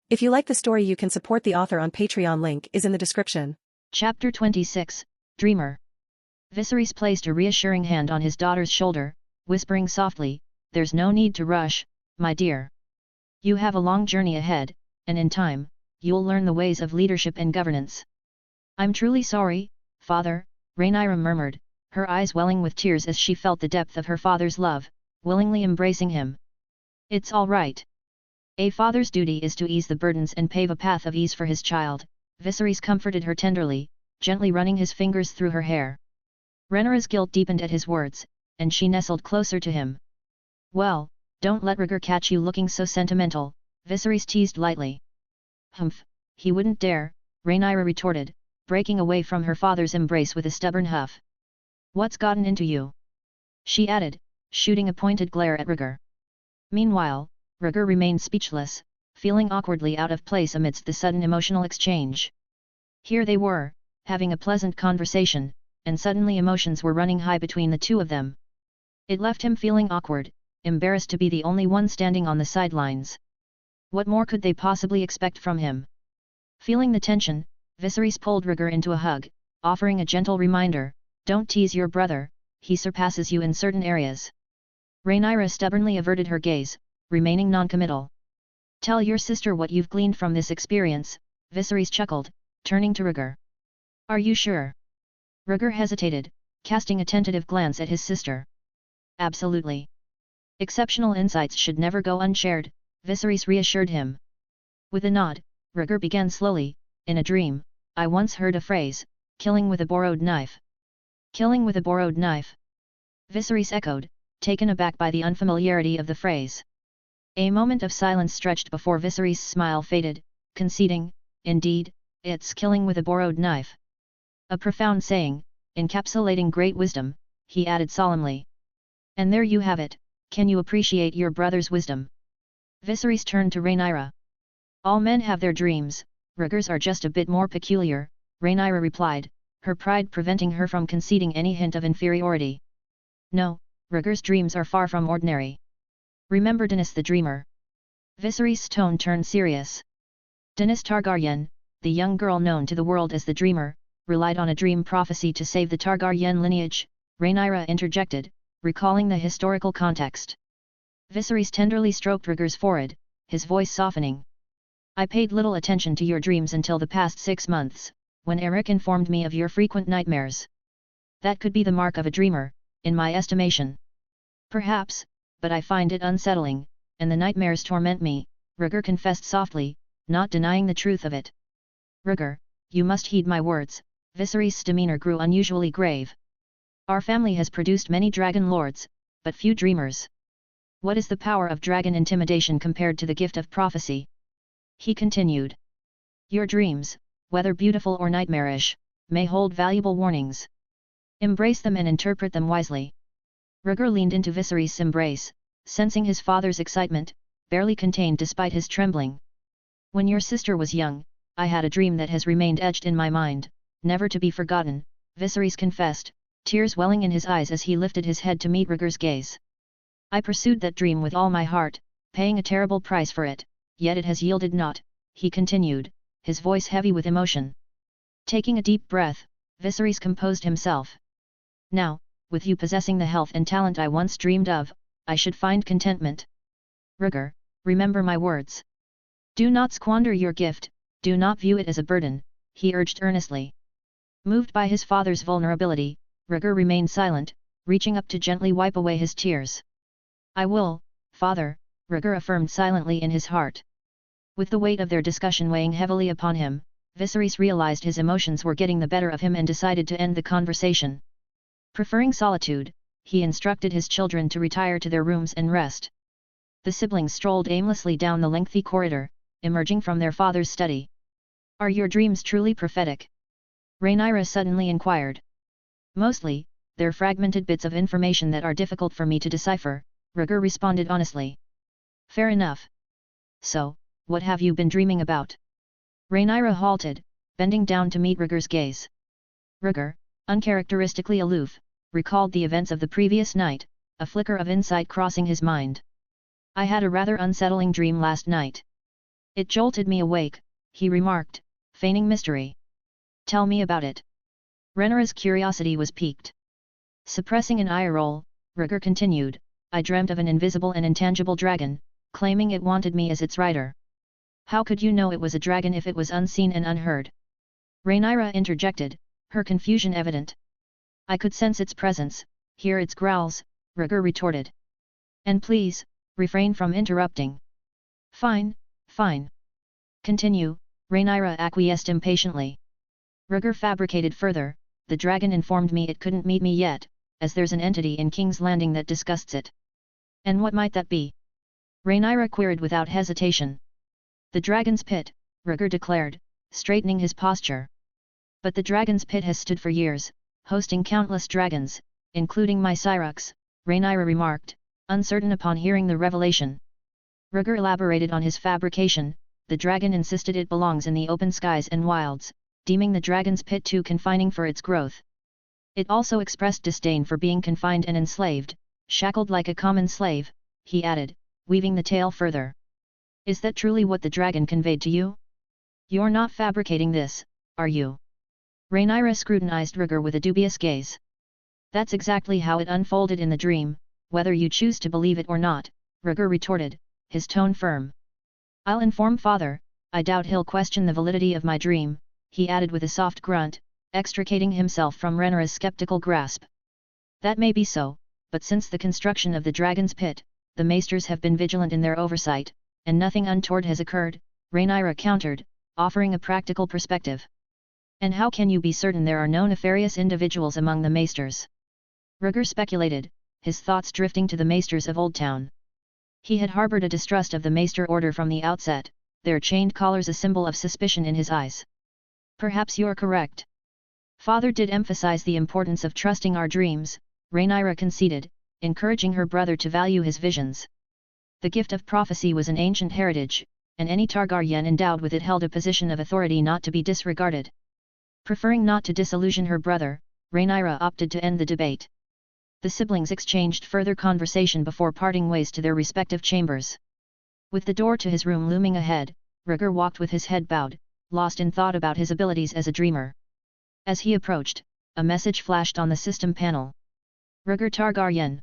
If you like the story, you can support the author on Patreon. Link is in the description. Chapter 26, Dreamer. Viserys placed a reassuring hand on his daughter's shoulder, whispering softly, "There's no need to rush, my dear. You have a long journey ahead, and in time, you'll learn the ways of leadership and governance." "I'm truly sorry, father," Rhaenyra murmured, her eyes welling with tears as she felt the depth of her father's love, willingly embracing him. "It's all right. A father's duty is to ease the burdens and pave a path of ease for his child," Viserys comforted her tenderly, gently running his fingers through her hair. Rhaenyra's guilt deepened at his words, and she nestled closer to him. "Well, don't let Rhaegar catch you looking so sentimental," Viserys teased lightly. "Humph, he wouldn't dare," Rhaenyra retorted, breaking away from her father's embrace with a stubborn huff. "What's gotten into you?" she added, shooting a pointed glare at Rhaegar. Meanwhile, Rhaegar remained speechless, feeling awkwardly out of place amidst the sudden emotional exchange. Here they were, having a pleasant conversation, and suddenly emotions were running high between the two of them. It left him feeling awkward, embarrassed to be the only one standing on the sidelines. What more could they possibly expect from him? Feeling the tension, Viserys pulled Rhaegar into a hug, offering a gentle reminder, "Don't tease your brother, he surpasses you in certain areas." Rhaenyra stubbornly averted her gaze, remaining noncommittal. "Tell your sister what you've gleaned from this experience," Viserys chuckled, turning to Rhaegar. "Are you sure?" Rhaegar hesitated, casting a tentative glance at his sister. "Absolutely. Exceptional insights should never go unshared," Viserys reassured him. With a nod, Rhaegar began slowly, "In a dream, I once heard a phrase, 'killing with a borrowed knife.'" "Killing with a borrowed knife?" Viserys echoed, taken aback by the unfamiliarity of the phrase. A moment of silence stretched before Viserys' smile faded, conceding, "Indeed, it's killing with a borrowed knife. A profound saying, encapsulating great wisdom," he added solemnly. "And there you have it, can you appreciate your brother's wisdom?" Viserys turned to Rhaenyra. "All men have their dreams, Rhaegar's are just a bit more peculiar," Rhaenyra replied, her pride preventing her from conceding any hint of inferiority. "No, Rhaegar's dreams are far from ordinary. Remember Daenerys the Dreamer." Viserys' tone turned serious. Daenerys Targaryen, the young girl known to the world as the Dreamer, relied on a dream prophecy to save the Targaryen lineage, Rhaenyra interjected, recalling the historical context. Viserys tenderly stroked Rhaegar's forehead, his voice softening. "I paid little attention to your dreams until the past 6 months, when Eric informed me of your frequent nightmares. That could be the mark of a dreamer, in my estimation. Perhaps, but I find it unsettling, and the nightmares torment me," Rhaegar confessed softly, not denying the truth of it. "Rhaegar, you must heed my words," Viserys' demeanor grew unusually grave. "Our family has produced many dragon lords, but few dreamers. What is the power of dragon intimidation compared to the gift of prophecy?" he continued. "Your dreams, whether beautiful or nightmarish, may hold valuable warnings. Embrace them and interpret them wisely." Rhaegar leaned into Viserys' embrace, sensing his father's excitement, barely contained despite his trembling. "When your sister was young, I had a dream that has remained etched in my mind, never to be forgotten," Viserys confessed, tears welling in his eyes as he lifted his head to meet Rhaegar's gaze. "I pursued that dream with all my heart, paying a terrible price for it, yet it has yielded naught," he continued, his voice heavy with emotion. Taking a deep breath, Viserys composed himself. "Now, with you possessing the health and talent I once dreamed of, I should find contentment. Rhaegar, remember my words. Do not squander your gift, do not view it as a burden," he urged earnestly. Moved by his father's vulnerability, Rhaegar remained silent, reaching up to gently wipe away his tears. "I will, father," Rhaegar affirmed silently in his heart. With the weight of their discussion weighing heavily upon him, Viserys realized his emotions were getting the better of him and decided to end the conversation. Preferring solitude, he instructed his children to retire to their rooms and rest. The siblings strolled aimlessly down the lengthy corridor, emerging from their father's study. "Are your dreams truly prophetic?" Rhaenyra suddenly inquired. "Mostly, they're fragmented bits of information that are difficult for me to decipher," Rhaegar responded honestly. "Fair enough. So, what have you been dreaming about?" Rhaenyra halted, bending down to meet Rhaegar's gaze. Rhaegar, uncharacteristically aloof, recalled the events of the previous night, a flicker of insight crossing his mind. I had a rather unsettling dream last night. It jolted me awake, he remarked, feigning mystery. Tell me about it. Rhaenyra's curiosity was piqued. Suppressing an eye roll, Rhaegar continued, I dreamt of an invisible and intangible dragon, claiming it wanted me as its rider. How could you know it was a dragon if it was unseen and unheard? Rhaenyra interjected, her confusion evident. I could sense its presence, hear its growls, Rhaegar retorted. And please, refrain from interrupting. Fine, fine. Continue, Rhaenyra acquiesced impatiently. Rhaegar fabricated further, the dragon informed me it couldn't meet me yet, as there's an entity in King's Landing that disgusts it. And what might that be? Rhaenyra queried without hesitation. The dragon's pit, Rhaegar declared, straightening his posture. But the dragon's pit has stood for years, hosting countless dragons, including my Syrox, Rhaenyra remarked, uncertain upon hearing the revelation. Rhaegar elaborated on his fabrication, the dragon insisted it belongs in the open skies and wilds, deeming the dragon's pit too confining for its growth. It also expressed disdain for being confined and enslaved, shackled like a common slave, he added, weaving the tale further. Is that truly what the dragon conveyed to you? You're not fabricating this, are you? Rhaenyra scrutinized Rhaegar with a dubious gaze. That's exactly how it unfolded in the dream, whether you choose to believe it or not, Rhaegar retorted, his tone firm. I'll inform father, I doubt he'll question the validity of my dream, he added with a soft grunt, extricating himself from Rhaenyra's skeptical grasp. That may be so, but since the construction of the dragon's pit, the maesters have been vigilant in their oversight, and nothing untoward has occurred, Rhaenyra countered, offering a practical perspective. And how can you be certain there are no nefarious individuals among the maesters? Rhaegar speculated, his thoughts drifting to the maesters of Old Town. He had harbored a distrust of the maester order from the outset, their chained collars a symbol of suspicion in his eyes. Perhaps you're correct. Father did emphasize the importance of trusting our dreams, Rhaenyra conceded, encouraging her brother to value his visions. The gift of prophecy was an ancient heritage, and any Targaryen endowed with it held a position of authority not to be disregarded. Preferring not to disillusion her brother, Rhaenyra opted to end the debate. The siblings exchanged further conversation before parting ways to their respective chambers. With the door to his room looming ahead, Rhaegar walked with his head bowed, lost in thought about his abilities as a dreamer. As he approached, a message flashed on the system panel. Rhaegar Targaryen.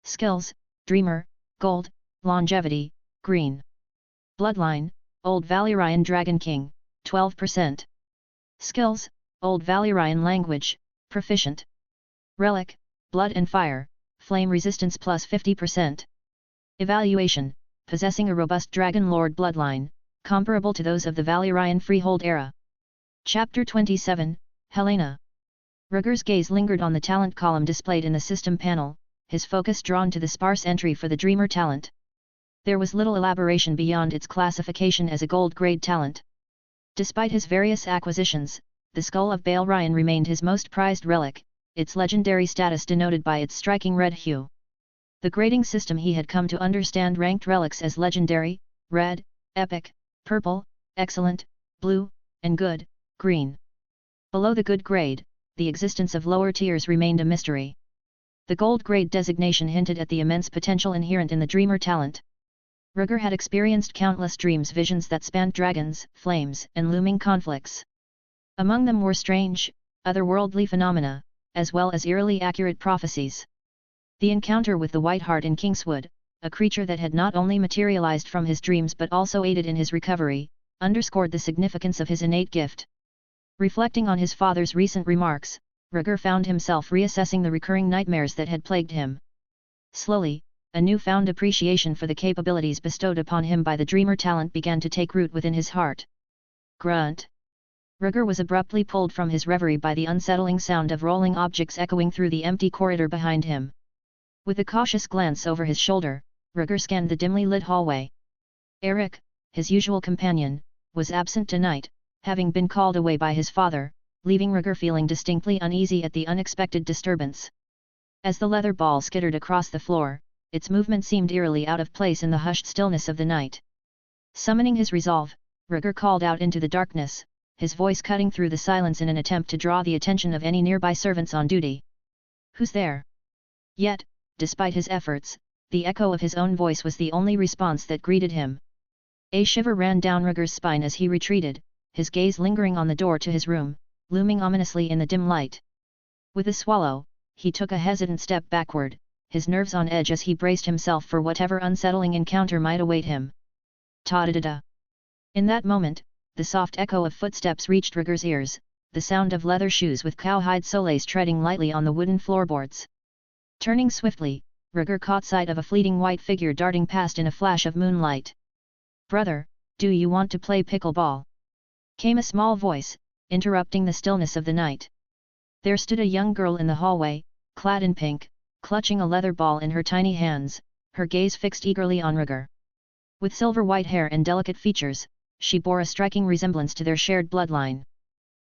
Skills, Dreamer, Gold, Longevity, Green. Bloodline, Old Valyrian Dragon King, 12%. Skills, Old Valyrian Language, Proficient. Relic, Blood and Fire, Flame Resistance plus 50%. Evaluation, possessing a robust Dragon Lord bloodline, comparable to those of the Valyrian Freehold era. Chapter 27, Helena. Rhaegar's gaze lingered on the talent column displayed in the system panel, his focus drawn to the sparse entry for the Dreamer talent. There was little elaboration beyond its classification as a gold-grade talent. Despite his various acquisitions, the Skull of Balerion remained his most prized relic, its legendary status denoted by its striking red hue. The grading system he had come to understand ranked relics as legendary, red, epic, purple, excellent, blue, and good, green. Below the good grade, the existence of lower tiers remained a mystery. The gold grade designation hinted at the immense potential inherent in the Dreamer talent. Rhaegar had experienced countless visions that spanned dragons, flames, and looming conflicts. Among them were strange, otherworldly phenomena, as well as eerily accurate prophecies. The encounter with the White Hart in Kingswood, a creature that had not only materialized from his dreams but also aided in his recovery, underscored the significance of his innate gift. Reflecting on his father's recent remarks, Rhaegar found himself reassessing the recurring nightmares that had plagued him. Slowly, a newfound appreciation for the capabilities bestowed upon him by the Dreamer talent began to take root within his heart. Grunt. Rhaegar was abruptly pulled from his reverie by the unsettling sound of rolling objects echoing through the empty corridor behind him. With a cautious glance over his shoulder, Rhaegar scanned the dimly lit hallway. Eric, his usual companion, was absent tonight, having been called away by his father, leaving Rhaegar feeling distinctly uneasy at the unexpected disturbance. As the leather ball skittered across the floor, its movement seemed eerily out of place in the hushed stillness of the night. Summoning his resolve, Rhaegar called out into the darkness, his voice cutting through the silence in an attempt to draw the attention of any nearby servants on duty. "Who's there?" Yet, despite his efforts, the echo of his own voice was the only response that greeted him. A shiver ran down Rhaegar's spine as he retreated, his gaze lingering on the door to his room, looming ominously in the dim light. With a swallow, he took a hesitant step backward, his nerves on edge as he braced himself for whatever unsettling encounter might await him. Ta-da-da-da. In that moment, the soft echo of footsteps reached Rhaegar's ears, the sound of leather shoes with cowhide soles treading lightly on the wooden floorboards. Turning swiftly, Rhaegar caught sight of a fleeting white figure darting past in a flash of moonlight. "Brother, do you want to play pickleball?" came a small voice, interrupting the stillness of the night. There stood a young girl in the hallway, clad in pink, clutching a leather ball in her tiny hands, her gaze fixed eagerly on Rhaegar. With silver white hair and delicate features, she bore a striking resemblance to their shared bloodline.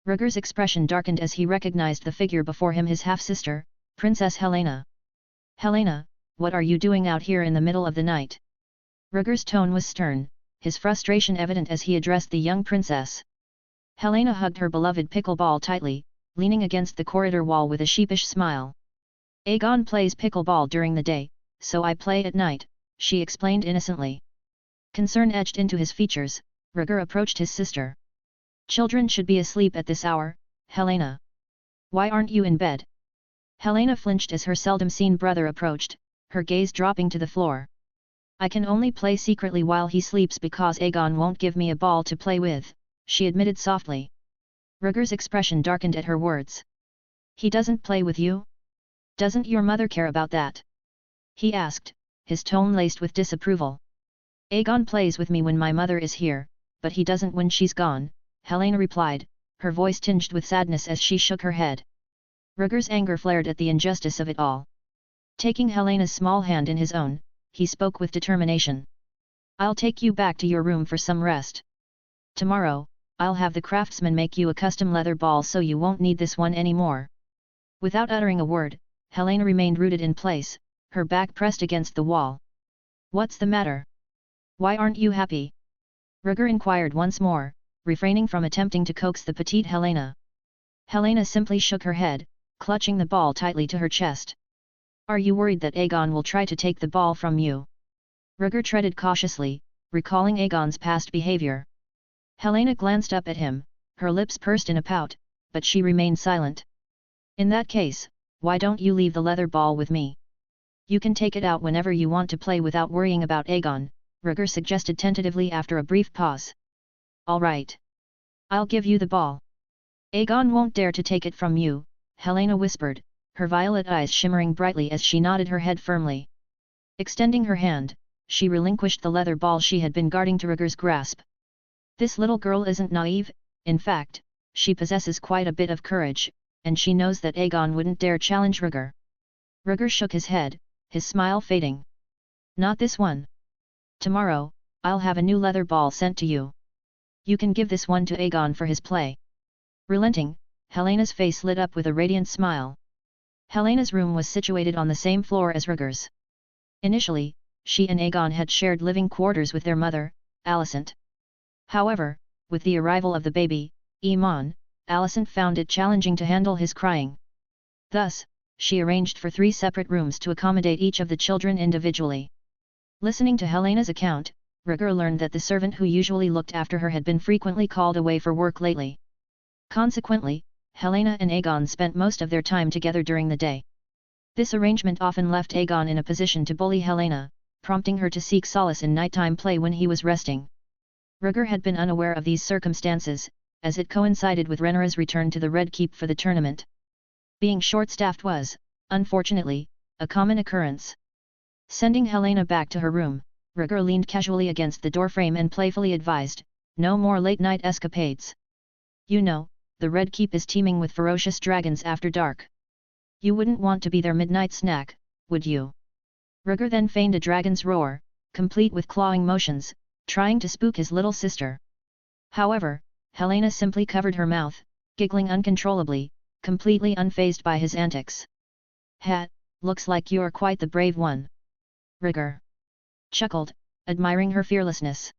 Rhaegar's expression darkened as he recognized the figure before him, his half-sister, Princess Helaena. "Helaena, what are you doing out here in the middle of the night?" Rhaegar's tone was stern, his frustration evident as he addressed the young princess. Helaena hugged her beloved pickleball tightly, leaning against the corridor wall with a sheepish smile. "Aegon plays pickleball during the day, so I play at night," she explained innocently. Concern etched into his features, Rhaegar approached his sister. "Children should be asleep at this hour, Helaena. Why aren't you in bed?" Helaena flinched as her seldom-seen brother approached, her gaze dropping to the floor. "I can only play secretly while he sleeps because Aegon won't give me a ball to play with," she admitted softly. Rhaegar's expression darkened at her words. "He doesn't play with you? Doesn't your mother care about that?" he asked, his tone laced with disapproval. "Aegon plays with me when my mother is here, but he doesn't when she's gone," Helaena replied, her voice tinged with sadness as she shook her head. Rhaegar's anger flared at the injustice of it all. Taking Helena's small hand in his own, he spoke with determination. "I'll take you back to your room for some rest. Tomorrow, I'll have the craftsman make you a custom leather ball so you won't need this one anymore." Without uttering a word, Helaena remained rooted in place, her back pressed against the wall. "What's the matter? Why aren't you happy?" Rhaegar inquired once more, refraining from attempting to coax the petite Helaena. Helaena simply shook her head, clutching the ball tightly to her chest. "Are you worried that Aegon will try to take the ball from you?" Rhaegar treaded cautiously, recalling Aegon's past behavior. Helaena glanced up at him, her lips pursed in a pout, but she remained silent. "In that case, why don't you leave the leather ball with me? You can take it out whenever you want to play without worrying about Aegon," Rhaegar suggested tentatively after a brief pause. "All right. I'll give you the ball. Aegon won't dare to take it from you," Helaena whispered, her violet eyes shimmering brightly as she nodded her head firmly. Extending her hand, she relinquished the leather ball she had been guarding to Rhaegar's grasp. "This little girl isn't naive, in fact, she possesses quite a bit of courage, and she knows that Aegon wouldn't dare challenge Rhaegar." Rhaegar shook his head, his smile fading. "Not this one. Tomorrow, I'll have a new leather ball sent to you. You can give this one to Aegon for his play." Relenting, Helena's face lit up with a radiant smile. Helena's room was situated on the same floor as Rhaegar's. Initially, she and Aegon had shared living quarters with their mother, Alicent. However, with the arrival of the baby, Aemon, Alicent found it challenging to handle his crying. Thus, she arranged for 3 separate rooms to accommodate each of the children individually. Listening to Helena's account, Rhaegar learned that the servant who usually looked after her had been frequently called away for work lately. Consequently, Helaena and Aegon spent most of their time together during the day. This arrangement often left Aegon in a position to bully Helaena, prompting her to seek solace in nighttime play when he was resting. Rhaegar had been unaware of these circumstances, as it coincided with Rhaenyra's return to the Red Keep for the tournament. Being short-staffed was, unfortunately, a common occurrence. Sending Helaena back to her room, Rhaegar leaned casually against the doorframe and playfully advised, "No more late-night escapades. You know, the Red Keep is teeming with ferocious dragons after dark. You wouldn't want to be their midnight snack, would you?" Rhaegar then feigned a dragon's roar, complete with clawing motions, trying to spook his little sister. However, Helaena simply covered her mouth, giggling uncontrollably, completely unfazed by his antics. "Ha, looks like you're quite the brave one." Rhaegar chuckled, admiring her fearlessness.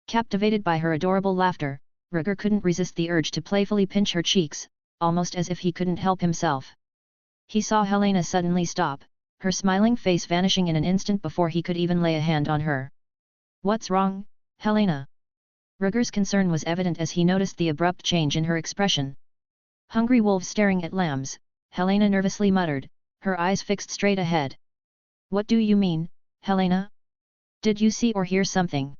Captivated by her adorable laughter, Rhaegar couldn't resist the urge to playfully pinch her cheeks, almost as if he couldn't help himself. He saw Helaena suddenly stop, her smiling face vanishing in an instant before he could even lay a hand on her. "What's wrong, Helena?" Rhaegar's concern was evident as he noticed the abrupt change in her expression. "Hungry wolves staring at lambs," Helena nervously muttered, her eyes fixed straight ahead. "What do you mean, Helena? Did you see or hear something?"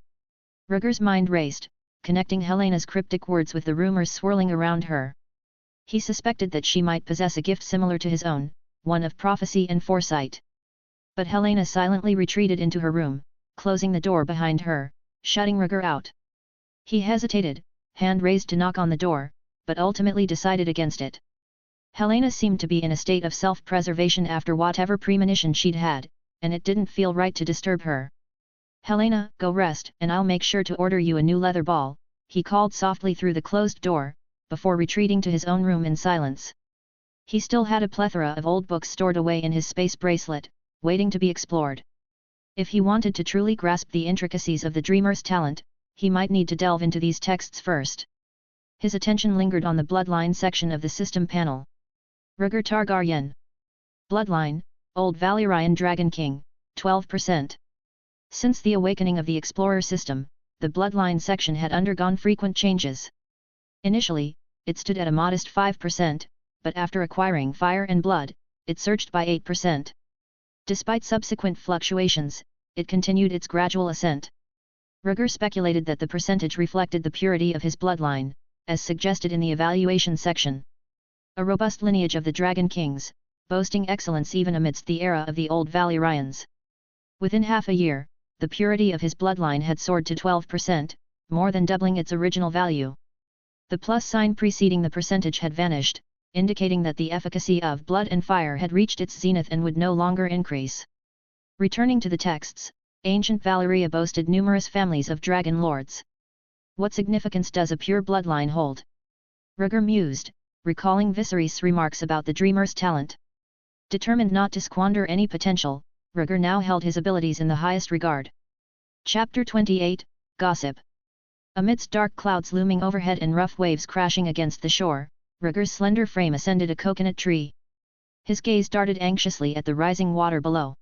Rhaegar's mind raced, connecting Helena's cryptic words with the rumors swirling around her. He suspected that she might possess a gift similar to his own, one of prophecy and foresight. But Helena silently retreated into her room, closing the door behind her, shutting Rhaegar out. He hesitated, hand raised to knock on the door, but ultimately decided against it. Helena seemed to be in a state of self-preservation after whatever premonition she'd had, and it didn't feel right to disturb her. "Helena, go rest, and I'll make sure to order you a new leather ball," he called softly through the closed door, before retreating to his own room in silence. He still had a plethora of old books stored away in his space bracelet, waiting to be explored. If he wanted to truly grasp the intricacies of the dreamer's talent, he might need to delve into these texts first. His attention lingered on the bloodline section of the system panel. Rhaegar Targaryen. Bloodline, Old Valyrian Dragon King, 12%. Since the awakening of the Explorer system, the bloodline section had undergone frequent changes. Initially, it stood at a modest 5%, but after acquiring Fire and Blood, it surged by 8%. Despite subsequent fluctuations, it continued its gradual ascent. Rhaegar speculated that the percentage reflected the purity of his bloodline, as suggested in the evaluation section. A robust lineage of the Dragon Kings, boasting excellence even amidst the era of the Old Valyrians. Within half a year, the purity of his bloodline had soared to 12%, more than doubling its original value. The plus sign preceding the percentage had vanished, indicating that the efficacy of blood and fire had reached its zenith and would no longer increase. Returning to the texts, ancient Valyria boasted numerous families of dragon lords. What significance does a pure bloodline hold? Rhaegar mused, recalling Viserys' remarks about the dreamer's talent. Determined not to squander any potential, Rhaegar now held his abilities in the highest regard. Chapter 28, Gossip. Amidst dark clouds looming overhead and rough waves crashing against the shore, Rhaegar's slender frame ascended a coconut tree. His gaze darted anxiously at the rising water below.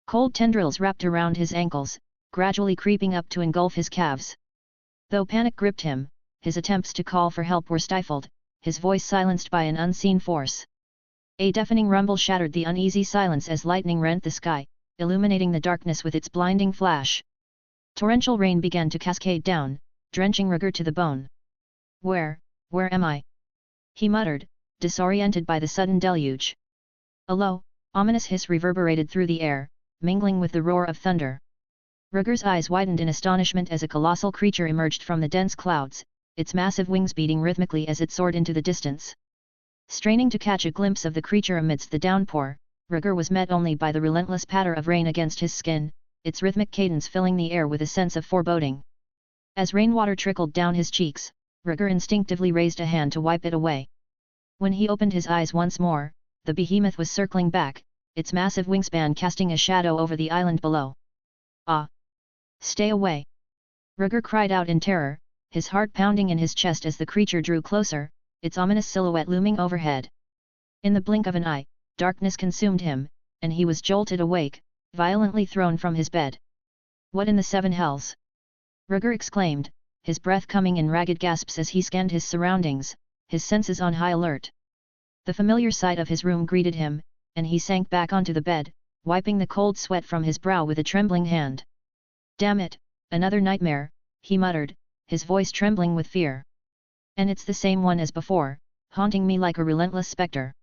Cold tendrils wrapped around his ankles, gradually creeping up to engulf his calves. Though panic gripped him, his attempts to call for help were stifled, his voice silenced by an unseen force. A deafening rumble shattered the uneasy silence as lightning rent the sky, illuminating the darkness with its blinding flash. Torrential rain began to cascade down, drenching Rhaegar to the bone. Where am I?" he muttered, disoriented by the sudden deluge. A low, ominous hiss reverberated through the air, mingling with the roar of thunder. Rhaegar's eyes widened in astonishment as a colossal creature emerged from the dense clouds, its massive wings beating rhythmically as it soared into the distance. Straining to catch a glimpse of the creature amidst the downpour, Rhaegar was met only by the relentless patter of rain against his skin, its rhythmic cadence filling the air with a sense of foreboding. As rainwater trickled down his cheeks, Rhaegar instinctively raised a hand to wipe it away. When he opened his eyes once more, the behemoth was circling back, its massive wingspan casting a shadow over the island below. "Ah! Stay away!" Rhaegar cried out in terror, his heart pounding in his chest as the creature drew closer, its ominous silhouette looming overhead. In the blink of an eye, darkness consumed him, and he was jolted awake, violently thrown from his bed. "What in the seven hells?" Rhaegar exclaimed, his breath coming in ragged gasps as he scanned his surroundings, his senses on high alert. The familiar sight of his room greeted him, and he sank back onto the bed, wiping the cold sweat from his brow with a trembling hand. "Damn it, another nightmare," he muttered, his voice trembling with fear. "And it's the same one as before, haunting me like a relentless spectre."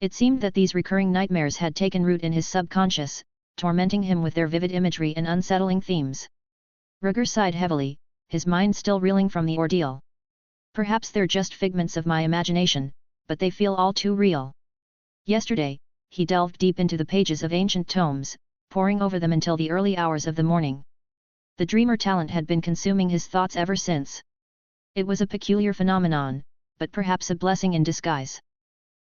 It seemed that these recurring nightmares had taken root in his subconscious, tormenting him with their vivid imagery and unsettling themes. Rhaegar sighed heavily, his mind still reeling from the ordeal. "Perhaps they're just figments of my imagination, but they feel all too real." Yesterday, he delved deep into the pages of ancient tomes, poring over them until the early hours of the morning. The dreamer talent had been consuming his thoughts ever since. It was a peculiar phenomenon, but perhaps a blessing in disguise.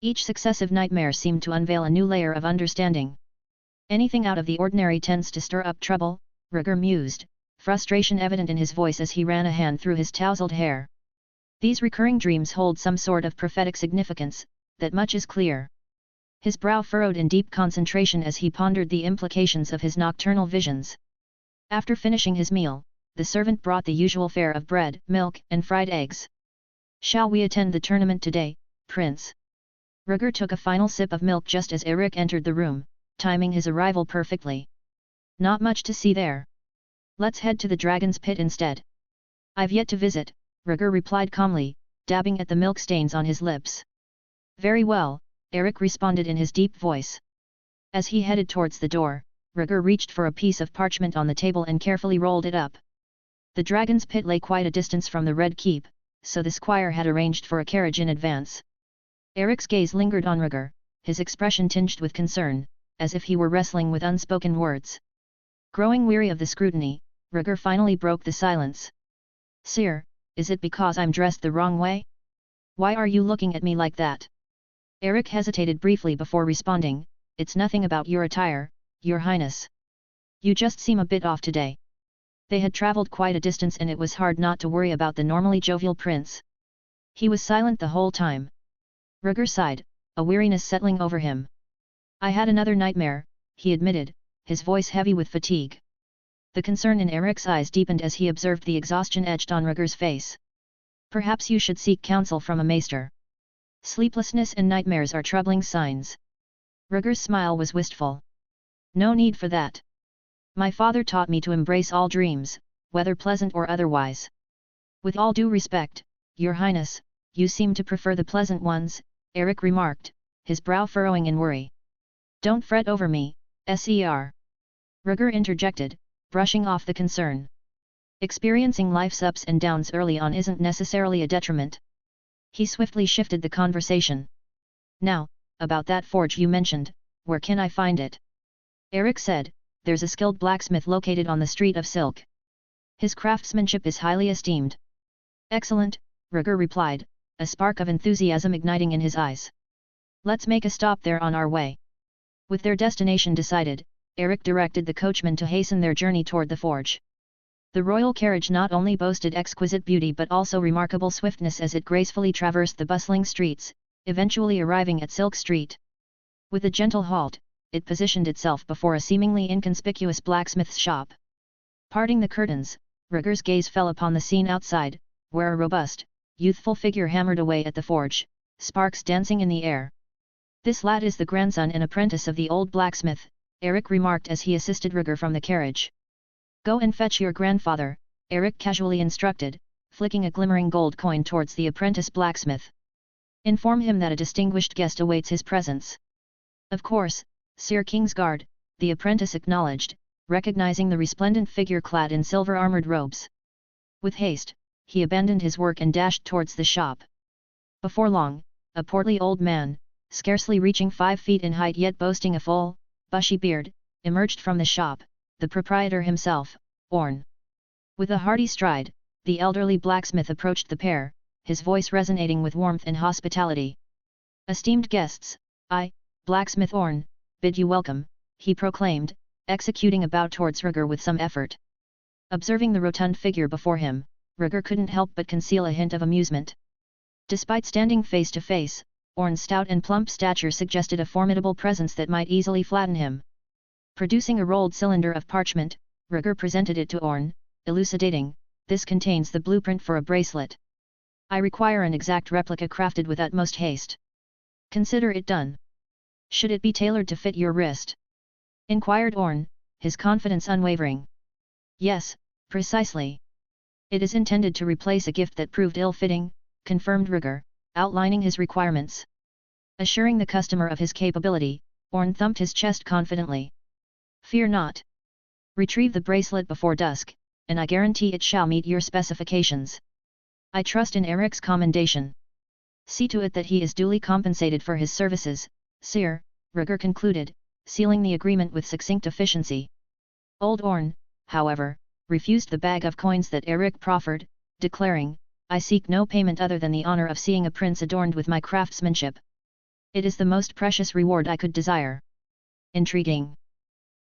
Each successive nightmare seemed to unveil a new layer of understanding. Anything out of the ordinary tends to stir up trouble, Rhaegar mused, frustration evident in his voice as he ran a hand through his tousled hair. These recurring dreams hold some sort of prophetic significance, that much is clear. His brow furrowed in deep concentration as he pondered the implications of his nocturnal visions. After finishing his meal, the servant brought the usual fare of bread, milk, and fried eggs. "Shall we attend the tournament today, Prince?" Rhaegar took a final sip of milk just as Eric entered the room, timing his arrival perfectly. "Not much to see there. Let's head to the Dragon's Pit instead." "I've yet to visit," Rhaegar replied calmly, dabbing at the milk stains on his lips. "Very well," Eric responded in his deep voice. As he headed towards the door, Rhaegar reached for a piece of parchment on the table and carefully rolled it up. The Dragon's Pit lay quite a distance from the Red Keep, so the squire had arranged for a carriage in advance. Eric's gaze lingered on Rhaegar, his expression tinged with concern, as if he were wrestling with unspoken words. Growing weary of the scrutiny, Rhaegar finally broke the silence. "Sire, is it because I'm dressed the wrong way? Why are you looking at me like that?" Eric hesitated briefly before responding, "It's nothing about your attire, Your Highness. You just seem a bit off today." They had travelled quite a distance and it was hard not to worry about the normally jovial prince. He was silent the whole time. Rhaegar sighed, a weariness settling over him. "I had another nightmare," he admitted, his voice heavy with fatigue. The concern in Eric's eyes deepened as he observed the exhaustion etched on Rhaegar's face. "Perhaps you should seek counsel from a maester. Sleeplessness and nightmares are troubling signs." Rhaegar's smile was wistful. "No need for that. My father taught me to embrace all dreams, whether pleasant or otherwise." "With all due respect, Your Highness, you seem to prefer the pleasant ones," Eric remarked, his brow furrowing in worry. "Don't fret over me, Ser. Rhaegar interjected, brushing off the concern. "Experiencing life's ups and downs early on isn't necessarily a detriment." He swiftly shifted the conversation. "Now, about that forge you mentioned, where can I find it?" Eric said, "There's a skilled blacksmith located on the Street of Silk. His craftsmanship is highly esteemed." "Excellent," Rhaegar replied, a spark of enthusiasm igniting in his eyes. "Let's make a stop there on our way." With their destination decided, Eric directed the coachman to hasten their journey toward the forge. The royal carriage not only boasted exquisite beauty but also remarkable swiftness as it gracefully traversed the bustling streets, eventually arriving at Silk Street. With a gentle halt, it positioned itself before a seemingly inconspicuous blacksmith's shop. Parting the curtains, Rhaegar's gaze fell upon the scene outside, where a robust, youthful figure hammered away at the forge, sparks dancing in the air. "This lad is the grandson and apprentice of the old blacksmith," Eric remarked as he assisted Rhaegar from the carriage. "Go and fetch your grandfather," Eric casually instructed, flicking a glimmering gold coin towards the apprentice blacksmith. "Inform him that a distinguished guest awaits his presence." "Of course, Sir Kingsguard," the apprentice acknowledged, recognizing the resplendent figure clad in silver-armored robes. With haste, he abandoned his work and dashed towards the shop. Before long, a portly old man, scarcely reaching 5 feet in height yet boasting a full, bushy beard, emerged from the shop, the proprietor himself, Orn. With a hearty stride, the elderly blacksmith approached the pair, his voice resonating with warmth and hospitality. "Esteemed guests, I, Blacksmith Orn, bid you welcome," he proclaimed, executing a bow towards Rhaegar with some effort. Observing the rotund figure before him, Rhaegar couldn't help but conceal a hint of amusement. Despite standing face to face, Orn's stout and plump stature suggested a formidable presence that might easily flatten him. Producing a rolled cylinder of parchment, Rhaegar presented it to Orn, elucidating, "This contains the blueprint for a bracelet. I require an exact replica crafted with utmost haste. Consider it done." "Should it be tailored to fit your wrist?" inquired Orn, his confidence unwavering. "Yes, precisely. It is intended to replace a gift that proved ill-fitting," confirmed Rhaegar, outlining his requirements. Assuring the customer of his capability, Orn thumped his chest confidently. "Fear not. Retrieve the bracelet before dusk, and I guarantee it shall meet your specifications. I trust in Eric's commendation. See to it that he is duly compensated for his services, Sire," Rhaegar concluded, sealing the agreement with succinct efficiency. Old Orn, however, refused the bag of coins that Eric proffered, declaring, "I seek no payment other than the honor of seeing a prince adorned with my craftsmanship. It is the most precious reward I could desire." "Intriguing.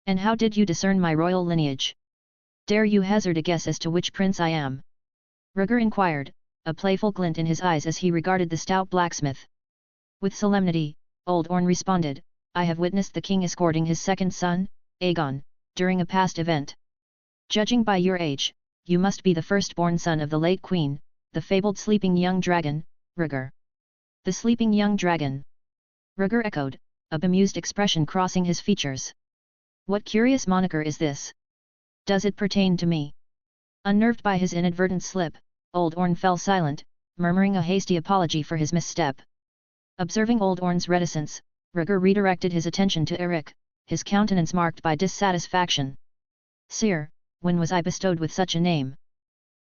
And how did you discern my royal lineage? Dare you hazard a guess as to which prince I am?" Rhaegar inquired, a playful glint in his eyes as he regarded the stout blacksmith. With solemnity, Old Orn responded, I have witnessed the king escorting his second son, Aegon, during a past event. Judging by your age, you must be the firstborn son of the late queen, the fabled sleeping young dragon, Rhaegar. The sleeping young dragon. Rhaegar echoed, a bemused expression crossing his features. What curious moniker is this? Does it pertain to me? Unnerved by his inadvertent slip, Old Orn fell silent, murmuring a hasty apology for his misstep. Observing Old Orn's reticence, Rhaegar redirected his attention to Eric, his countenance marked by dissatisfaction. Sire, when was I bestowed with such a name?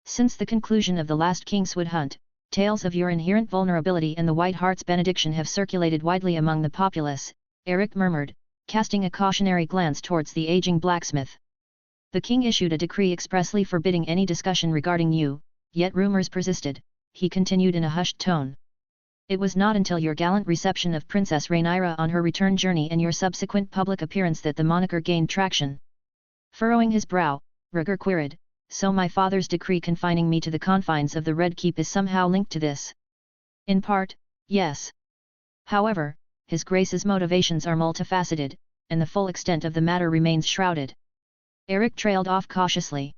Since the conclusion of the last Kingswood hunt, tales of your inherent vulnerability and the White Hart's benediction have circulated widely among the populace, Eric murmured, casting a cautionary glance towards the aging blacksmith. The king issued a decree expressly forbidding any discussion regarding you, yet rumors persisted, he continued in a hushed tone. It was not until your gallant reception of Princess Rhaenyra on her return journey and your subsequent public appearance that the moniker gained traction. Furrowing his brow, Rhaegar queried, so my father's decree confining me to the confines of the Red Keep is somehow linked to this? In part, yes. However, His Grace's motivations are multifaceted, and the full extent of the matter remains shrouded. Eric trailed off cautiously.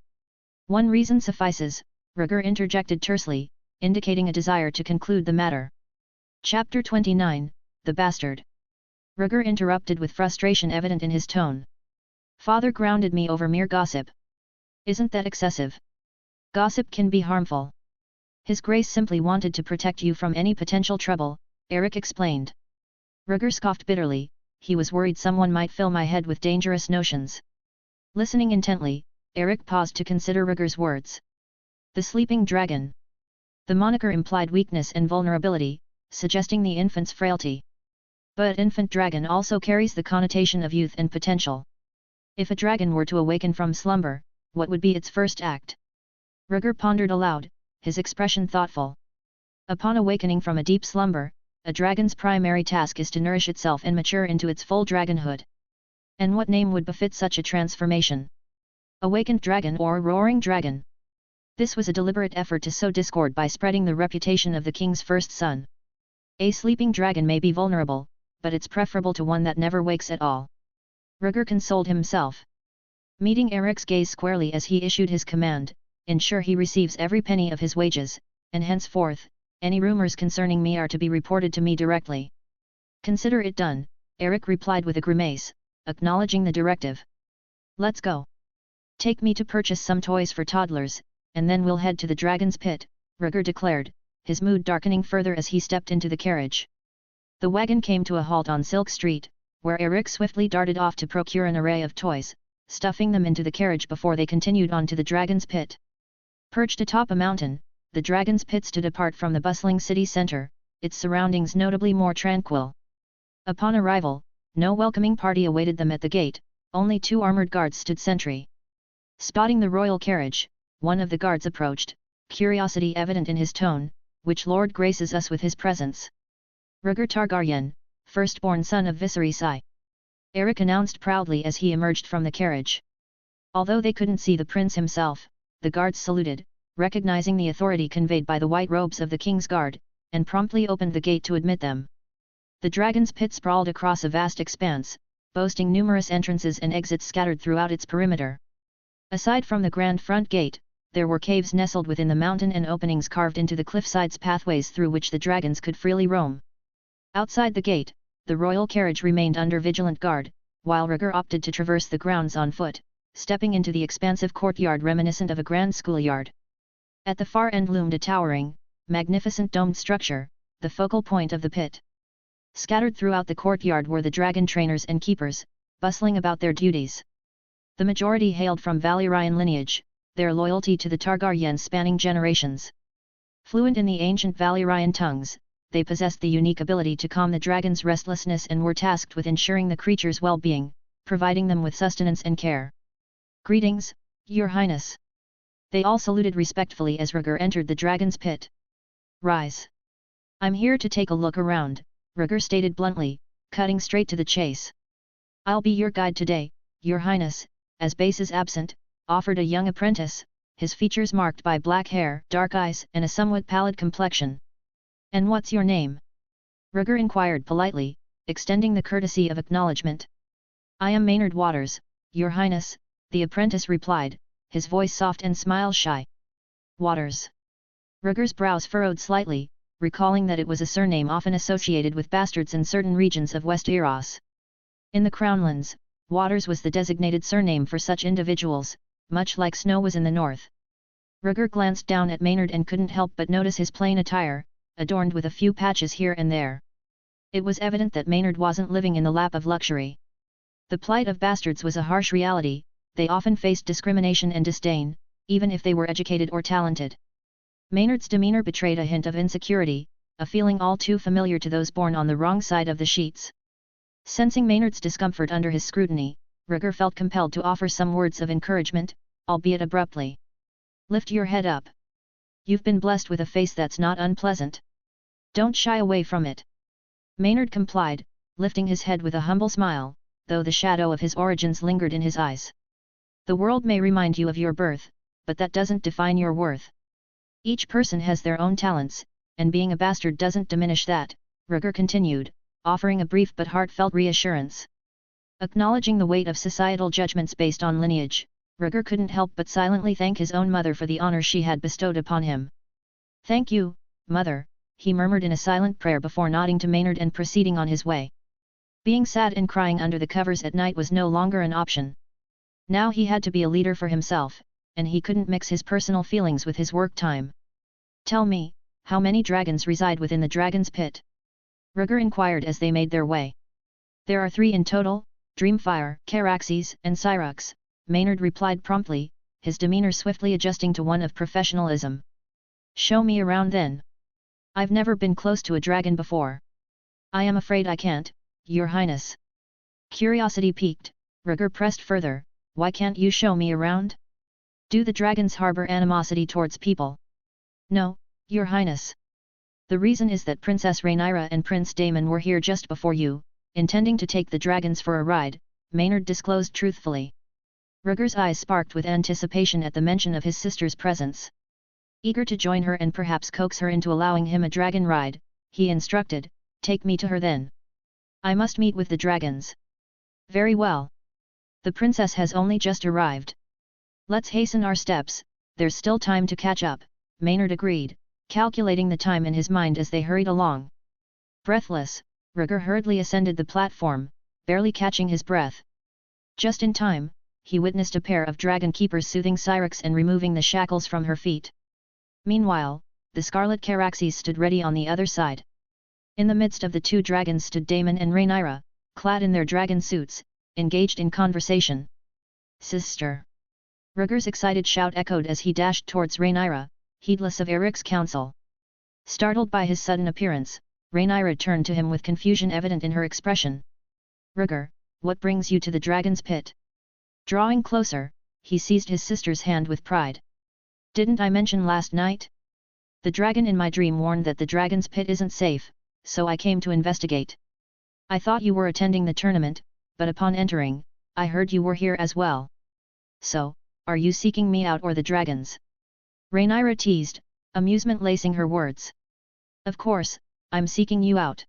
One reason suffices, Rhaegar interjected tersely, indicating a desire to conclude the matter. Chapter 29, The Bastard. Rhaegar interrupted with frustration evident in his tone. Father grounded me over mere gossip. Isn't that excessive? Gossip can be harmful. His Grace simply wanted to protect you from any potential trouble, Eric explained. Rhaegar scoffed bitterly, he was worried someone might fill my head with dangerous notions. Listening intently, Eric paused to consider Rhaegar's words. The sleeping dragon. The moniker implied weakness and vulnerability, suggesting the infant's frailty. But infant dragon also carries the connotation of youth and potential. If a dragon were to awaken from slumber, what would be its first act? Rhaegar pondered aloud, his expression thoughtful. Upon awakening from a deep slumber, a dragon's primary task is to nourish itself and mature into its full dragonhood. And what name would befit such a transformation? Awakened dragon or roaring dragon? This was a deliberate effort to sow discord by spreading the reputation of the king's first son. A sleeping dragon may be vulnerable, but it's preferable to one that never wakes at all. Rhaegar consoled himself. Meeting Eric's gaze squarely as he issued his command, ensure he receives every penny of his wages, and henceforth, any rumors concerning me are to be reported to me directly. Consider it done, Eric replied with a grimace, acknowledging the directive. Let's go. Take me to purchase some toys for toddlers, and then we'll head to the Dragon's Pit, Rhaegar declared, his mood darkening further as he stepped into the carriage. The wagon came to a halt on Silk Street, where Eric swiftly darted off to procure an array of toys, stuffing them into the carriage before they continued on to the Dragon's Pit. Perched atop a mountain, the Dragon's Pit stood apart from the bustling city centre, its surroundings notably more tranquil. Upon arrival, no welcoming party awaited them at the gate, only 2 armoured guards stood sentry. Spotting the royal carriage, one of the guards approached, curiosity evident in his tone, which lord graces us with his presence. Rhaegar Targaryen, firstborn son of Viserys I. Eric announced proudly as he emerged from the carriage. Although they couldn't see the prince himself, the guards saluted, recognizing the authority conveyed by the white robes of the king's guard, and promptly opened the gate to admit them. The Dragon's Pit sprawled across a vast expanse, boasting numerous entrances and exits scattered throughout its perimeter. Aside from the grand front gate, there were caves nestled within the mountain and openings carved into the cliffsides pathways through which the dragons could freely roam. Outside the gate, the royal carriage remained under vigilant guard, while Rhaegar opted to traverse the grounds on foot, stepping into the expansive courtyard reminiscent of a grand schoolyard. At the far end loomed a towering, magnificent domed structure, the focal point of the pit. Scattered throughout the courtyard were the dragon trainers and keepers, bustling about their duties. The majority hailed from Valyrian lineage, their loyalty to the Targaryens spanning generations. Fluent in the ancient Valyrian tongues, they possessed the unique ability to calm the dragon's restlessness and were tasked with ensuring the creature's well-being, providing them with sustenance and care. Greetings, Your Highness. They all saluted respectfully as Rhaegar entered the Dragon's Pit. Rise. I'm here to take a look around, Rhaegar stated bluntly, cutting straight to the chase. I'll be your guide today, Your Highness, as Base is absent, offered a young apprentice, his features marked by black hair, dark eyes and a somewhat pallid complexion. And what's your name? Rhaegar inquired politely, extending the courtesy of acknowledgement. "I am Maynard Waters, Your Highness," the apprentice replied, his voice soft and smile shy. "Waters." Rhaegar's brows furrowed slightly, recalling that it was a surname often associated with bastards in certain regions of West Eros. In the Crownlands, Waters was the designated surname for such individuals, much like snow was in the north. Rhaegar glanced down at Maynard and couldn't help but notice his plain attire, adorned with a few patches here and there. It was evident that Maynard wasn't living in the lap of luxury. The plight of bastards was a harsh reality, they often faced discrimination and disdain, even if they were educated or talented. Maynard's demeanor betrayed a hint of insecurity, a feeling all too familiar to those born on the wrong side of the sheets. Sensing Maynard's discomfort under his scrutiny, Rhaegar felt compelled to offer some words of encouragement, albeit abruptly. "Lift your head up. You've been blessed with a face that's not unpleasant. Don't shy away from it." Maynard complied, lifting his head with a humble smile, though the shadow of his origins lingered in his eyes. "The world may remind you of your birth, but that doesn't define your worth. Each person has their own talents, and being a bastard doesn't diminish that," Rhaegar continued, offering a brief but heartfelt reassurance. Acknowledging the weight of societal judgments based on lineage, Rhaegar couldn't help but silently thank his own mother for the honor she had bestowed upon him. "Thank you, Mother," he murmured in a silent prayer before nodding to Maynard and proceeding on his way. Being sad and crying under the covers at night was no longer an option. Now he had to be a leader for himself, and he couldn't mix his personal feelings with his work time. "Tell me, how many dragons reside within the dragon's pit?" Rhaegar inquired as they made their way. "There are 3 in total, Dreamfire, Caraxes, and Syrax," Maynard replied promptly, his demeanor swiftly adjusting to one of professionalism. "Show me around then. I've never been close to a dragon before." "I am afraid I can't, Your Highness." Curiosity piqued, Rhaegar pressed further, "Why can't you show me around? Do the dragons harbor animosity towards people?" "No, Your Highness. The reason is that Princess Rhaenyra and Prince Daemon were here just before you, intending to take the dragons for a ride," Maynard disclosed truthfully. Rhaegar's eyes sparked with anticipation at the mention of his sister's presence. Eager to join her and perhaps coax her into allowing him a dragon ride, he instructed, "Take me to her then. I must meet with the dragons." "Very well. The princess has only just arrived. Let's hasten our steps, there's still time to catch up," Maynard agreed, calculating the time in his mind as they hurried along. Breathless, Rhaegar hurriedly ascended the platform, barely catching his breath. Just in time, he witnessed a pair of dragon keepers soothing Syrax and removing the shackles from her feet. Meanwhile, the scarlet Caraxes stood ready on the other side. In the midst of the 2 dragons stood Daemon and Rhaenyra, clad in their dragon suits, engaged in conversation. "Sister!" Rhaegar's excited shout echoed as he dashed towards Rhaenyra, heedless of Eric's counsel. Startled by his sudden appearance, Rhaenyra turned to him with confusion evident in her expression. "Rhaegar, what brings you to the dragon's pit?" Drawing closer, he seized his sister's hand with pride. "Didn't I mention last night? The dragon in my dream warned that the dragon's pit isn't safe, so I came to investigate. I thought you were attending the tournament, but upon entering, I heard you were here as well. So, are you seeking me out or the dragons?" Rhaenyra teased, amusement lacing her words. "Of course, I'm seeking you out.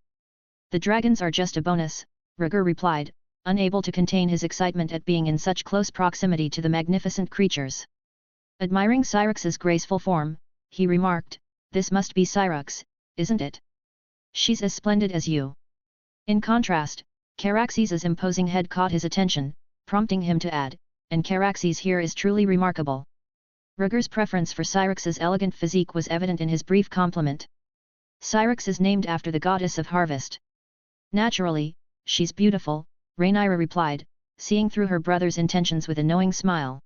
The dragons are just a bonus," Rhaegar replied, unable to contain his excitement at being in such close proximity to the magnificent creatures. Admiring Syrax's graceful form, he remarked, "This must be Syrax, isn't it? She's as splendid as you." In contrast, Caraxes' imposing head caught his attention, prompting him to add, "And Caraxes here is truly remarkable." Rhaegar's preference for Syrax's elegant physique was evident in his brief compliment. "Syrax is named after the goddess of harvest." "Naturally, she's beautiful," Rhaenyra replied, seeing through her brother's intentions with a knowing smile.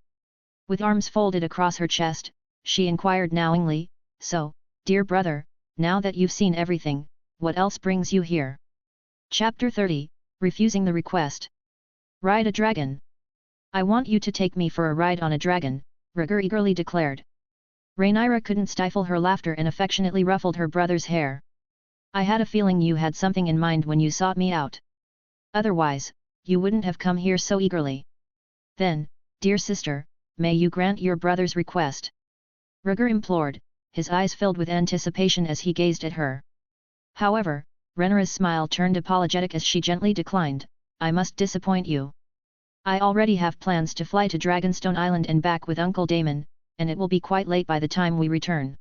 With arms folded across her chest, she inquired knowingly, "So, dear brother, now that you've seen everything, what else brings you here?" Chapter 30, Refusing the Request. "Ride a dragon. I want you to take me for a ride on a dragon," Rhaegar eagerly declared. Rhaenyra couldn't stifle her laughter and affectionately ruffled her brother's hair. "I had a feeling you had something in mind when you sought me out. Otherwise, you wouldn't have come here so eagerly. Then, dear sister, may you grant your brother's request?" Rhaegar implored, his eyes filled with anticipation as he gazed at her. However, Rhaenyra's smile turned apologetic as she gently declined, I must disappoint you. I already have plans to fly to Dragonstone Island and back with Uncle Daemon, and it will be quite late by the time we return.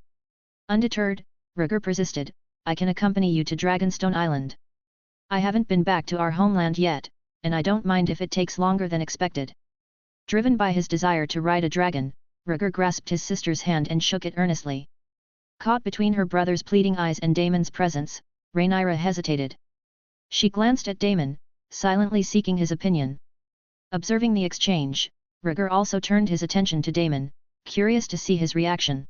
Undeterred, Rhaegar persisted, I can accompany you to Dragonstone Island. I haven't been back to our homeland yet, and I don't mind if it takes longer than expected. Driven by his desire to ride a dragon, Rhaegar grasped his sister's hand and shook it earnestly. Caught between her brother's pleading eyes and Daemon's presence, Rhaenyra hesitated. She glanced at Daemon, silently seeking his opinion. Observing the exchange, Rhaegar also turned his attention to Daemon, curious to see his reaction.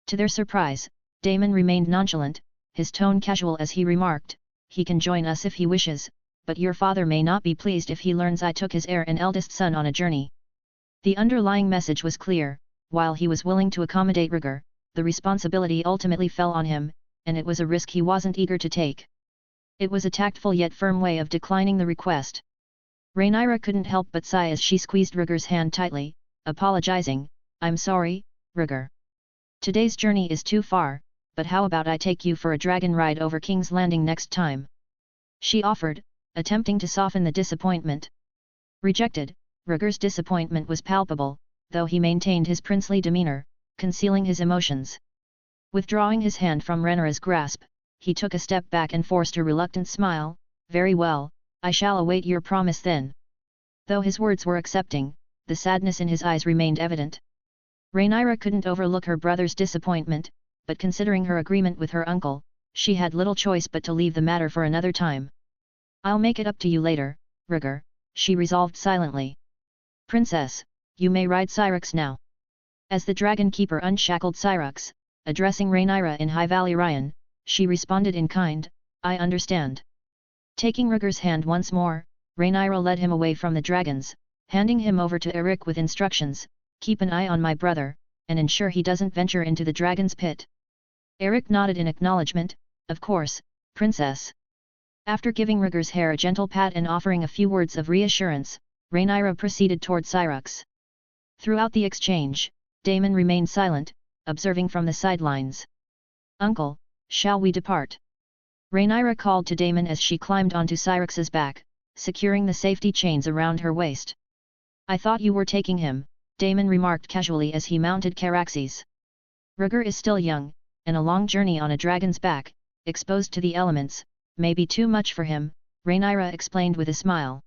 To their surprise, Daemon remained nonchalant, his tone casual as he remarked, he can join us if he wishes, but your father may not be pleased if he learns I took his heir and eldest son on a journey. The underlying message was clear, while he was willing to accommodate Rhaegar, the responsibility ultimately fell on him, and it was a risk he wasn't eager to take. It was a tactful yet firm way of declining the request. Rhaenyra couldn't help but sigh as she squeezed Rhaegar's hand tightly, apologizing, I'm sorry, Rhaegar. Today's journey is too far, but how about I take you for a dragon ride over King's Landing next time? She offered, attempting to soften the disappointment. Rejected, Rhaegar's disappointment was palpable, though he maintained his princely demeanor, concealing his emotions. Withdrawing his hand from Rhaenyra's grasp, he took a step back and forced a reluctant smile, very well, I shall await your promise then. Though his words were accepting, the sadness in his eyes remained evident. Rhaenyra couldn't overlook her brother's disappointment, but considering her agreement with her uncle, she had little choice but to leave the matter for another time. I'll make it up to you later, Rhaegar, she resolved silently. Princess, you may ride Syrax now. As the dragon keeper unshackled Syrax, addressing Rhaenyra in High Valyrian, she responded in kind, I understand. Taking Rhaegar's hand once more, Rhaenyra led him away from the dragons, handing him over to Eric with instructions, keep an eye on my brother, and ensure he doesn't venture into the dragon's pit. Eric nodded in acknowledgement, of course, princess. After giving Rhaegar's hair a gentle pat and offering a few words of reassurance, Rhaenyra proceeded toward Syrax. Throughout the exchange, Daemon remained silent, observing from the sidelines. Uncle, shall we depart? Rhaenyra called to Daemon as she climbed onto Syrax's back, securing the safety chains around her waist. I thought you were taking him, Daemon remarked casually as he mounted Caraxes. Rhaegar is still young, and a long journey on a dragon's back, exposed to the elements, may be too much for him, Rhaenyra explained with a smile.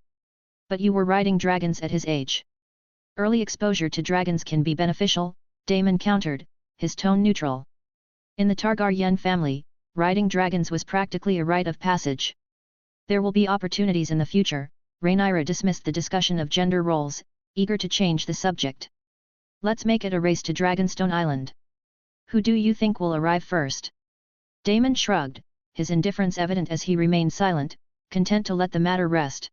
But you were riding dragons at his age. Early exposure to dragons can be beneficial, Daemon countered, his tone neutral. In the Targaryen family, riding dragons was practically a rite of passage. There will be opportunities in the future, Rhaenyra dismissed the discussion of gender roles, eager to change the subject. Let's make it a race to Dragonstone Island. Who do you think will arrive first? Daemon shrugged, his indifference evident as he remained silent, content to let the matter rest.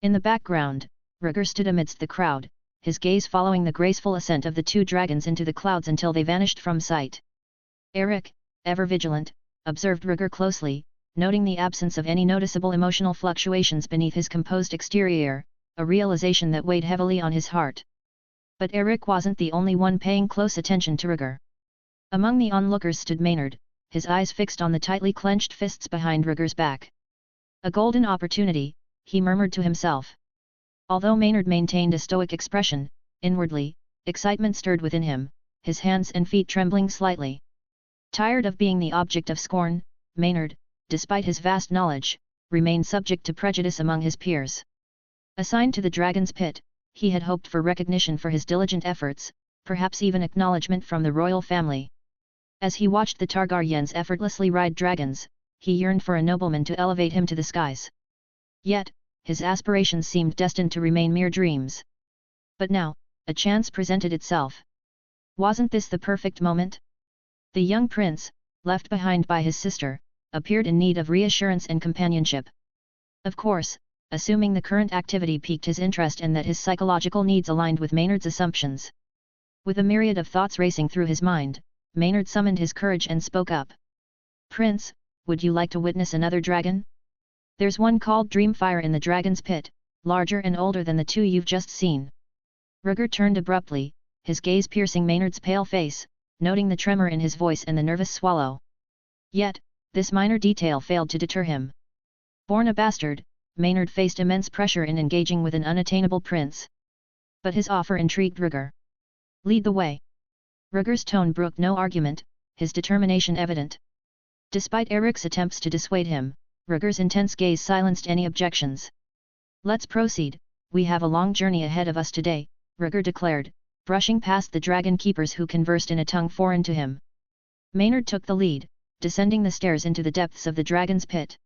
In the background, Rhaegar stood amidst the crowd, his gaze following the graceful ascent of the two dragons into the clouds until they vanished from sight. Eric, ever vigilant, observed Rhaegar closely, noting the absence of any noticeable emotional fluctuations beneath his composed exterior, a realization that weighed heavily on his heart. But Eric wasn't the only one paying close attention to Rhaegar. Among the onlookers stood Maynard, his eyes fixed on the tightly clenched fists behind Rhaegar's back. A golden opportunity, he murmured to himself. Although Maynard maintained a stoic expression, inwardly, excitement stirred within him, his hands and feet trembling slightly. Tired of being the object of scorn, Maynard, despite his vast knowledge, remained subject to prejudice among his peers. Assigned to the Dragon's Pit, he had hoped for recognition for his diligent efforts, perhaps even acknowledgement from the royal family. As he watched the Targaryens effortlessly ride dragons, he yearned for a nobleman to elevate him to the skies. Yet, his aspirations seemed destined to remain mere dreams. But now, a chance presented itself. Wasn't this the perfect moment? The young prince, left behind by his sister, appeared in need of reassurance and companionship. Of course, assuming the current activity piqued his interest and that his psychological needs aligned with Maynard's assumptions. With a myriad of thoughts racing through his mind, Maynard summoned his courage and spoke up. Prince, would you like to witness another dragon? There's one called Dreamfire in the Dragon's Pit, larger and older than the two you've just seen. Rhaegar turned abruptly, his gaze piercing Maynard's pale face, noting the tremor in his voice and the nervous swallow. Yet, this minor detail failed to deter him. Born a bastard, Maynard faced immense pressure in engaging with an unattainable prince. But his offer intrigued Rhaegar. Lead the way. Rhaegar's tone brooked no argument, his determination evident. Despite Eric's attempts to dissuade him, Rhaegar's intense gaze silenced any objections. Let's proceed, we have a long journey ahead of us today, Rhaegar declared, brushing past the dragon keepers who conversed in a tongue foreign to him. Maynard took the lead, descending the stairs into the depths of the dragon's pit.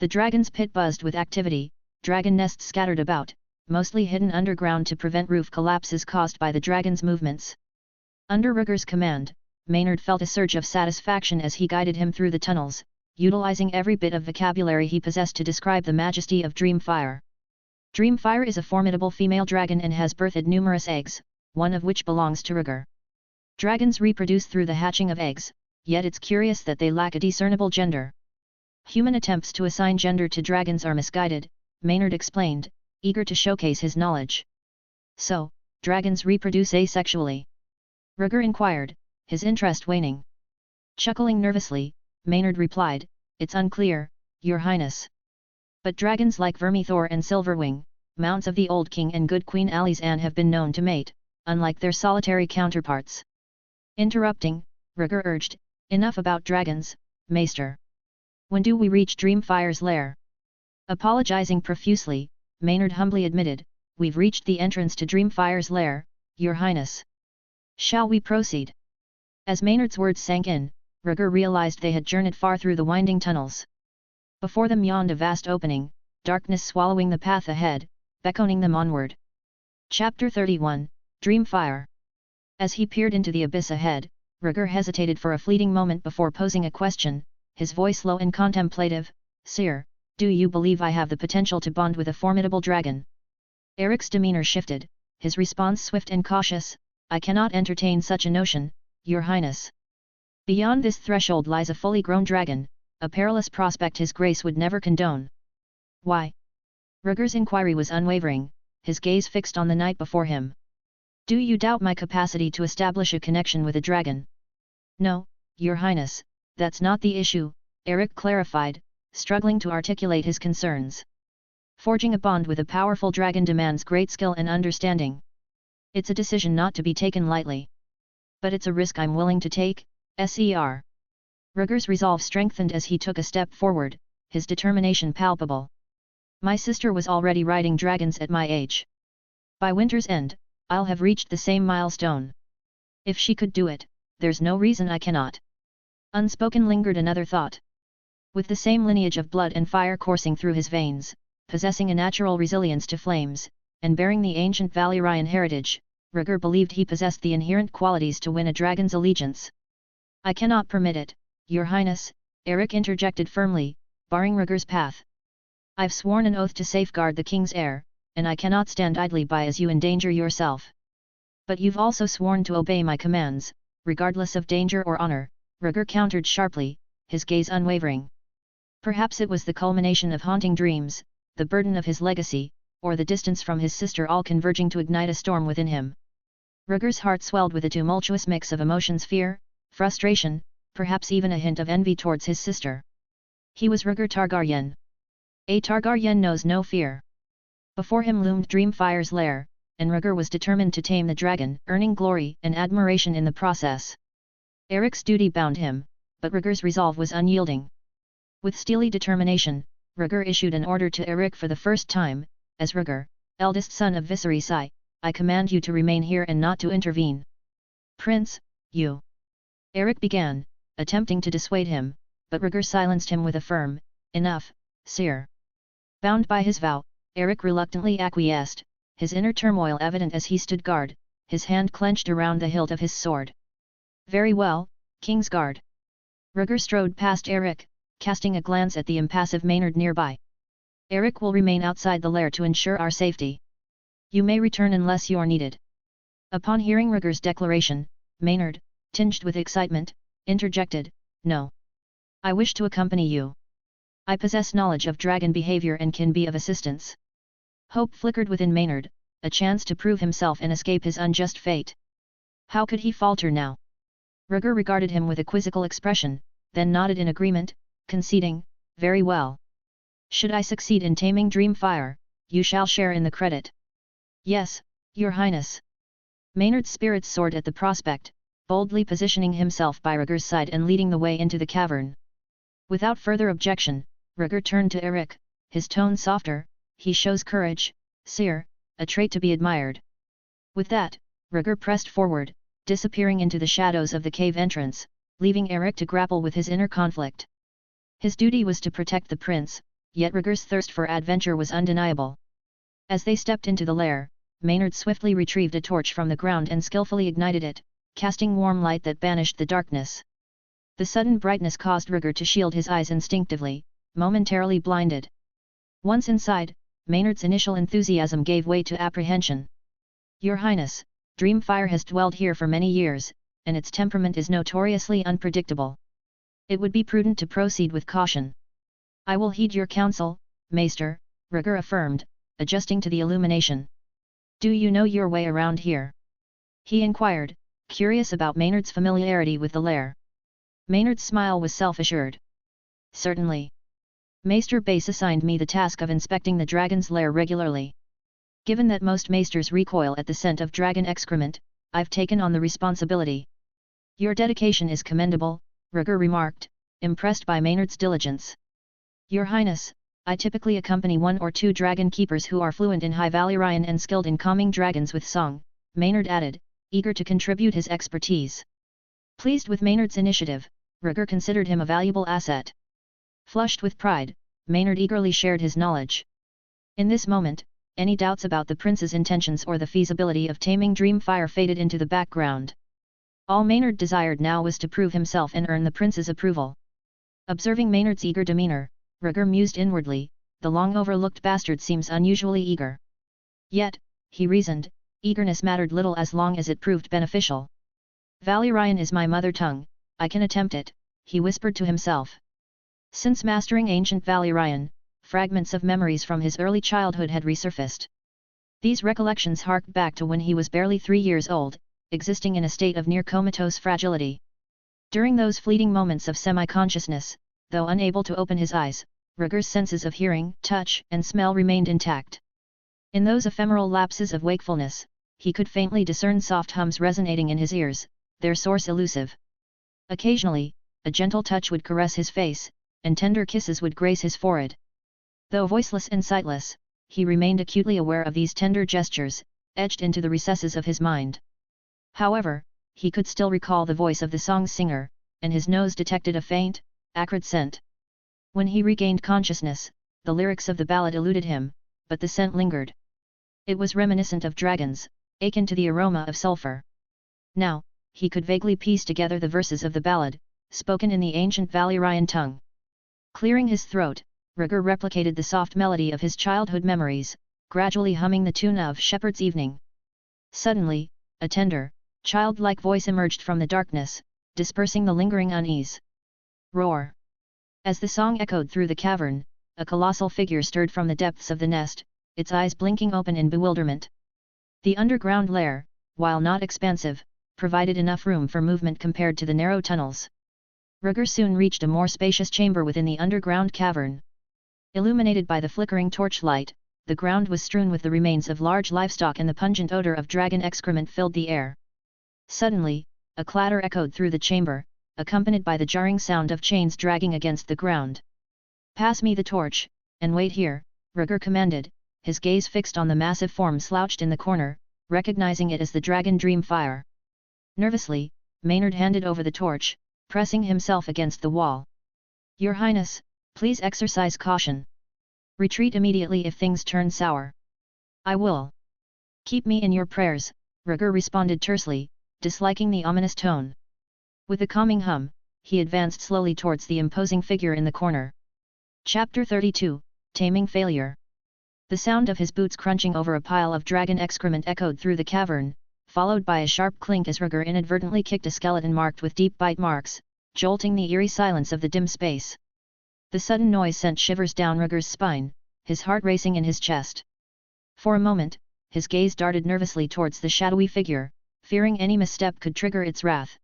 The dragon's pit buzzed with activity, dragon nests scattered about, mostly hidden underground to prevent roof collapses caused by the dragon's movements. Under Rhaegar's command, Maynard felt a surge of satisfaction as he guided him through the tunnels, utilizing every bit of vocabulary he possessed to describe the majesty of Dreamfire. Dreamfire is a formidable female dragon and has birthed numerous eggs, one of which belongs to Rhaegar. Dragons reproduce through the hatching of eggs, yet it's curious that they lack a discernible gender. Human attempts to assign gender to dragons are misguided, Maynard explained, eager to showcase his knowledge. So, dragons reproduce asexually? Rhaegar inquired, his interest waning. Chuckling nervously, Maynard replied, it's unclear, Your Highness. But dragons like Vermithor and Silverwing, mounts of the Old King and Good Queen Alizanne have been known to mate, unlike their solitary counterparts. Interrupting, Rhaegar urged, enough about dragons, Maester. When do we reach Dreamfire's lair? Apologizing profusely, Maynard humbly admitted, we've reached the entrance to Dreamfire's lair, Your Highness. Shall we proceed? As Maynard's words sank in, Rhaegar realized they had journeyed far through the winding tunnels. Before them yawned a vast opening, darkness swallowing the path ahead, beckoning them onward. Chapter 31, Dreamfire. As he peered into the abyss ahead, Rhaegar hesitated for a fleeting moment before posing a question, his voice low and contemplative, Seer, do you believe I have the potential to bond with a formidable dragon? Eric's demeanor shifted, his response swift and cautious, I cannot entertain such a notion, Your Highness. Beyond this threshold lies a fully grown dragon, a perilous prospect his grace would never condone. Why? Rhaegar's inquiry was unwavering, his gaze fixed on the night before him. Do you doubt my capacity to establish a connection with a dragon? No, Your Highness, that's not the issue, Eric clarified, struggling to articulate his concerns. Forging a bond with a powerful dragon demands great skill and understanding. It's a decision not to be taken lightly. But it's a risk I'm willing to take, Ser. Rhaegar's resolve strengthened as he took a step forward, his determination palpable. My sister was already riding dragons at my age. By winter's end, I'll have reached the same milestone. If she could do it, there's no reason I cannot. Unspoken lingered another thought. With the same lineage of blood and fire coursing through his veins, possessing a natural resilience to flames, and bearing the ancient Valyrian heritage, Rhaegar believed he possessed the inherent qualities to win a dragon's allegiance. I cannot permit it, Your Highness, Eric interjected firmly, barring Rhaegar's path. I've sworn an oath to safeguard the king's heir, and I cannot stand idly by as you endanger yourself. But you've also sworn to obey my commands, regardless of danger or honor, Rhaegar countered sharply, his gaze unwavering. Perhaps it was the culmination of haunting dreams, the burden of his legacy, or the distance from his sister all converging to ignite a storm within him. Rhaegar's heart swelled with a tumultuous mix of emotions: fear, frustration, perhaps even a hint of envy towards his sister. He was Rhaegar Targaryen. A Targaryen knows no fear. Before him loomed Dreamfire's lair, and Rhaegar was determined to tame the dragon, earning glory and admiration in the process. Eric's duty bound him, but Rhaegar's resolve was unyielding. With steely determination, Rhaegar issued an order to Eric for the first time, as Rhaegar, eldest son of Viserys I command you to remain here and not to intervene. Prince, you... Eric began, attempting to dissuade him, but Rhaegar silenced him with a firm, enough, sire. Bound by his vow, Eric reluctantly acquiesced, his inner turmoil evident as he stood guard, his hand clenched around the hilt of his sword. Very well, Kingsguard. Rhaegar strode past Eric, casting a glance at the impassive Maynard nearby. Eric will remain outside the lair to ensure our safety. You may return unless you're needed. Upon hearing Rhaegar's declaration, Maynard, tinged with excitement, interjected, No. I wish to accompany you. I possess knowledge of dragon behavior and can be of assistance. Hope flickered within Maynard, a chance to prove himself and escape his unjust fate. How could he falter now? Rhaegar regarded him with a quizzical expression, then nodded in agreement, conceding, very well. Should I succeed in taming Dreamfire, you shall share in the credit. Yes, your highness. Maynard's spirits soared at the prospect, boldly positioning himself by Rhaegar's side and leading the way into the cavern. Without further objection, Rhaegar turned to Eric, his tone softer. He shows courage, sire, a trait to be admired. With that, Rhaegar pressed forward, disappearing into the shadows of the cave entrance, leaving Eric to grapple with his inner conflict. His duty was to protect the prince, yet Rhaegar's thirst for adventure was undeniable. As they stepped into the lair, Maynard swiftly retrieved a torch from the ground and skillfully ignited it, casting warm light that banished the darkness. The sudden brightness caused Rhaegar to shield his eyes instinctively, momentarily blinded. Once inside, Maynard's initial enthusiasm gave way to apprehension. Your highness, Dreamfire has dwelled here for many years, and its temperament is notoriously unpredictable. It would be prudent to proceed with caution. I will heed your counsel, Maester, Rhaegar affirmed, adjusting to the illumination. Do you know your way around here? He inquired, curious about Maynard's familiarity with the lair. Maynard's smile was self-assured. Certainly. Maester Base assigned me the task of inspecting the dragon's lair regularly. Given that most maesters recoil at the scent of dragon excrement, I've taken on the responsibility. Your dedication is commendable, Rhaegar remarked, impressed by Maynard's diligence. Your highness, I typically accompany 1 or 2 dragon keepers who are fluent in High Valyrian and skilled in calming dragons with song, Maynard added, eager to contribute his expertise. Pleased with Maynard's initiative, Rhaegar considered him a valuable asset. Flushed with pride, Maynard eagerly shared his knowledge. In this moment, any doubts about the prince's intentions or the feasibility of taming Dreamfire faded into the background. All Maynard desired now was to prove himself and earn the prince's approval. Observing Maynard's eager demeanor, Rhaegar mused inwardly, the long-overlooked bastard seems unusually eager. Yet, he reasoned, eagerness mattered little as long as it proved beneficial. Valyrian is my mother tongue, I can attempt it, he whispered to himself. Since mastering ancient Valyrian, fragments of memories from his early childhood had resurfaced. These recollections harked back to when he was barely 3 years old, existing in a state of near-comatose fragility. During those fleeting moments of semi-consciousness, though unable to open his eyes, Rhaegar's senses of hearing, touch, and smell remained intact. In those ephemeral lapses of wakefulness, he could faintly discern soft hums resonating in his ears, their source elusive. Occasionally, a gentle touch would caress his face, and tender kisses would grace his forehead. Though voiceless and sightless, he remained acutely aware of these tender gestures, etched into the recesses of his mind. However, he could still recall the voice of the song singer, and his nose detected a faint, acrid scent. When he regained consciousness, the lyrics of the ballad eluded him, but the scent lingered. It was reminiscent of dragons, akin to the aroma of sulfur. Now, he could vaguely piece together the verses of the ballad, spoken in the ancient Valyrian tongue. Clearing his throat, Rhaegar replicated the soft melody of his childhood memories, gradually humming the tune of Shepherd's Evening. Suddenly, a tender, childlike voice emerged from the darkness, dispersing the lingering unease. Roar! As the song echoed through the cavern, a colossal figure stirred from the depths of the nest, its eyes blinking open in bewilderment. The underground lair, while not expansive, provided enough room for movement compared to the narrow tunnels. Rhaegar soon reached a more spacious chamber within the underground cavern. Illuminated by the flickering torchlight, the ground was strewn with the remains of large livestock and the pungent odor of dragon excrement filled the air. Suddenly, a clatter echoed through the chamber, accompanied by the jarring sound of chains dragging against the ground. Pass me the torch, and wait here, Rhaegar commanded, his gaze fixed on the massive form slouched in the corner, recognizing it as the dragon Dreamfire. Nervously, Maynard handed over the torch, pressing himself against the wall. Your Highness, please exercise caution. Retreat immediately if things turn sour. I will. Keep me in your prayers, Rhaegar responded tersely, disliking the ominous tone. With a calming hum, he advanced slowly towards the imposing figure in the corner. Chapter 32, Taming Failure. The sound of his boots crunching over a pile of dragon excrement echoed through the cavern, followed by a sharp clink as Rhaegar inadvertently kicked a skeleton marked with deep bite marks, jolting the eerie silence of the dim space. The sudden noise sent shivers down Rhaegar's spine, his heart racing in his chest. For a moment, his gaze darted nervously towards the shadowy figure, fearing any misstep could trigger its wrath.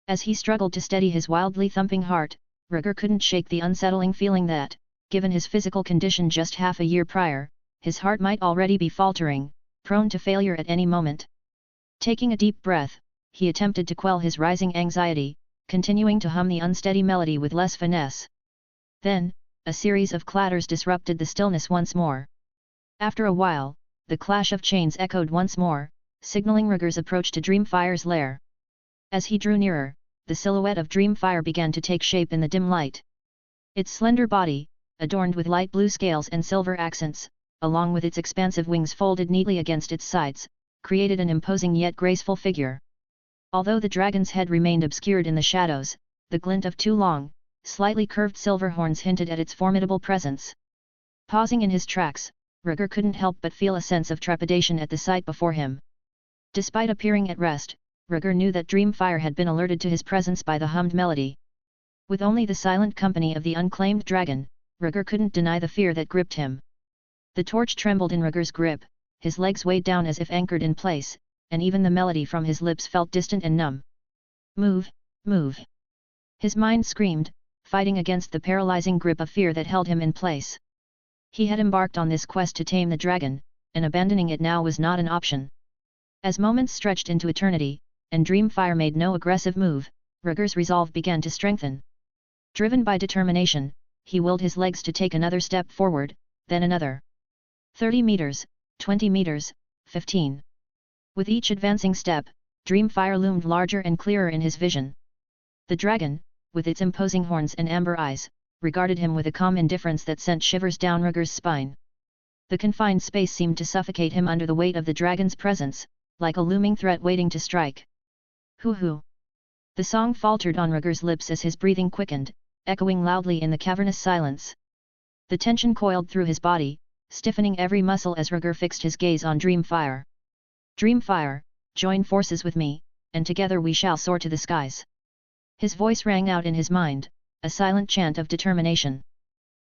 As he struggled to steady his wildly thumping heart, Rhaegar couldn't shake the unsettling feeling that, given his physical condition just half a year prior, his heart might already be faltering, prone to failure at any moment. Taking a deep breath, he attempted to quell his rising anxiety, continuing to hum the unsteady melody with less finesse. Then, a series of clatters disrupted the stillness once more. After a while, the clash of chains echoed once more, signaling Rhaegar's approach to Dreamfire's lair. As he drew nearer, the silhouette of Dreamfire began to take shape in the dim light. Its slender body, adorned with light blue scales and silver accents, along with its expansive wings folded neatly against its sides, created an imposing yet graceful figure. Although the dragon's head remained obscured in the shadows, the glint of two long, slightly curved silver horns hinted at its formidable presence. Pausing in his tracks, Rhaegar couldn't help but feel a sense of trepidation at the sight before him. Despite appearing at rest, Rhaegar knew that Dreamfire had been alerted to his presence by the hummed melody. With only the silent company of the unclaimed dragon, Rhaegar couldn't deny the fear that gripped him. The torch trembled in Rhaegar's grip, his legs weighed down as if anchored in place, and even the melody from his lips felt distant and numb. Move, move! His mind screamed, fighting against the paralyzing grip of fear that held him in place. He had embarked on this quest to tame the dragon, and abandoning it now was not an option. As moments stretched into eternity, and Dreamfire made no aggressive move, Rhaegar's resolve began to strengthen. Driven by determination, he willed his legs to take another step forward, then another. 30 meters, 20 meters, 15. With each advancing step, Dreamfire loomed larger and clearer in his vision. The dragon, with its imposing horns and amber eyes, regarded him with a calm indifference that sent shivers down Rhaegar's spine. The confined space seemed to suffocate him under the weight of the dragon's presence, like a looming threat waiting to strike. Hoo-hoo! The song faltered on Rhaegar's lips as his breathing quickened, echoing loudly in the cavernous silence. The tension coiled through his body, stiffening every muscle as Rhaegar fixed his gaze on Dreamfire. Dreamfire, join forces with me, and together we shall soar to the skies. His voice rang out in his mind, a silent chant of determination.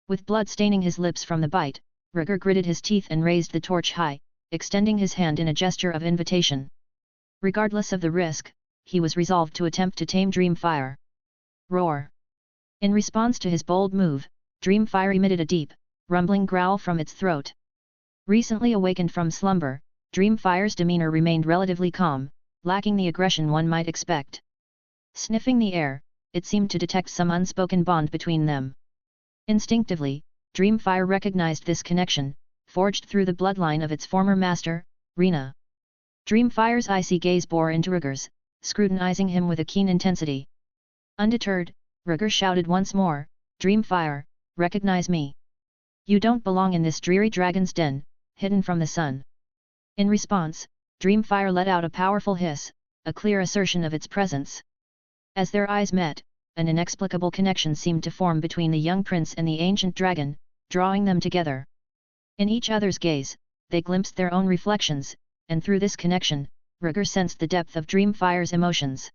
With blood staining his lips from the bite, Rhaegar gritted his teeth and raised the torch high, extending his hand in a gesture of invitation. Regardless of the risk, he was resolved to attempt to tame Dreamfire. Roar! In response to his bold move, Dreamfire emitted a deep, rumbling growl from its throat. Recently awakened from slumber, Dreamfire's demeanor remained relatively calm, lacking the aggression one might expect. Sniffing the air, it seemed to detect some unspoken bond between them. Instinctively, Dreamfire recognized this connection, forged through the bloodline of its former master, Rhaenyra. Dreamfire's icy gaze bore into Rhaegar's, scrutinizing him with a keen intensity. Undeterred, Rhaegar shouted once more, Dreamfire, recognize me. You don't belong in this dreary dragon's den, hidden from the sun. In response, Dreamfire let out a powerful hiss, a clear assertion of its presence. As their eyes met, an inexplicable connection seemed to form between the young prince and the ancient dragon, drawing them together. In each other's gaze, they glimpsed their own reflections, and through this connection, Rhaegar sensed the depth of Dreamfire's emotions.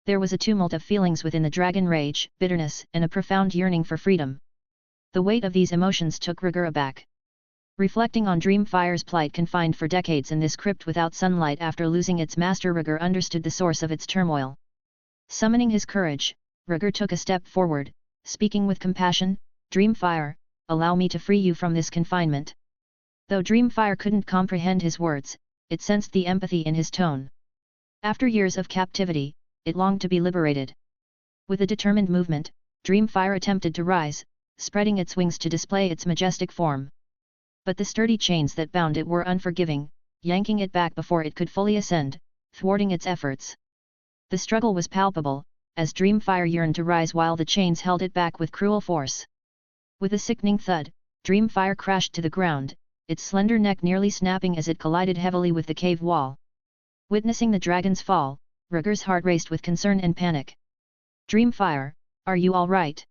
There was a tumult of feelings within the dragon: rage, bitterness, and a profound yearning for freedom. The weight of these emotions took Rhaegar aback. Reflecting on Dreamfire's plight, confined for decades in this crypt without sunlight after losing its master, Rhaegar understood the source of its turmoil. Summoning his courage, Rhaegar took a step forward, speaking with compassion, Dreamfire, allow me to free you from this confinement. Though Dreamfire couldn't comprehend his words, it sensed the empathy in his tone. After years of captivity, it longed to be liberated. With a determined movement, Dreamfire attempted to rise, spreading its wings to display its majestic form. But the sturdy chains that bound it were unforgiving, yanking it back before it could fully ascend, thwarting its efforts. The struggle was palpable, as Dreamfire yearned to rise while the chains held it back with cruel force. With a sickening thud, Dreamfire crashed to the ground, its slender neck nearly snapping as it collided heavily with the cave wall. Witnessing the dragon's fall, Rhaegar's heart raced with concern and panic. Dreamfire, are you all right?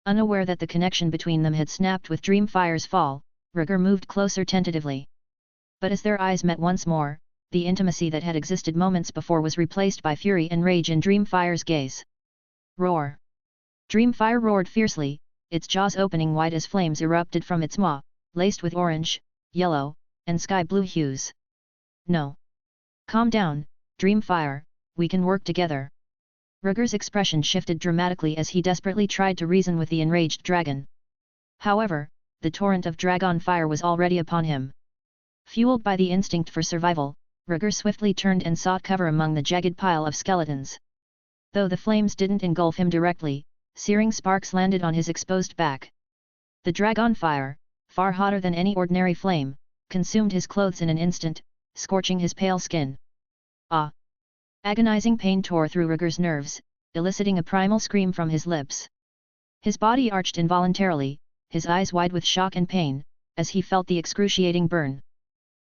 Unaware that the connection between them had snapped with Dreamfire's fall, Rhaegar moved closer tentatively. But as their eyes met once more, the intimacy that had existed moments before was replaced by fury and rage in Dreamfire's gaze. Roar! Dreamfire roared fiercely, its jaws opening wide as flames erupted from its maw, laced with orange, yellow, and sky blue hues. No! Calm down, Dreamfire, we can work together. Rhaegar's expression shifted dramatically as he desperately tried to reason with the enraged dragon. However, the torrent of dragon fire was already upon him. Fueled by the instinct for survival, Rhaegar swiftly turned and sought cover among the jagged pile of skeletons. Though the flames didn't engulf him directly, searing sparks landed on his exposed back. The dragon fire, far hotter than any ordinary flame, consumed his clothes in an instant, scorching his pale skin. Ah! Agonizing pain tore through Rhaegar's nerves, eliciting a primal scream from his lips. His body arched involuntarily, his eyes wide with shock and pain, as he felt the excruciating burn.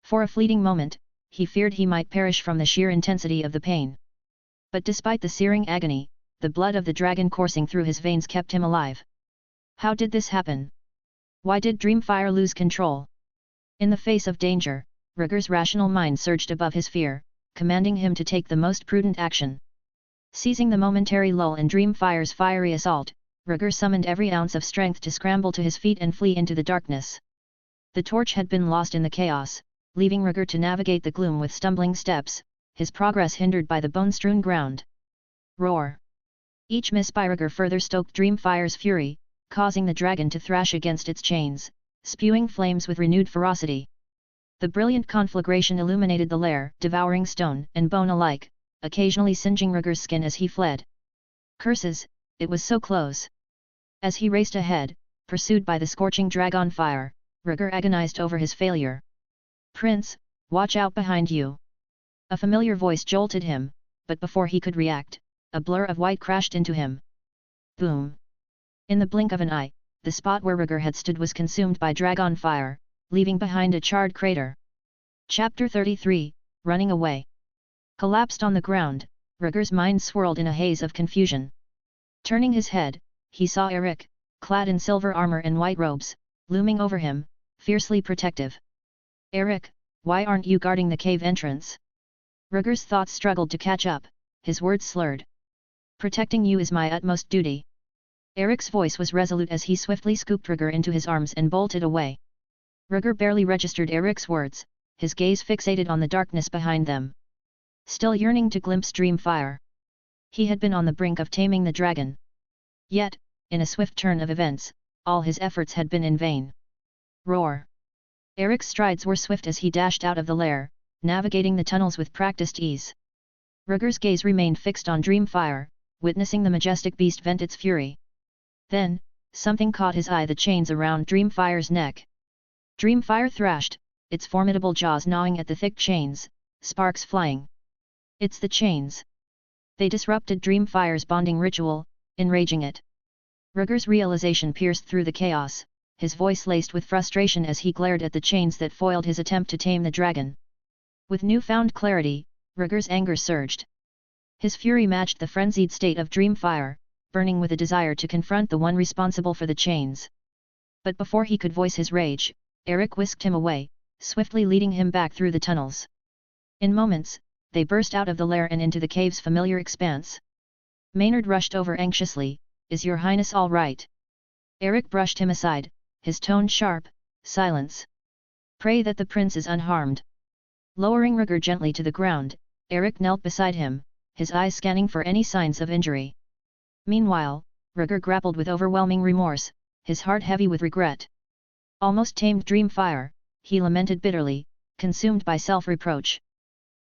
For a fleeting moment, he feared he might perish from the sheer intensity of the pain. But despite the searing agony, the blood of the dragon coursing through his veins kept him alive. How did this happen? Why did Dreamfire lose control? In the face of danger, Rhaegar's rational mind surged above his fear, commanding him to take the most prudent action. Seizing the momentary lull in Dreamfire's fiery assault, Rhaegar summoned every ounce of strength to scramble to his feet and flee into the darkness. The torch had been lost in the chaos, leaving Rhaegar to navigate the gloom with stumbling steps, his progress hindered by the bone-strewn ground. Roar! Each miss by Rhaegar further stoked Dreamfire's fury, causing the dragon to thrash against its chains, spewing flames with renewed ferocity. The brilliant conflagration illuminated the lair, devouring stone and bone alike, occasionally singeing Rhaegar's skin as he fled. Curses, it was so close! As he raced ahead, pursued by the scorching dragon fire, Rhaegar agonized over his failure. "Prince, watch out behind you!" A familiar voice jolted him, but before he could react, a blur of white crashed into him. Boom! In the blink of an eye, the spot where Rhaegar had stood was consumed by dragon fire, leaving behind a charred crater. Chapter 33, Running Away. Collapsed on the ground, Rhaegar's mind swirled in a haze of confusion. Turning his head, he saw Eric, clad in silver armor and white robes, looming over him, fiercely protective. "Eric, why aren't you guarding the cave entrance?" Rhaegar's thoughts struggled to catch up, his words slurred. "Protecting you is my utmost duty." Eric's voice was resolute as he swiftly scooped Rhaegar into his arms and bolted away. Rhaegar barely registered Eric's words, his gaze fixated on the darkness behind them. Still yearning to glimpse Dreamfire. He had been on the brink of taming the dragon. Yet, in a swift turn of events, all his efforts had been in vain. Roar! Eric's strides were swift as he dashed out of the lair, navigating the tunnels with practiced ease. Rhaegar's gaze remained fixed on Dreamfire, witnessing the majestic beast vent its fury. Then, something caught his eye: the chains around Dreamfire's neck. Dreamfire thrashed, its formidable jaws gnawing at the thick chains, sparks flying. "It's the chains!" They disrupted Dreamfire's bonding ritual, enraging it. Rhaegar's realization pierced through the chaos, his voice laced with frustration as he glared at the chains that foiled his attempt to tame the dragon. With newfound clarity, Rhaegar's anger surged. His fury matched the frenzied state of Dreamfire, burning with a desire to confront the one responsible for the chains. But before he could voice his rage, Eric whisked him away, swiftly leading him back through the tunnels. In moments, they burst out of the lair and into the cave's familiar expanse. Maynard rushed over anxiously. "Is your highness all right?" Eric brushed him aside, his tone sharp. "Silence. Pray that the prince is unharmed." Lowering Rhaegar gently to the ground, Eric knelt beside him, his eyes scanning for any signs of injury. Meanwhile, Rhaegar grappled with overwhelming remorse, his heart heavy with regret. Almost tamed Dreamfire, he lamented bitterly, consumed by self-reproach.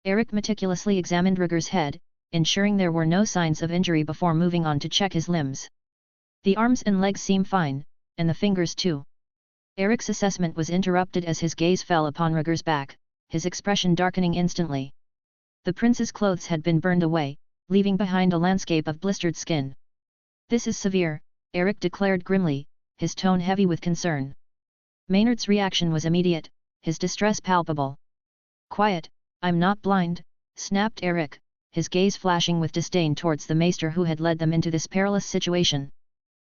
Eric meticulously examined Rhaegar's head, ensuring there were no signs of injury before moving on to check his limbs. "The arms and legs seem fine, and the fingers too." Eric's assessment was interrupted as his gaze fell upon Rhaegar's back, his expression darkening instantly. The prince's clothes had been burned away, leaving behind a landscape of blistered skin. "This is severe," Eric declared grimly, his tone heavy with concern. Maynard's reaction was immediate, his distress palpable. "Quiet, I'm not blind," snapped Eric, his gaze flashing with disdain towards the maester who had led them into this perilous situation.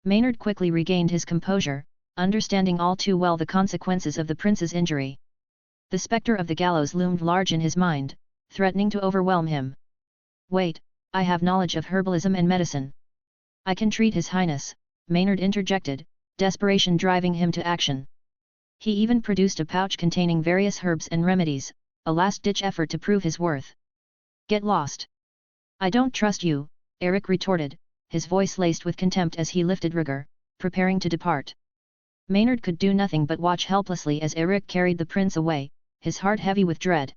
Maynard quickly regained his composure, understanding all too well the consequences of the prince's injury. The spectre of the gallows loomed large in his mind, threatening to overwhelm him. "Wait, I have knowledge of herbalism and medicine. I can treat his highness," Maynard interjected, desperation driving him to action. He even produced a pouch containing various herbs and remedies, a last-ditch effort to prove his worth. "Get lost! I don't trust you," Eric retorted, his voice laced with contempt as he lifted Rhaegar, preparing to depart. Maynard could do nothing but watch helplessly as Eric carried the prince away, his heart heavy with dread.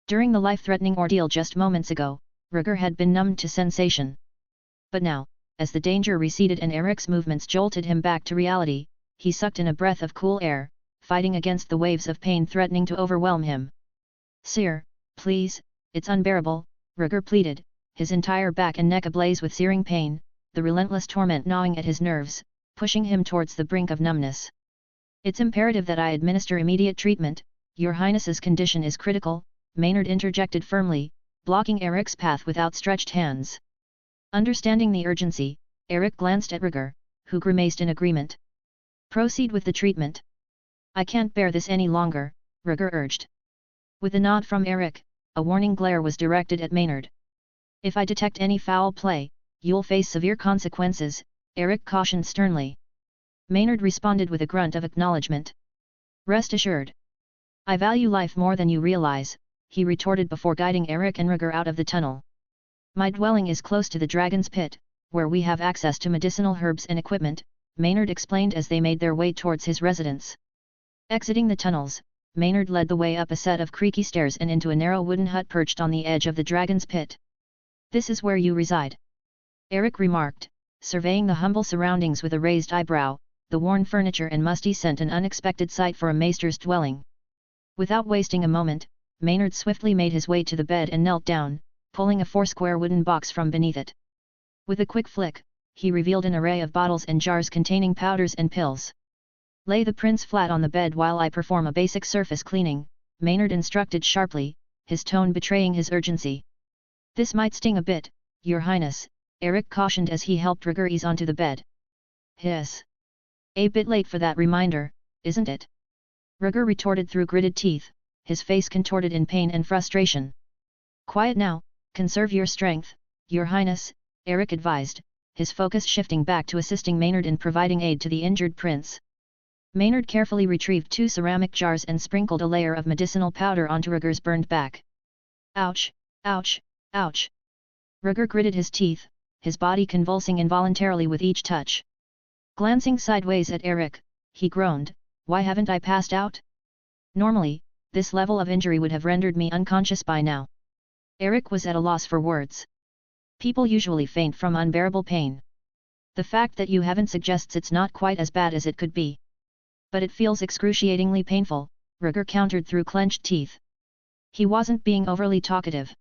During the life-threatening ordeal just moments ago, Rhaegar had been numbed to sensation. But now, as the danger receded and Eric's movements jolted him back to reality, he sucked in a breath of cool air, fighting against the waves of pain threatening to overwhelm him. "Sir, please, it's unbearable," Rhaegar pleaded, his entire back and neck ablaze with searing pain, the relentless torment gnawing at his nerves, pushing him towards the brink of numbness. "It's imperative that I administer immediate treatment, Your Highness's condition is critical," Maynard interjected firmly, blocking Eric's path with outstretched hands. Understanding the urgency, Eric glanced at Rhaegar, who grimaced in agreement. "Proceed with the treatment." "I can't bear this any longer," Rhaegar urged. With a nod from Eric, a warning glare was directed at Maynard. "If I detect any foul play, you'll face severe consequences," Eric cautioned sternly. Maynard responded with a grunt of acknowledgement. "Rest assured. I value life more than you realize," he retorted before guiding Eric and Rhaegar out of the tunnel. "My dwelling is close to the Dragon's Pit, where we have access to medicinal herbs and equipment," Maynard explained as they made their way towards his residence. Exiting the tunnels, Maynard led the way up a set of creaky stairs and into a narrow wooden hut perched on the edge of the Dragon's Pit. "This is where you reside?" Eric remarked, surveying the humble surroundings with a raised eyebrow, the worn furniture and musty scent an unexpected sight for a maester's dwelling. Without wasting a moment, Maynard swiftly made his way to the bed and knelt down, pulling a four-square wooden box from beneath it. With a quick flick, he revealed an array of bottles and jars containing powders and pills. "Lay the prince flat on the bed while I perform a basic surface cleaning," Maynard instructed sharply, his tone betraying his urgency. "This might sting a bit, Your Highness," Eric cautioned as he helped Rhaegar ease onto the bed. "Hiss. A bit late for that reminder, isn't it?" Rhaegar retorted through gritted teeth, his face contorted in pain and frustration. "Quiet now, conserve your strength, Your Highness," Eric advised, his focus shifting back to assisting Maynard in providing aid to the injured prince. Maynard carefully retrieved 2 ceramic jars and sprinkled a layer of medicinal powder onto Rhaegar's burned back. "Ouch, ouch, ouch." Rhaegar gritted his teeth, his body convulsing involuntarily with each touch. Glancing sideways at Eric, he groaned, "Why haven't I passed out? Normally, this level of injury would have rendered me unconscious by now." Eric was at a loss for words. "People usually faint from unbearable pain. The fact that you haven't suggests it's not quite as bad as it could be." "But it feels excruciatingly painful," Rhaegar countered through clenched teeth. He wasn't being overly talkative.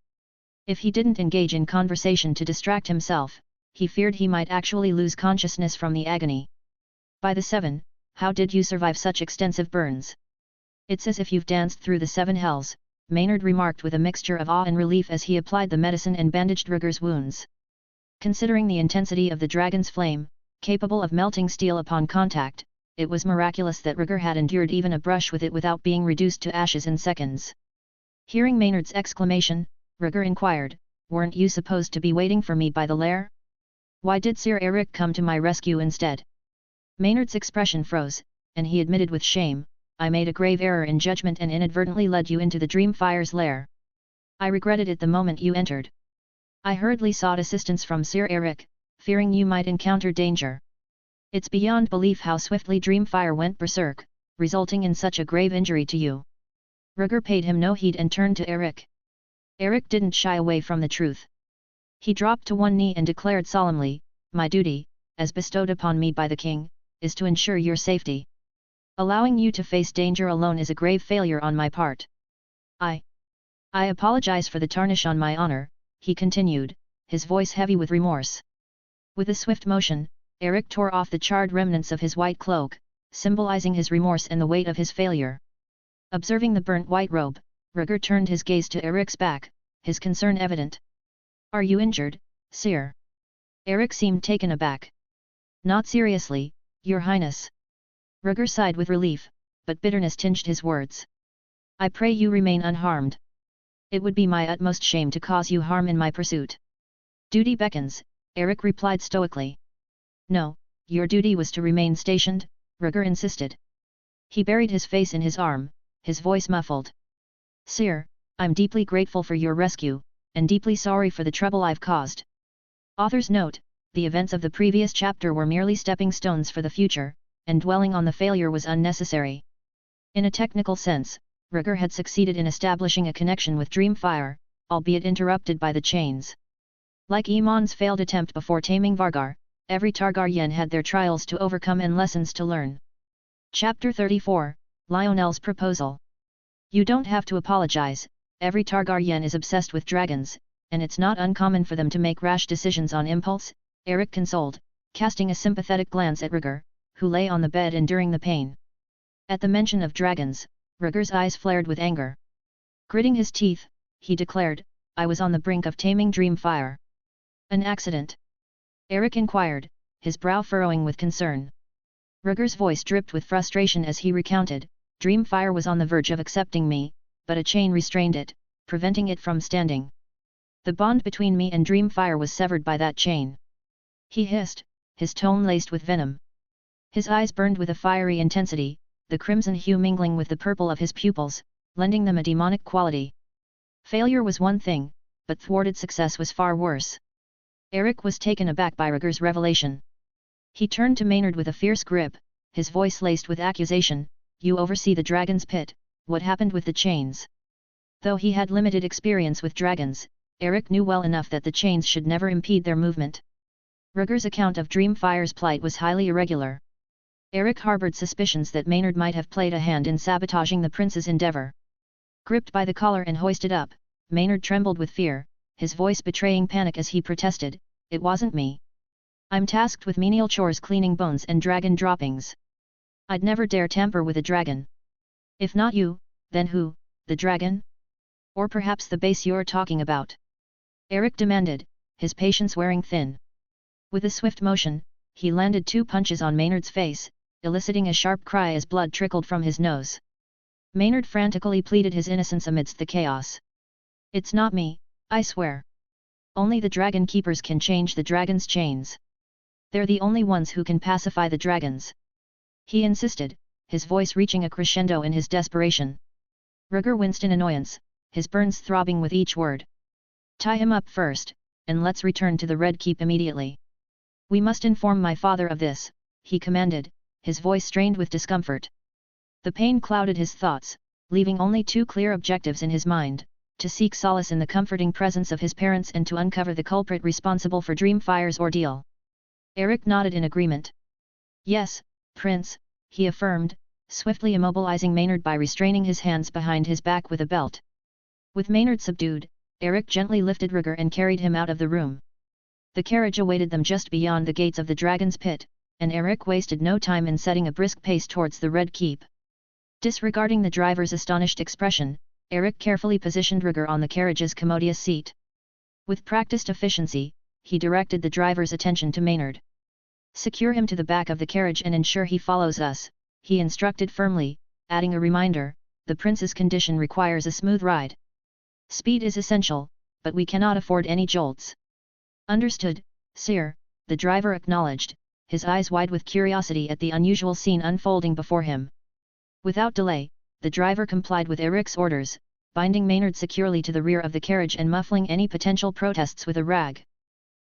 If he didn't engage in conversation to distract himself, he feared he might actually lose consciousness from the agony. "By the 7, how did you survive such extensive burns?" "It's as if you've danced through the 7 hells," Maynard remarked with a mixture of awe and relief as he applied the medicine and bandaged Rhaegar's wounds. Considering the intensity of the dragon's flame, capable of melting steel upon contact, it was miraculous that Rhaegar had endured even a brush with it without being reduced to ashes in seconds. Hearing Maynard's exclamation, Rhaegar inquired, "Weren't you supposed to be waiting for me by the lair? Why did Sir Eric come to my rescue instead?" Maynard's expression froze, and he admitted with shame, "I made a grave error in judgment and inadvertently led you into the Dreamfire's lair. I regretted it the moment you entered. I hurriedly sought assistance from Sir Eric, fearing you might encounter danger. It's beyond belief how swiftly Dreamfire went berserk, resulting in such a grave injury to you." Rhaegar paid him no heed and turned to Eric. Eric didn't shy away from the truth. He dropped to one knee and declared solemnly, "My duty, as bestowed upon me by the king, is to ensure your safety. Allowing you to face danger alone is a grave failure on my part. I apologize for the tarnish on my honor," he continued, his voice heavy with remorse. With a swift motion, Eric tore off the charred remnants of his white cloak, symbolizing his remorse and the weight of his failure. Observing the burnt white robe, Rhaegar turned his gaze to Eric's back, his concern evident. "Are you injured, sire?" Eric seemed taken aback. "Not seriously, Your Highness." Rhaegar sighed with relief, but bitterness tinged his words. "I pray you remain unharmed. It would be my utmost shame to cause you harm in my pursuit." "Duty beckons," Eric replied stoically. "No, your duty was to remain stationed," Rhaegar insisted. He buried his face in his arm, his voice muffled. "Sire, I'm deeply grateful for your rescue, and deeply sorry for the trouble I've caused. Author's note: the events of the previous chapter were merely stepping stones for the future, and dwelling on the failure was unnecessary. In a technical sense, Rhaegar had succeeded in establishing a connection with Dreamfire, albeit interrupted by the chains. Like Aemon's failed attempt before taming Rhaegar, every Targaryen had their trials to overcome and lessons to learn. Chapter 34, Lyonel's Proposal. You don't have to apologize, every Targaryen is obsessed with dragons, and it's not uncommon for them to make rash decisions on impulse, Eric consoled, casting a sympathetic glance at Rhaegar, who lay on the bed enduring the pain. At the mention of dragons, Rhaegar's eyes flared with anger. Gritting his teeth, he declared, I was on the brink of taming Dreamfire. An accident? Eric inquired, his brow furrowing with concern. Rhaegar's voice dripped with frustration as he recounted, Dreamfire was on the verge of accepting me, but a chain restrained it, preventing it from standing. The bond between me and Dreamfire was severed by that chain. He hissed, his tone laced with venom. His eyes burned with a fiery intensity, the crimson hue mingling with the purple of his pupils, lending them a demonic quality. Failure was one thing, but thwarted success was far worse. Eric was taken aback by Rhaegar's revelation. He turned to Maynard with a fierce grip, his voice laced with accusation, You oversee the dragon's pit, what happened with the chains? Though he had limited experience with dragons, Eric knew well enough that the chains should never impede their movement. Rhaegar's account of Dreamfire's plight was highly irregular. Eric harbored suspicions that Maynard might have played a hand in sabotaging the prince's endeavor. Gripped by the collar and hoisted up, Maynard trembled with fear, his voice betraying panic as he protested, It wasn't me. I'm tasked with menial chores cleaning bones and dragon droppings. I'd never dare tamper with a dragon. If not you, then who, the dragon? Or perhaps the base you're talking about? Eric demanded, his patience wearing thin. With a swift motion, he landed 2 punches on Maynard's face, eliciting a sharp cry as blood trickled from his nose. Maynard frantically pleaded his innocence amidst the chaos. It's not me, I swear. Only the dragon keepers can change the dragon's chains. They're the only ones who can pacify the dragons. He insisted, his voice reaching a crescendo in his desperation. Rhaegar winced in annoyance, his burns throbbing with each word. Tie him up first, and let's return to the Red Keep immediately. We must inform my father of this, he commanded, his voice strained with discomfort. The pain clouded his thoughts, leaving only 2 clear objectives in his mind, to seek solace in the comforting presence of his parents and to uncover the culprit responsible for Dreamfire's ordeal. Eric nodded in agreement. Yes, Prince, he affirmed, swiftly immobilizing Maynard by restraining his hands behind his back with a belt. With Maynard subdued, Eric gently lifted Rhaegar and carried him out of the room. The carriage awaited them just beyond the gates of the dragon's pit, and Eric wasted no time in setting a brisk pace towards the Red Keep. Disregarding the driver's astonished expression, Eric carefully positioned Rhaegar on the carriage's commodious seat. With practiced efficiency, he directed the driver's attention to Maynard. Secure him to the back of the carriage and ensure he follows us, he instructed firmly, adding a reminder, the prince's condition requires a smooth ride. Speed is essential, but we cannot afford any jolts. Understood, sire, the driver acknowledged, his eyes wide with curiosity at the unusual scene unfolding before him. Without delay, the driver complied with Eric's orders, binding Maynard securely to the rear of the carriage and muffling any potential protests with a rag.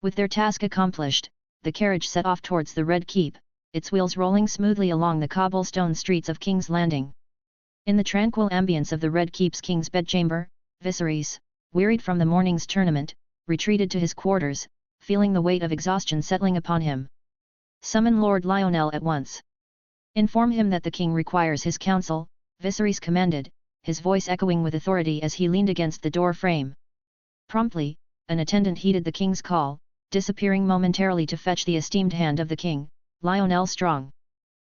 With their task accomplished, the carriage set off towards the Red Keep, its wheels rolling smoothly along the cobblestone streets of King's Landing. In the tranquil ambience of the Red Keep's king's bedchamber, Viserys, wearied from the morning's tournament, retreated to his quarters, feeling the weight of exhaustion settling upon him. Summon Lord Lyonel at once. Inform him that the king requires his counsel, Viserys commanded, his voice echoing with authority as he leaned against the door frame. Promptly, an attendant heeded the king's call, disappearing momentarily to fetch the esteemed hand of the king, Lyonel Strong.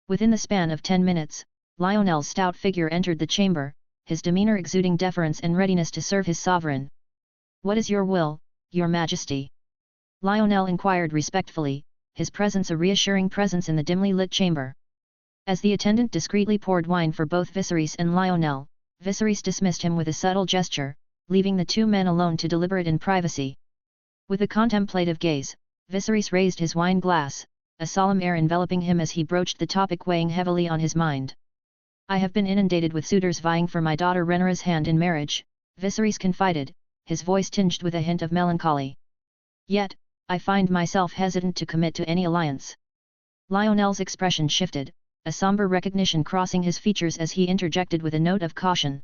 Within the span of 10 minutes, Lyonel's stout figure entered the chamber, his demeanor exuding deference and readiness to serve his sovereign. What is your will, your majesty? Lyonel inquired respectfully, his presence a reassuring presence in the dimly lit chamber. As the attendant discreetly poured wine for both Viserys and Lyonel, Viserys dismissed him with a subtle gesture, leaving the 2 men alone to deliberate in privacy. With a contemplative gaze, Viserys raised his wine glass, a solemn air enveloping him as he broached the topic weighing heavily on his mind. I have been inundated with suitors vying for my daughter Rhaenyra's hand in marriage, Viserys confided, his voice tinged with a hint of melancholy. Yet, I find myself hesitant to commit to any alliance. Lionel's expression shifted, a somber recognition crossing his features as he interjected with a note of caution.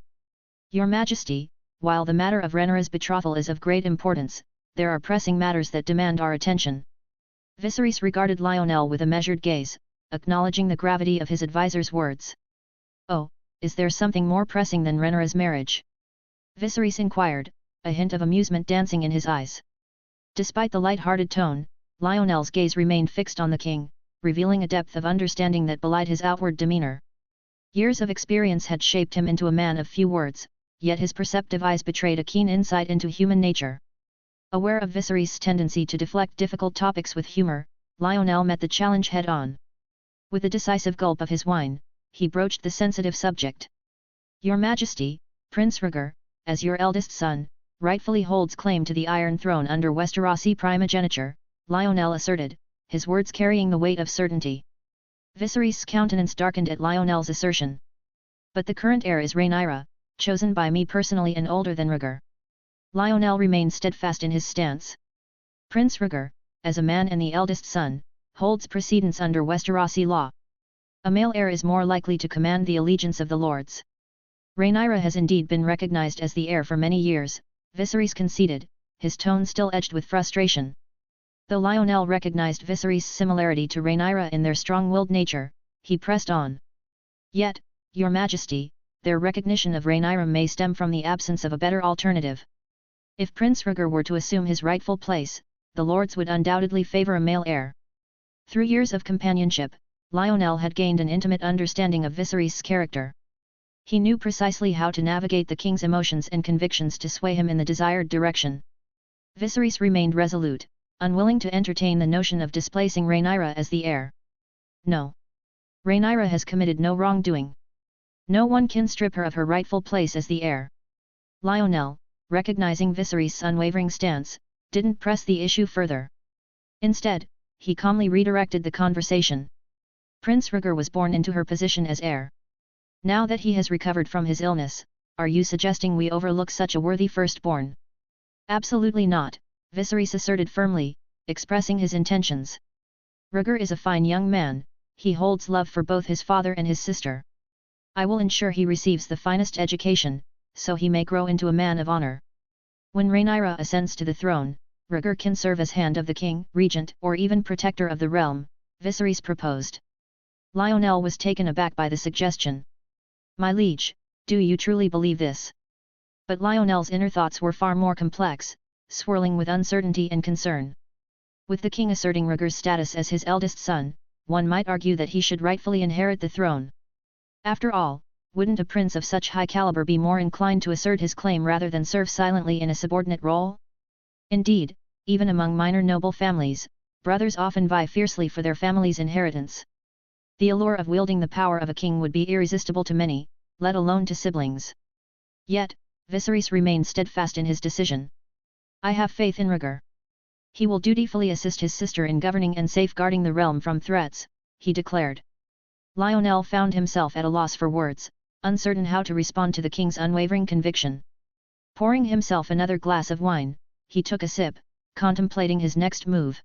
Your Majesty, while the matter of Rhaenyra's betrothal is of great importance, there are pressing matters that demand our attention. Viserys regarded Lionel with a measured gaze, acknowledging the gravity of his advisor's words. Oh, is there something more pressing than Rhaenyra's marriage? Viserys inquired, a hint of amusement dancing in his eyes. Despite the light-hearted tone, Lionel's gaze remained fixed on the king, revealing a depth of understanding that belied his outward demeanor. Years of experience had shaped him into a man of few words, yet his perceptive eyes betrayed a keen insight into human nature. Aware of Viserys' tendency to deflect difficult topics with humor, Lionel met the challenge head-on. With a decisive gulp of his wine, he broached the sensitive subject. Your Majesty, Prince Rhaegar, as your eldest son, rightfully holds claim to the Iron Throne under Westerosi primogeniture, Lionel asserted, his words carrying the weight of certainty. Viserys' countenance darkened at Lionel's assertion. But the current heir is Rhaenyra, chosen by me personally and older than Rhaegar. Lionel remained steadfast in his stance. Prince Rhaegar, as a man and the eldest son, holds precedence under Westerosi law. A male heir is more likely to command the allegiance of the lords. Rhaenyra has indeed been recognized as the heir for many years, Viserys conceded, his tone still edged with frustration. Though Lionel recognized Viserys' similarity to Rhaenyra in their strong-willed nature, he pressed on. Yet, Your Majesty, their recognition of Rhaenyra may stem from the absence of a better alternative. If Prince Rhaegar were to assume his rightful place, the lords would undoubtedly favor a male heir. Through years of companionship, Lionel had gained an intimate understanding of Viserys' character. He knew precisely how to navigate the king's emotions and convictions to sway him in the desired direction. Viserys remained resolute, unwilling to entertain the notion of displacing Rhaenyra as the heir. No. Rhaenyra has committed no wrongdoing. No one can strip her of her rightful place as the heir. Lionel, recognizing Viserys' unwavering stance, didn't press the issue further. Instead, he calmly redirected the conversation. Prince Rhaegar was born into her position as heir. Now that he has recovered from his illness, are you suggesting we overlook such a worthy firstborn? Absolutely not, Viserys asserted firmly, expressing his intentions. Rhaegar is a fine young man, he holds love for both his father and his sister. I will ensure he receives the finest education, so he may grow into a man of honor. When Rhaenyra ascends to the throne, Rhaegar can serve as hand of the king, regent, or even protector of the realm, Viserys proposed. Lionel was taken aback by the suggestion. My liege, do you truly believe this? But Lionel's inner thoughts were far more complex, swirling with uncertainty and concern. With the king asserting Rhaegar's status as his eldest son, one might argue that he should rightfully inherit the throne. After all, wouldn't a prince of such high caliber be more inclined to assert his claim rather than serve silently in a subordinate role? Indeed, even among minor noble families, brothers often vie fiercely for their family's inheritance. The allure of wielding the power of a king would be irresistible to many, let alone to siblings. Yet, Viserys remained steadfast in his decision. I have faith in Rhaegar. He will dutifully assist his sister in governing and safeguarding the realm from threats, he declared. Lionel found himself at a loss for words, uncertain how to respond to the king's unwavering conviction. Pouring himself another glass of wine, he took a sip, contemplating his next move.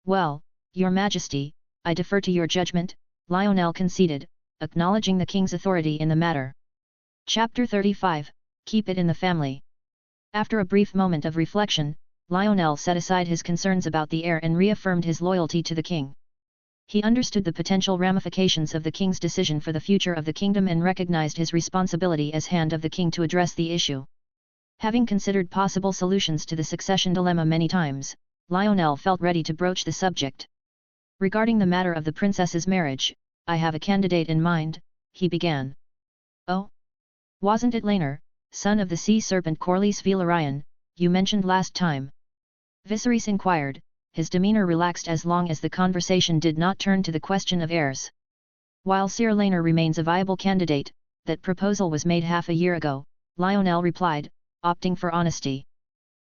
Well, Your Majesty, I defer to your judgment, Lionel conceded, acknowledging the king's authority in the matter. Chapter 35, Keep it in the family. After a brief moment of reflection, Lionel set aside his concerns about the heir and reaffirmed his loyalty to the king. He understood the potential ramifications of the king's decision for the future of the kingdom and recognized his responsibility as hand of the king to address the issue. Having considered possible solutions to the succession dilemma many times, Lionel felt ready to broach the subject. Regarding the matter of the princess's marriage, I have a candidate in mind, he began. Oh? Wasn't it Rhaenyra, son of the sea serpent Corlys Velaryon, you mentioned last time? Viserys inquired, his demeanor relaxed as long as the conversation did not turn to the question of heirs. While Sir Rhaenyra remains a viable candidate, that proposal was made half a year ago, Lionel replied, opting for honesty.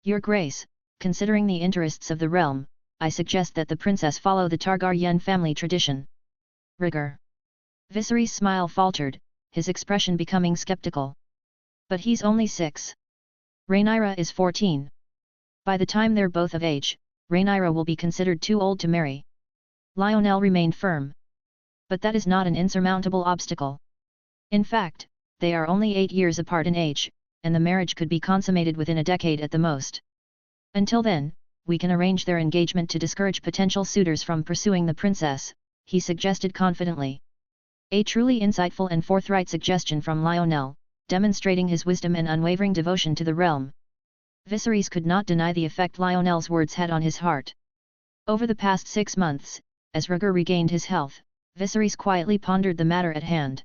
Your Grace, considering the interests of the realm, I suggest that the princess follow the Targaryen family tradition. Rhaegar. Viserys' smile faltered, his expression becoming skeptical. But he's only 6. Rhaenyra is 14. By the time they're both of age, Rhaenyra will be considered too old to marry. Lionel remained firm. But that is not an insurmountable obstacle. In fact, they are only 8 years apart in age, and the marriage could be consummated within a decade at the most. Until then, we can arrange their engagement to discourage potential suitors from pursuing the princess, he suggested confidently. A truly insightful and forthright suggestion from Lionel, demonstrating his wisdom and unwavering devotion to the realm. Viserys could not deny the effect Lionel's words had on his heart. Over the past 6 months, as Rhaegar regained his health, Viserys quietly pondered the matter at hand.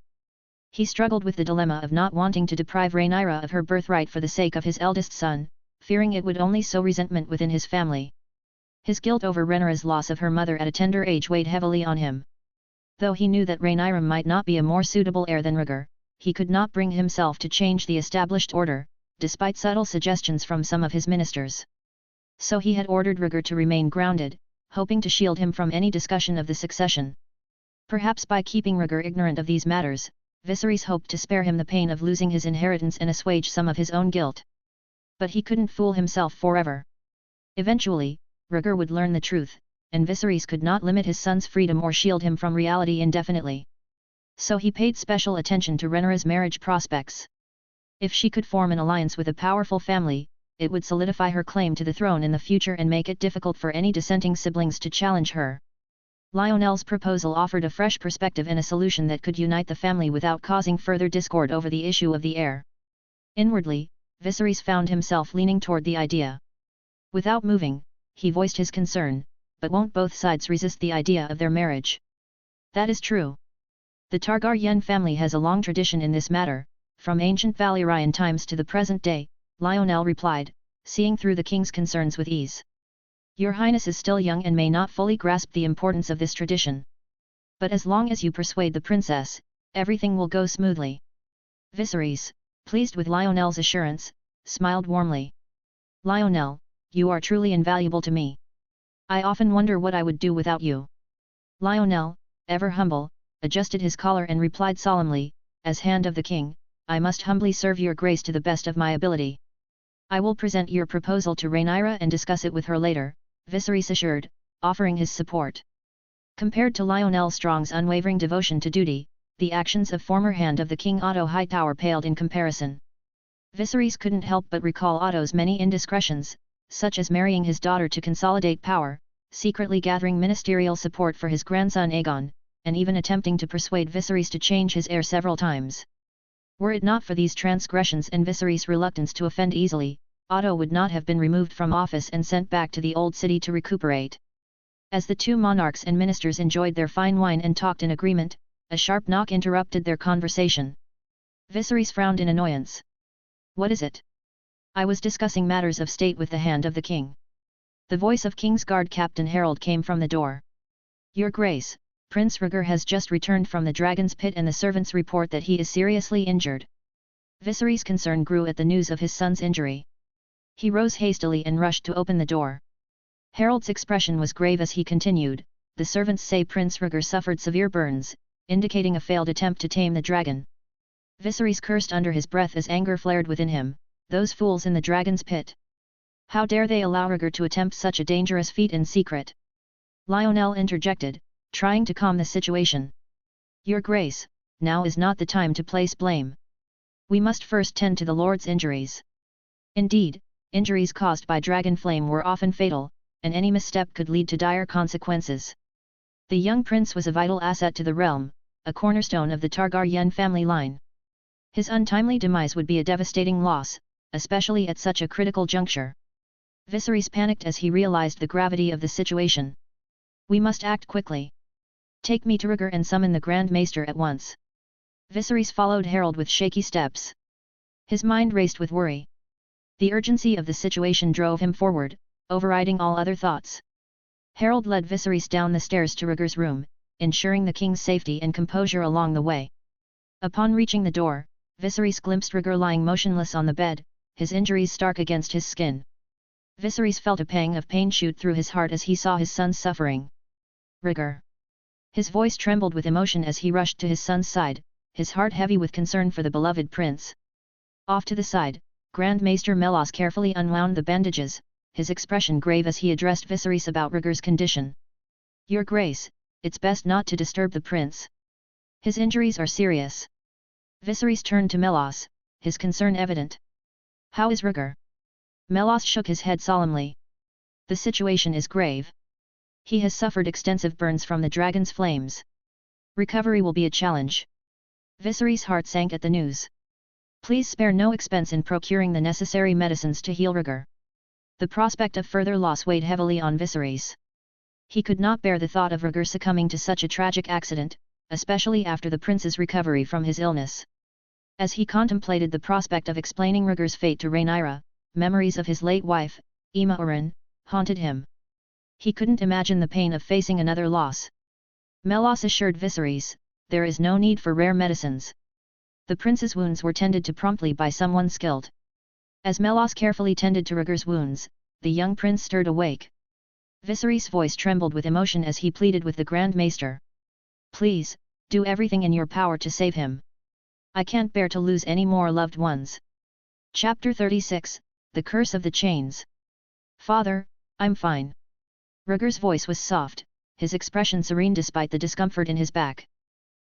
He struggled with the dilemma of not wanting to deprive Rhaenyra of her birthright for the sake of his eldest son, fearing it would only sow resentment within his family. His guilt over Rhaenyra's loss of her mother at a tender age weighed heavily on him. Though he knew that Rhaenyra might not be a more suitable heir than Rhaegar, he could not bring himself to change the established order, despite subtle suggestions from some of his ministers. So he had ordered Rhaegar to remain grounded, hoping to shield him from any discussion of the succession. Perhaps by keeping Rhaegar ignorant of these matters, Viserys hoped to spare him the pain of losing his inheritance and assuage some of his own guilt. But he couldn't fool himself forever. Eventually, Rhaegar would learn the truth, and Viserys could not limit his son's freedom or shield him from reality indefinitely. So he paid special attention to Rhaenyra's marriage prospects. If she could form an alliance with a powerful family, it would solidify her claim to the throne in the future and make it difficult for any dissenting siblings to challenge her. Lionel's proposal offered a fresh perspective and a solution that could unite the family without causing further discord over the issue of the heir. Inwardly, Viserys found himself leaning toward the idea. Without moving, he voiced his concern, but won't both sides resist the idea of their marriage? That is true. The Targaryen family has a long tradition in this matter, from ancient Valyrian times to the present day, Lionel replied, seeing through the king's concerns with ease. Your Highness is still young and may not fully grasp the importance of this tradition. But as long as you persuade the princess, everything will go smoothly. Viserys, pleased with Lionel's assurance, smiled warmly. Lionel, you are truly invaluable to me. I often wonder what I would do without you. Lionel, ever humble, adjusted his collar and replied solemnly, as Hand of the King, I must humbly serve your grace to the best of my ability. I will present your proposal to Rhaenyra and discuss it with her later, Viserys assured, offering his support. Compared to Lionel Strong's unwavering devotion to duty, the actions of former Hand of the King Otto Hightower paled in comparison. Viserys couldn't help but recall Otto's many indiscretions, such as marrying his daughter to consolidate power, secretly gathering ministerial support for his grandson Aegon, and even attempting to persuade Viserys to change his heir several times. Were it not for these transgressions and Viserys' reluctance to offend easily, Otto would not have been removed from office and sent back to the old city to recuperate. As the two monarchs and ministers enjoyed their fine wine and talked in agreement, a sharp knock interrupted their conversation. Viserys frowned in annoyance. What is it? I was discussing matters of state with the Hand of the King. The voice of Kingsguard Captain Harold came from the door. Your Grace, Prince Rhaegar has just returned from the Dragon's Pit and the servants report that he is seriously injured. Viserys' concern grew at the news of his son's injury. He rose hastily and rushed to open the door. Harold's expression was grave as he continued, the servants say Prince Rhaegar suffered severe burns, indicating a failed attempt to tame the dragon. Viserys cursed under his breath as anger flared within him, those fools in the Dragon's Pit. How dare they allow Rhaegar to attempt such a dangerous feat in secret? Lionel interjected, trying to calm the situation. Your Grace, now is not the time to place blame. We must first tend to the Lord's injuries. Indeed, injuries caused by dragon flame were often fatal, and any misstep could lead to dire consequences. The young prince was a vital asset to the realm, a cornerstone of the Targaryen family line. His untimely demise would be a devastating loss, especially at such a critical juncture. Viserys panicked as he realized the gravity of the situation. We must act quickly. Take me to Rhaegar and summon the Grand Maester at once. Viserys followed Harold with shaky steps. His mind raced with worry. The urgency of the situation drove him forward, overriding all other thoughts. Harold led Viserys down the stairs to Rhaegar's room, ensuring the king's safety and composure along the way. Upon reaching the door, Viserys glimpsed Rhaegar lying motionless on the bed, his injuries stark against his skin. Viserys felt a pang of pain shoot through his heart as he saw his son's suffering. Rhaegar. His voice trembled with emotion as he rushed to his son's side, his heart heavy with concern for the beloved prince. Off to the side, Grand Maester Melos carefully unwound the bandages, his expression grave as he addressed Viserys about Rhaegar's condition. Your Grace, it's best not to disturb the prince. His injuries are serious. Viserys turned to Melos, his concern evident. How is Rhaegar? Melos shook his head solemnly. The situation is grave. He has suffered extensive burns from the dragon's flames. Recovery will be a challenge. Viserys' heart sank at the news. Please spare no expense in procuring the necessary medicines to heal Rhaegar. The prospect of further loss weighed heavily on Viserys. He could not bear the thought of Rhaegar succumbing to such a tragic accident, especially after the prince's recovery from his illness. As he contemplated the prospect of explaining Rhaegar's fate to Rhaenyra, memories of his late wife, Aemma Oren, haunted him. He couldn't imagine the pain of facing another loss. Melos assured Viserys, there is no need for rare medicines. The prince's wounds were tended to promptly by someone skilled. As Melos carefully tended to Rhaegar's wounds, the young prince stirred awake. Viserys' voice trembled with emotion as he pleaded with the Grand Maester. Please, do everything in your power to save him. I can't bear to lose any more loved ones. Chapter 36, The Curse of the Chains. Father, I'm fine. Rhaegar's voice was soft, his expression serene despite the discomfort in his back.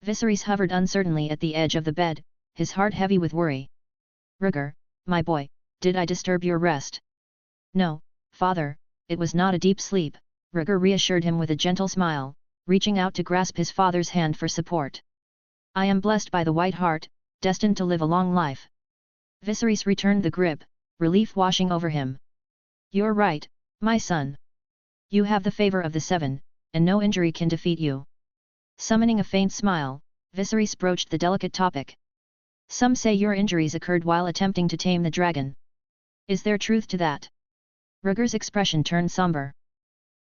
Viserys hovered uncertainly at the edge of the bed, his heart heavy with worry. Rhaegar, my boy, did I disturb your rest? No, father, it was not a deep sleep, Rhaegar reassured him with a gentle smile, reaching out to grasp his father's hand for support. I am blessed by the white heart, destined to live a long life. Viserys returned the grip, relief washing over him. You're right, my son. You have the favor of the seven, and no injury can defeat you. Summoning a faint smile, Viserys broached the delicate topic. Some say your injuries occurred while attempting to tame the dragon. Is there truth to that? Rhaegar's expression turned somber.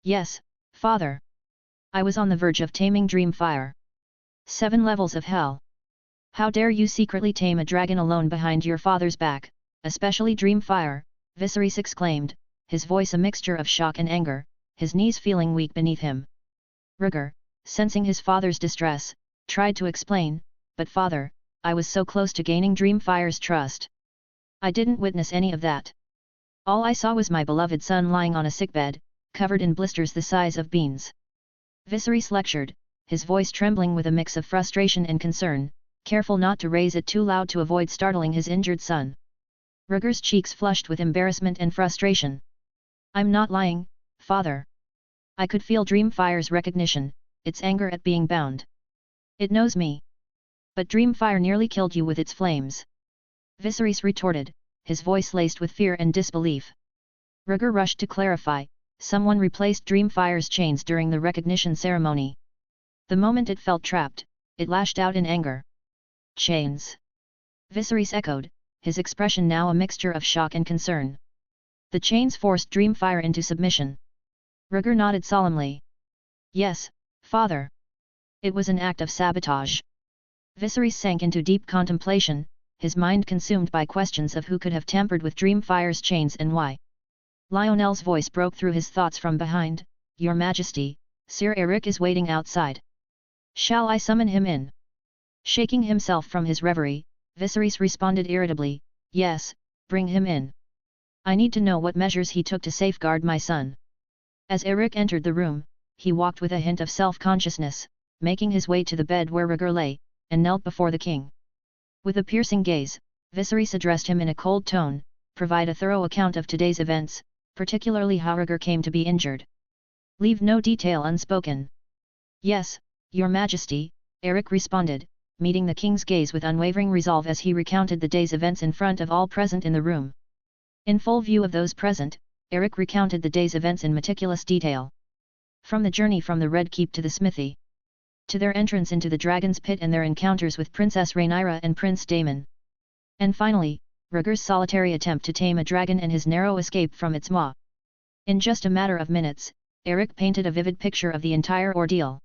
Yes, father. I was on the verge of taming Dreamfire. 7 levels of hell. How dare you secretly tame a dragon alone behind your father's back, especially Dreamfire, Viserys exclaimed, his voice a mixture of shock and anger, his knees feeling weak beneath him. Rhaegar, sensing his father's distress, tried to explain, but father, I was so close to gaining Dreamfire's trust. I didn't witness any of that. All I saw was my beloved son lying on a sickbed, covered in blisters the size of beans. Viserys lectured, his voice trembling with a mix of frustration and concern, careful not to raise it too loud to avoid startling his injured son. Rhaegar's cheeks flushed with embarrassment and frustration. I'm not lying, father. I could feel Dreamfire's recognition, its anger at being bound. It knows me. But Dreamfire nearly killed you with its flames. Viserys retorted, his voice laced with fear and disbelief. Rhaegar rushed to clarify, someone replaced Dreamfire's chains during the recognition ceremony. The moment it felt trapped, it lashed out in anger. Chains. Viserys echoed, his expression now a mixture of shock and concern. The chains forced Dreamfire into submission. Rhaegar nodded solemnly. Yes, father. It was an act of sabotage. Viserys sank into deep contemplation, his mind consumed by questions of who could have tampered with Dreamfire's chains and why. Lionel's voice broke through his thoughts from behind, Your Majesty, Sir Eric is waiting outside. Shall I summon him in? Shaking himself from his reverie, Viserys responded irritably, Yes, bring him in. I need to know what measures he took to safeguard my son. As Eric entered the room, he walked with a hint of self-consciousness, making his way to the bed where Rhaegar lay, and knelt before the king. With a piercing gaze, Viserys addressed him in a cold tone, provide a thorough account of today's events, particularly how Rhaegar came to be injured. Leave no detail unspoken. Yes, Your Majesty, Eric responded, meeting the king's gaze with unwavering resolve as he recounted the day's events in front of all present in the room. In full view of those present, Eric recounted the day's events in meticulous detail. From the journey from the Red Keep to the smithy, to their entrance into the Dragon's Pit and their encounters with Princess Rhaenyra and Prince Daemon. And finally, Rhaegar's solitary attempt to tame a dragon and his narrow escape from its maw. In just a matter of minutes, Eric painted a vivid picture of the entire ordeal.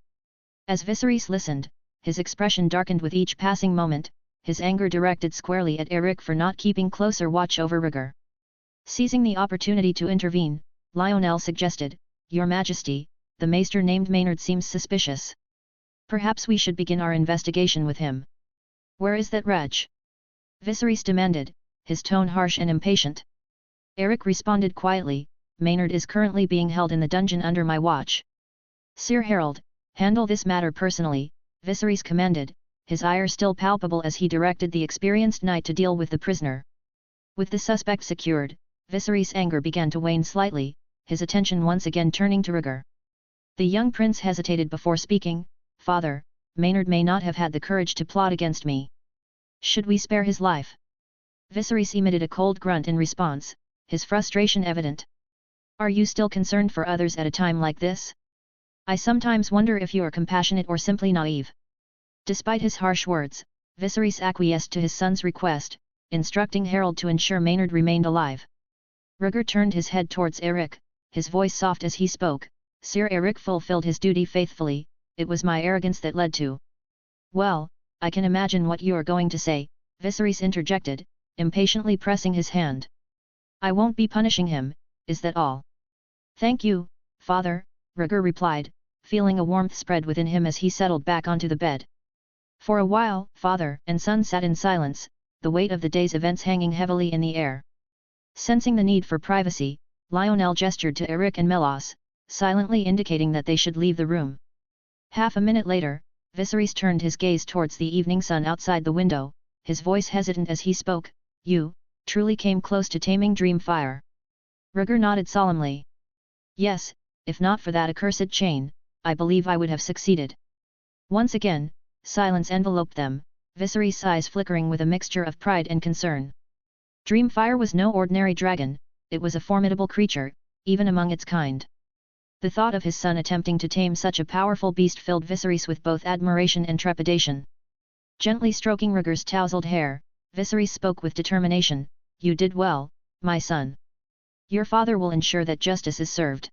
As Viserys listened, his expression darkened with each passing moment, his anger directed squarely at Eric for not keeping closer watch over Rhaegar. Seizing the opportunity to intervene, Lionel suggested, Your Majesty, the maester named Maynard seems suspicious. Perhaps we should begin our investigation with him. Where is that wretch? Viserys demanded, his tone harsh and impatient. Eric responded quietly, Maynard is currently being held in the dungeon under my watch. Sir Harold, handle this matter personally, Viserys commanded, his ire still palpable as he directed the experienced knight to deal with the prisoner. With the suspect secured, Viserys' anger began to wane slightly, his attention once again turning to Rhaegar. The young prince hesitated before speaking. Father, Maynard may not have had the courage to plot against me. Should we spare his life? Viserys emitted a cold grunt in response, his frustration evident. Are you still concerned for others at a time like this? I sometimes wonder if you are compassionate or simply naive. Despite his harsh words, Viserys acquiesced to his son's request, instructing Harold to ensure Maynard remained alive. Rhaegar turned his head towards Eric, his voice soft as he spoke. Sir Eric fulfilled his duty faithfully, it was my arrogance that led to. Well, I can imagine what you are going to say, Viserys interjected, impatiently pressing his hand. I won't be punishing him, is that all? Thank you, Father, Rhaegar replied, feeling a warmth spread within him as he settled back onto the bed. For a while, father and son sat in silence, the weight of the day's events hanging heavily in the air. Sensing the need for privacy, Lionel gestured to Eric and Melos, silently indicating that they should leave the room. Half a minute later, Viserys turned his gaze towards the evening sun outside the window, his voice hesitant as he spoke. You, truly came close to taming Dreamfire. Rhaegar nodded solemnly. Yes, if not for that accursed chain, I believe I would have succeeded. Once again, silence enveloped them, Viserys' eyes flickering with a mixture of pride and concern. Dreamfire was no ordinary dragon, it was a formidable creature, even among its kind. The thought of his son attempting to tame such a powerful beast filled Viserys with both admiration and trepidation. Gently stroking Rhaegar's tousled hair, Viserys spoke with determination, You did well, my son. Your father will ensure that justice is served.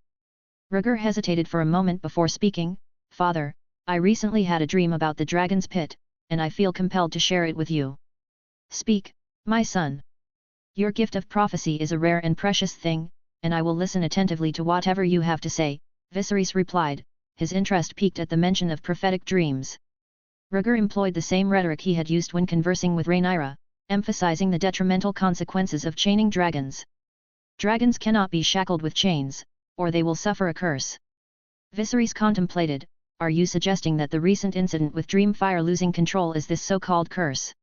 Rhaegar hesitated for a moment before speaking. Father, I recently had a dream about the dragon's pit, and I feel compelled to share it with you. Speak, my son. Your gift of prophecy is a rare and precious thing, and I will listen attentively to whatever you have to say, Viserys replied, his interest piqued at the mention of prophetic dreams. Rhaegar employed the same rhetoric he had used when conversing with Rhaenyra, emphasizing the detrimental consequences of chaining dragons. Dragons cannot be shackled with chains, or they will suffer a curse. Viserys contemplated, are you suggesting that the recent incident with Dreamfire losing control is this so-called curse?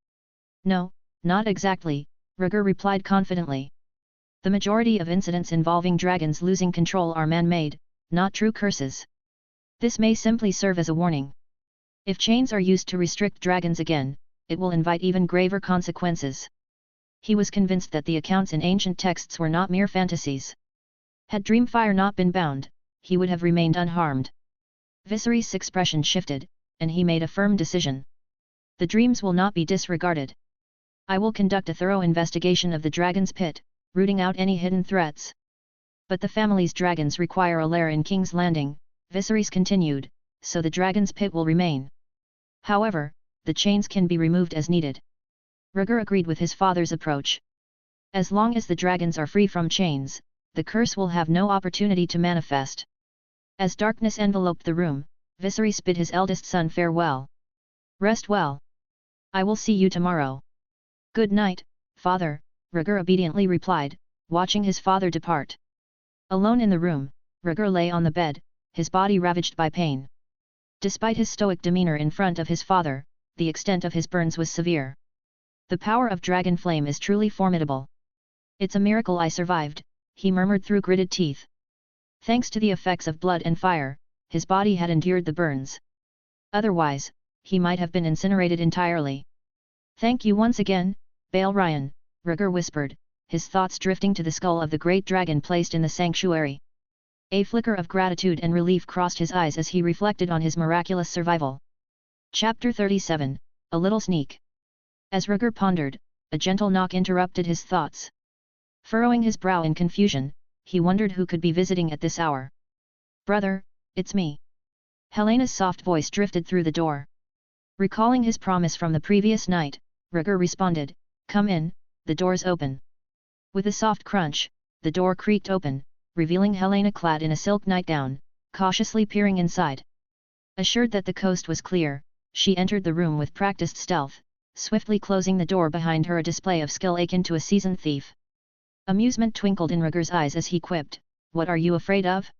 No, not exactly, Rhaegar replied confidently. The majority of incidents involving dragons losing control are man-made, not true curses. This may simply serve as a warning. If chains are used to restrict dragons again, it will invite even graver consequences. He was convinced that the accounts in ancient texts were not mere fantasies. Had Dreamfire not been bound, he would have remained unharmed. Viserys' expression shifted, and he made a firm decision. The dreams will not be disregarded. I will conduct a thorough investigation of the dragon's pit, rooting out any hidden threats. But the family's dragons require a lair in King's Landing, Viserys continued, so the dragon's pit will remain. However, the chains can be removed as needed. Rhaegar agreed with his father's approach. As long as the dragons are free from chains, the curse will have no opportunity to manifest. As darkness enveloped the room, Viserys bid his eldest son farewell. Rest well. I will see you tomorrow. Good night, father, Rhaegar obediently replied, watching his father depart. Alone in the room, Rhaegar lay on the bed, his body ravaged by pain. Despite his stoic demeanor in front of his father, the extent of his burns was severe. The power of dragon flame is truly formidable. It's a miracle I survived, he murmured through gritted teeth. Thanks to the effects of blood and fire, his body had endured the burns. Otherwise, he might have been incinerated entirely. Thank you once again, Balryan, Rhaegar whispered, his thoughts drifting to the skull of the great dragon placed in the sanctuary. A flicker of gratitude and relief crossed his eyes as he reflected on his miraculous survival. Chapter 37, A Little Sneak. As Rhaegar pondered, a gentle knock interrupted his thoughts. Furrowing his brow in confusion, he wondered who could be visiting at this hour. Brother, it's me. Helena's soft voice drifted through the door. Recalling his promise from the previous night, Rhaegar responded, Come in, the door's open. With a soft crunch, the door creaked open, revealing Helena clad in a silk nightgown, cautiously peering inside. Assured that the coast was clear, she entered the room with practiced stealth, swiftly closing the door behind her, a display of skill akin to a seasoned thief. Amusement twinkled in Rhaegar's eyes as he quipped, what are you afraid of?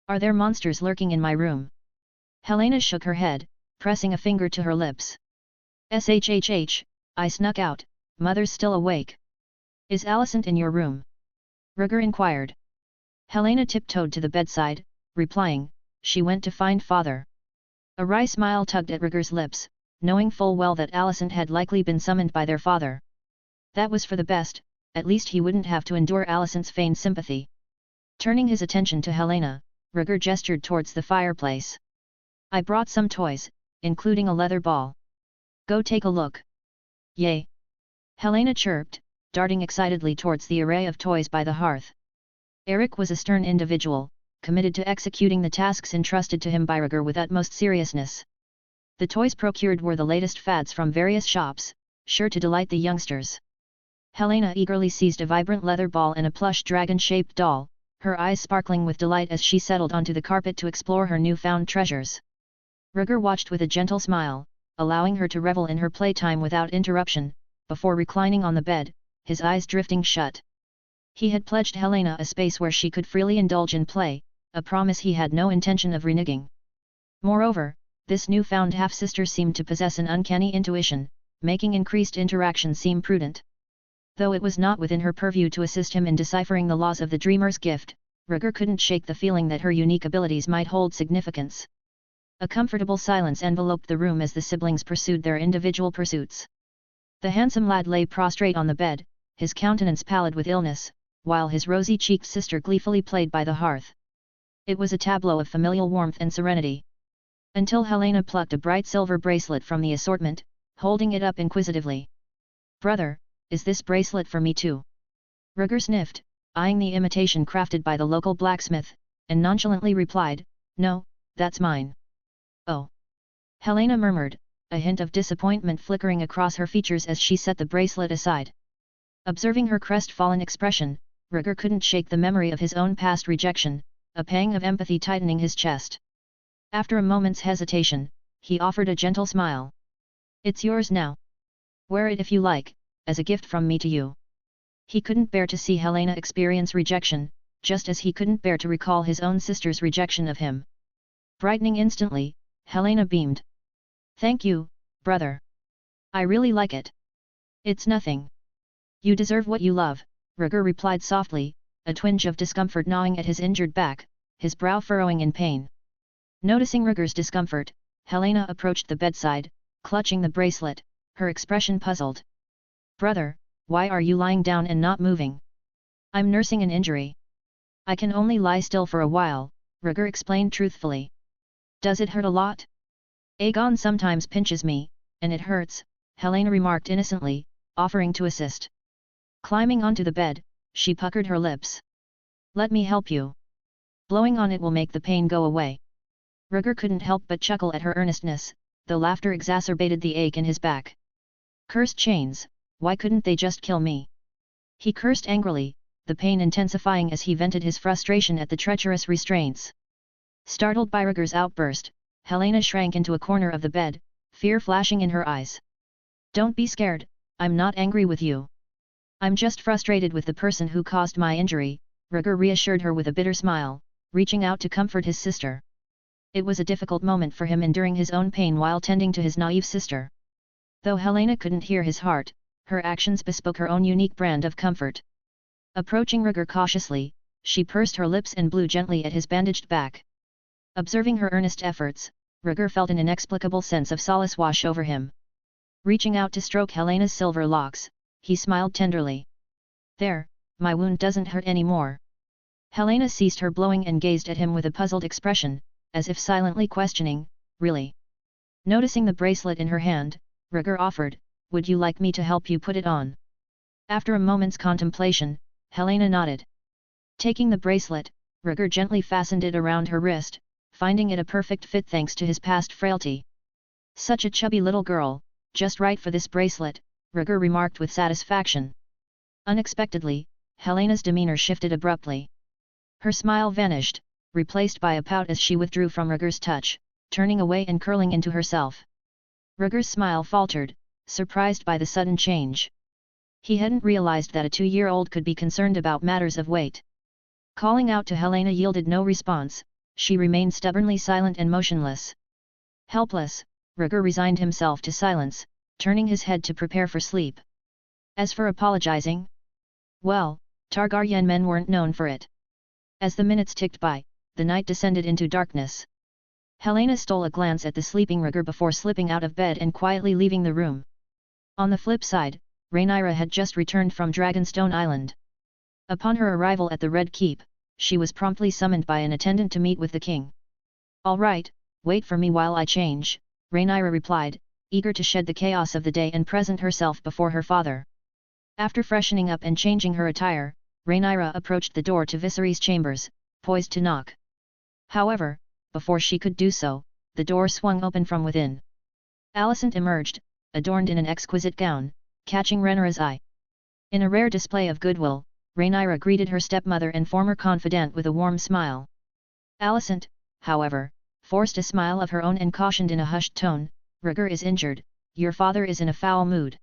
Are there monsters lurking in my room? Helaena shook her head, pressing a finger to her lips. Shhh, I snuck out, mother's still awake. Is Alicent in your room? Rhaegar inquired. Helaena tiptoed to the bedside, replying, she went to find father. A wry smile tugged at Rhaegar's lips, knowing full well that Alicent had likely been summoned by their father. That was for the best, at least he wouldn't have to endure Alicent's feigned sympathy. Turning his attention to Helaena, Rhaegar gestured towards the fireplace. I brought some toys, including a leather ball. Go take a look. Yay! Helaena chirped, darting excitedly towards the array of toys by the hearth. Eric was a stern individual, committed to executing the tasks entrusted to him by Rhaegar with utmost seriousness. The toys procured were the latest fads from various shops, sure to delight the youngsters. Helaena eagerly seized a vibrant leather ball and a plush dragon-shaped doll, her eyes sparkling with delight as she settled onto the carpet to explore her newfound treasures. Rhaegar watched with a gentle smile, allowing her to revel in her playtime without interruption, before reclining on the bed, his eyes drifting shut. He had pledged Helaena a space where she could freely indulge in play, a promise he had no intention of reneging. Moreover, this newfound half-sister seemed to possess an uncanny intuition, making increased interaction seem prudent. Though it was not within her purview to assist him in deciphering the laws of the dreamer's gift, Rhaegar couldn't shake the feeling that her unique abilities might hold significance. A comfortable silence enveloped the room as the siblings pursued their individual pursuits. The handsome lad lay prostrate on the bed, his countenance pallid with illness, while his rosy-cheeked sister gleefully played by the hearth. It was a tableau of familial warmth and serenity. Until Helaena plucked a bright silver bracelet from the assortment, holding it up inquisitively. Brother, is this bracelet for me too? Rhaegar sniffed, eyeing the imitation crafted by the local blacksmith, and nonchalantly replied, no, that's mine. Oh. Helaena murmured, a hint of disappointment flickering across her features as she set the bracelet aside. Observing her crestfallen expression, Rhaegar couldn't shake the memory of his own past rejection, a pang of empathy tightening his chest. After a moment's hesitation, he offered a gentle smile. It's yours now. Wear it if you like, as a gift from me to you. He couldn't bear to see Helaena experience rejection, just as he couldn't bear to recall his own sister's rejection of him. Brightening instantly, Helaena beamed. Thank you, brother. I really like it. It's nothing. You deserve what you love, Rhaegar replied softly, a twinge of discomfort gnawing at his injured back, his brow furrowing in pain. Noticing Rhaegar's discomfort, Helaena approached the bedside, clutching the bracelet, her expression puzzled. Brother, why are you lying down and not moving? I'm nursing an injury. I can only lie still for a while, Rhaegar explained truthfully. Does it hurt a lot? Aegon sometimes pinches me, and it hurts, Helaena remarked innocently, offering to assist. Climbing onto the bed, she puckered her lips. Let me help you. Blowing on it will make the pain go away. Rhaegar couldn't help but chuckle at her earnestness, though laughter exacerbated the ache in his back. Cursed chains, why couldn't they just kill me? He cursed angrily, the pain intensifying as he vented his frustration at the treacherous restraints. Startled by Rhaegar's outburst, Helaena shrank into a corner of the bed, fear flashing in her eyes. Don't be scared, I'm not angry with you. I'm just frustrated with the person who caused my injury, Rhaegar reassured her with a bitter smile, reaching out to comfort his sister. It was a difficult moment for him enduring his own pain while tending to his naive sister. Though Helaena couldn't hear his heart, her actions bespoke her own unique brand of comfort. Approaching Rhaegar cautiously, she pursed her lips and blew gently at his bandaged back. Observing her earnest efforts, Rhaegar felt an inexplicable sense of solace wash over him. Reaching out to stroke Helena's silver locks, he smiled tenderly. There, my wound doesn't hurt anymore. Helaena ceased her blowing and gazed at him with a puzzled expression, as if silently questioning, really? Noticing the bracelet in her hand, Rhaegar offered, would you like me to help you put it on? After a moment's contemplation, Helaena nodded. Taking the bracelet, Rhaegar gently fastened it around her wrist, finding it a perfect fit thanks to his past frailty. Such a chubby little girl, just right for this bracelet, Rhaegar remarked with satisfaction. Unexpectedly, Helena's demeanor shifted abruptly. Her smile vanished, replaced by a pout as she withdrew from Rhaegar's touch, turning away and curling into herself. Rhaegar's smile faltered, surprised by the sudden change. He hadn't realized that a 2-year-old could be concerned about matters of weight. Calling out to Helena yielded no response, she remained stubbornly silent and motionless. Helpless, Rhaegar resigned himself to silence, turning his head to prepare for sleep. As for apologizing? Well, Targaryen men weren't known for it. As the minutes ticked by, the night descended into darkness. Helena stole a glance at the sleeping Rhaegar before slipping out of bed and quietly leaving the room. On the flip side, Rhaenyra had just returned from Dragonstone Island. Upon her arrival at the Red Keep, she was promptly summoned by an attendant to meet with the king. "All right, wait for me while I change," Rhaenyra replied, eager to shed the chaos of the day and present herself before her father. After freshening up and changing her attire, Rhaenyra approached the door to Viserys' chambers, poised to knock. However, before she could do so, the door swung open from within. Alicent emerged, adorned in an exquisite gown, catching Rhaenyra's eye. In a rare display of goodwill, Rhaenyra greeted her stepmother and former confidant with a warm smile. Alicent, however, forced a smile of her own and cautioned in a hushed tone, "Rhaegar is injured, your father is in a foul mood.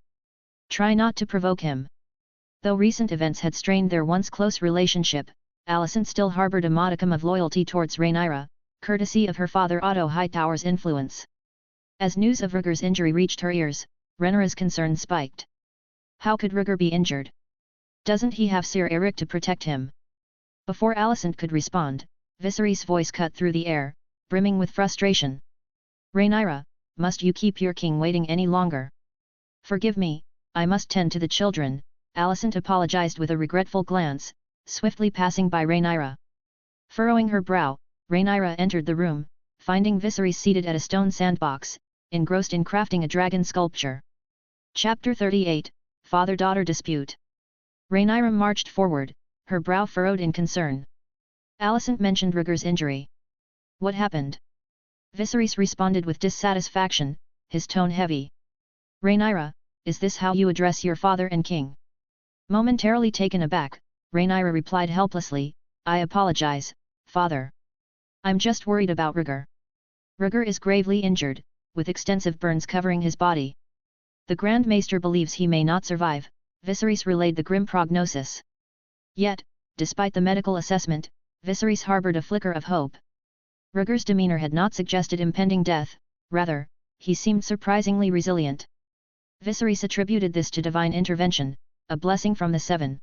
Try not to provoke him." Though recent events had strained their once close relationship, Alicent still harbored a modicum of loyalty towards Rhaenyra, courtesy of her father Otto Hightower's influence. As news of Rhaegar's injury reached her ears, Rhaenyra's concern spiked. How could Rhaegar be injured? Doesn't he have Ser Eric to protect him? Before Alicent could respond, Viserys' voice cut through the air, brimming with frustration. "Rhaenyra, must you keep your king waiting any longer?" "Forgive me, I must tend to the children," Alicent apologized with a regretful glance, swiftly passing by Rhaenyra. Furrowing her brow, Rhaenyra entered the room, finding Viserys seated at a stone sandbox, engrossed in crafting a dragon sculpture. Chapter 38, Father-Daughter Dispute. Rhaenyra marched forward, her brow furrowed in concern. Alicent mentioned Rhaegar's injury. "What happened?" Viserys responded with dissatisfaction, his tone heavy. "Rhaenyra, is this how you address your father and king?" Momentarily taken aback, Rhaenyra replied helplessly, "I apologize, father. I'm just worried about Rhaegar. Rhaegar is gravely injured, with extensive burns covering his body. The Grand Maester believes he may not survive," Viserys relayed the grim prognosis. Yet, despite the medical assessment, Viserys harbored a flicker of hope. Rhaegar's demeanor had not suggested impending death, rather, he seemed surprisingly resilient. Viserys attributed this to divine intervention, a blessing from the Seven.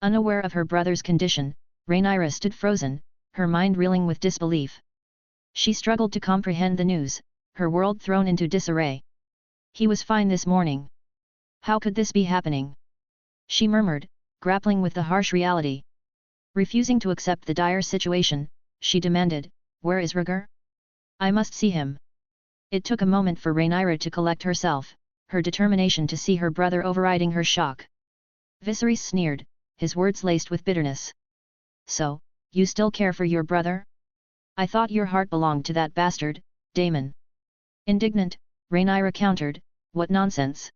Unaware of her brother's condition, Rhaenyra stood frozen, her mind reeling with disbelief. She struggled to comprehend the news, her world thrown into disarray. "He was fine this morning. How could this be happening?" she murmured, grappling with the harsh reality. Refusing to accept the dire situation, she demanded, "Where is Rhaegar? I must see him." It took a moment for Rhaenyra to collect herself, her determination to see her brother overriding her shock. Viserys sneered, his words laced with bitterness. "So, you still care for your brother? I thought your heart belonged to that bastard, Daemon." Indignant, Rhaenyra countered, "What nonsense!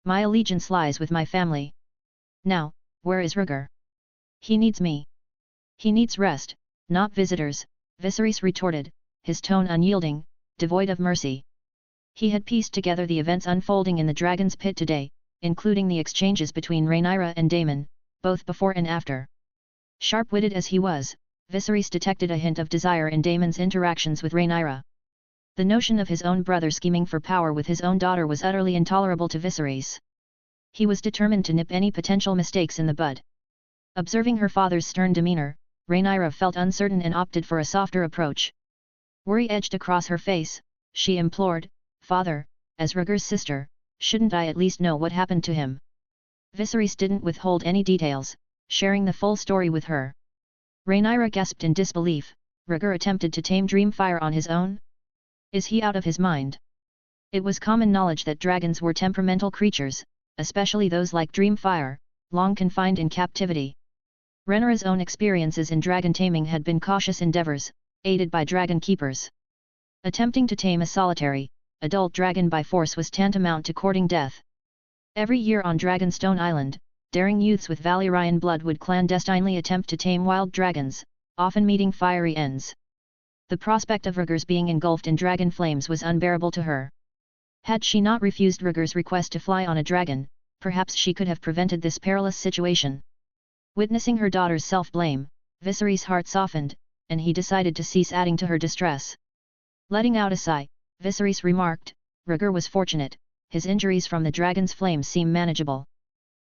My allegiance lies with my family. Now, where is Rhaegar? He needs me. He needs rest, not visitors," Viserys retorted, his tone unyielding, devoid of mercy. He had pieced together the events unfolding in the Dragon's Pit today, including the exchanges between Rhaenyra and Daemon, both before and after. Sharp-witted as he was, Viserys detected a hint of desire in Daemon's interactions with Rhaenyra. The notion of his own brother scheming for power with his own daughter was utterly intolerable to Viserys. He was determined to nip any potential mistakes in the bud. Observing her father's stern demeanor, Rhaenyra felt uncertain and opted for a softer approach. Worry edged across her face, she implored, "Father, as Rhaegar's sister, shouldn't I at least know what happened to him?" Viserys didn't withhold any details, sharing the full story with her. Rhaenyra gasped in disbelief. Rhaegar attempted to tame Dreamfire on his own? Is he out of his mind? It was common knowledge that dragons were temperamental creatures, especially those like Dreamfire, long confined in captivity. Rhaenyra's own experiences in dragon taming had been cautious endeavors, aided by dragon keepers. Attempting to tame a solitary, adult dragon by force was tantamount to courting death. Every year on Dragonstone Island, daring youths with Valyrian blood would clandestinely attempt to tame wild dragons, often meeting fiery ends. The prospect of Rhaegar's being engulfed in dragon flames was unbearable to her. Had she not refused Rhaegar's request to fly on a dragon, perhaps she could have prevented this perilous situation. Witnessing her daughter's self-blame, Viserys' heart softened, and he decided to cease adding to her distress. Letting out a sigh, Viserys remarked, Rhaegar was fortunate, his injuries from the dragon's flames seem manageable.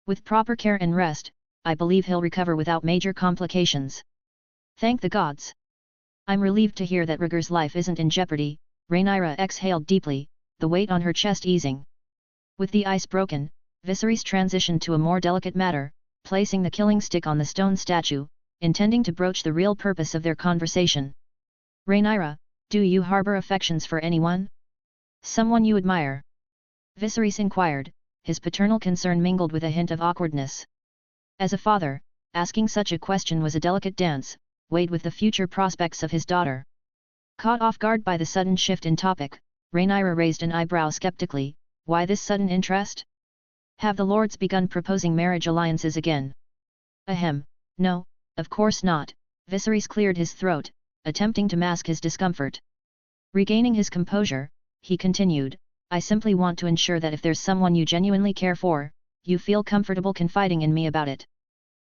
With proper care and rest, I believe he'll recover without major complications. Thank the gods. I'm relieved to hear that Rhaegar's life isn't in jeopardy. Rhaenyra exhaled deeply, the weight on her chest easing. With the ice broken, Viserys transitioned to a more delicate matter, placing the killing stick on the stone statue, intending to broach the real purpose of their conversation. Rhaenyra, do you harbor affections for anyone? Someone you admire? Viserys inquired, his paternal concern mingled with a hint of awkwardness. As a father, asking such a question was a delicate dance, weighed with the future prospects of his daughter. Caught off guard by the sudden shift in topic, Rhaenyra raised an eyebrow skeptically. Why this sudden interest? Have the lords begun proposing marriage alliances again? Ahem, no, of course not. Viserys cleared his throat, attempting to mask his discomfort. Regaining his composure, he continued, I simply want to ensure that if there's someone you genuinely care for, you feel comfortable confiding in me about it.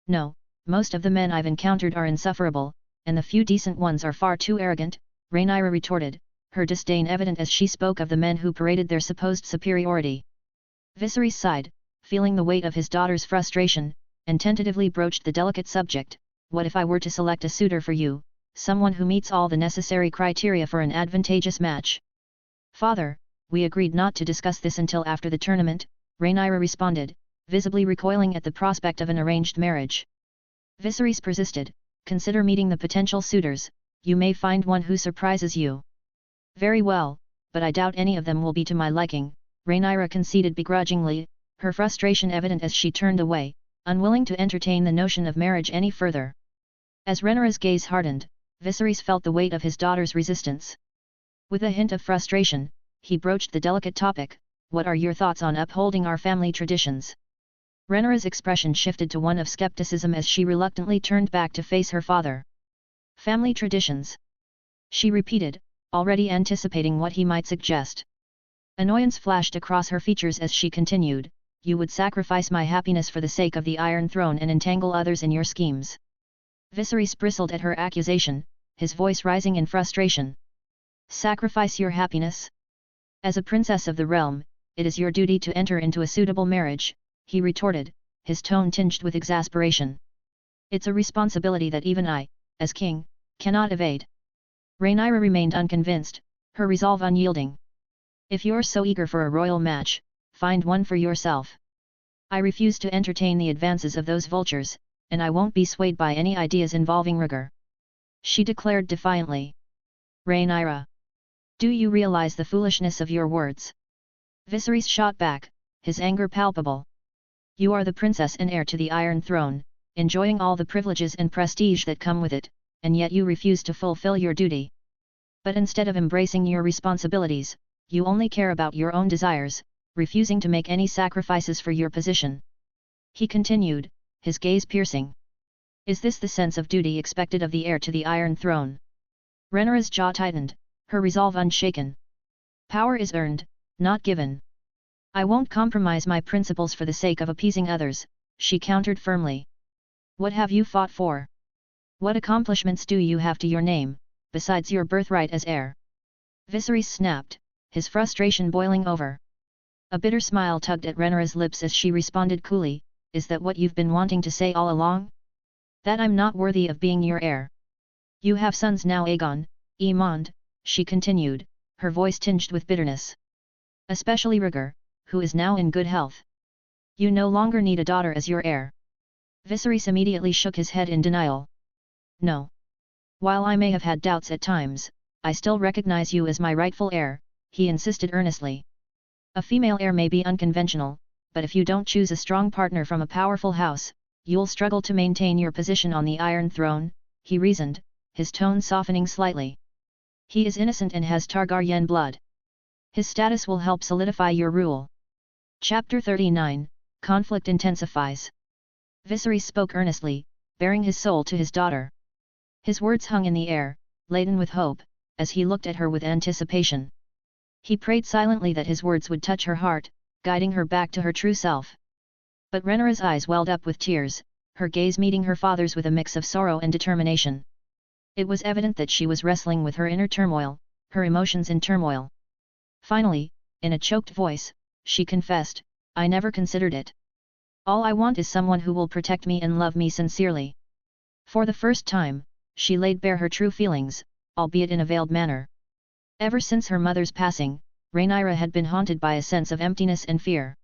No, most of the men I've encountered are insufferable, and the few decent ones are far too arrogant, Rhaenyra retorted, her disdain evident as she spoke of the men who paraded their supposed superiority. Viserys sighed, feeling the weight of his daughter's frustration, and tentatively broached the delicate subject, what if I were to select a suitor for you, someone who meets all the necessary criteria for an advantageous match? Father, we agreed not to discuss this until after the tournament, Rhaenyra responded, visibly recoiling at the prospect of an arranged marriage. Viserys persisted, consider meeting the potential suitors, you may find one who surprises you. Very well, but I doubt any of them will be to my liking, Rhaenyra conceded begrudgingly, her frustration evident as she turned away, unwilling to entertain the notion of marriage any further. As Rhaenyra's gaze hardened, Viserys felt the weight of his daughter's resistance. With a hint of frustration, he broached the delicate topic, what are your thoughts on upholding our family traditions? Rhaenyra's expression shifted to one of skepticism as she reluctantly turned back to face her father. Family traditions? She repeated, already anticipating what he might suggest. Annoyance flashed across her features as she continued, you would sacrifice my happiness for the sake of the Iron Throne and entangle others in your schemes. Viserys bristled at her accusation, his voice rising in frustration. Sacrifice your happiness? As a princess of the realm, it is your duty to enter into a suitable marriage, he retorted, his tone tinged with exasperation. It's a responsibility that even I, as king, cannot evade. Rhaenyra remained unconvinced, her resolve unyielding. If you're so eager for a royal match, find one for yourself. I refuse to entertain the advances of those vultures, and I won't be swayed by any ideas involving Rhaegar. She declared defiantly. Rhaenyra, do you realize the foolishness of your words? Viserys shot back, his anger palpable. You are the princess and heir to the Iron Throne, enjoying all the privileges and prestige that come with it, and yet you refuse to fulfill your duty. But instead of embracing your responsibilities, you only care about your own desires, refusing to make any sacrifices for your position. He continued, his gaze piercing. Is this the sense of duty expected of the heir to the Iron Throne? Rhaenyra's jaw tightened, her resolve unshaken. Power is earned, not given. I won't compromise my principles for the sake of appeasing others, she countered firmly. What have you fought for? What accomplishments do you have to your name, besides your birthright as heir? Viserys snapped, his frustration boiling over. A bitter smile tugged at Rhaenyra's lips as she responded coolly, is that what you've been wanting to say all along? That I'm not worthy of being your heir. You have sons now, Aegon, Aemond, she continued, her voice tinged with bitterness. Especially Rhaegar, who is now in good health. You no longer need a daughter as your heir. Viserys immediately shook his head in denial. No. While I may have had doubts at times, I still recognize you as my rightful heir, he insisted earnestly. A female heir may be unconventional, but if you don't choose a strong partner from a powerful house, you'll struggle to maintain your position on the Iron Throne, he reasoned, his tone softening slightly. He is innocent and has Targaryen blood. His status will help solidify your rule. Chapter 39, Conflict Intensifies. Viserys spoke earnestly, baring his soul to his daughter. His words hung in the air, laden with hope, as he looked at her with anticipation. He prayed silently that his words would touch her heart, guiding her back to her true self. But Rhaenyra's eyes welled up with tears, her gaze meeting her father's with a mix of sorrow and determination. It was evident that she was wrestling with her inner turmoil, her emotions in turmoil. Finally, in a choked voice, she confessed, "I never considered it. All I want is someone who will protect me and love me sincerely." For the first time, she laid bare her true feelings, albeit in a veiled manner. Ever since her mother's passing, Rhaenyra had been haunted by a sense of emptiness and fear.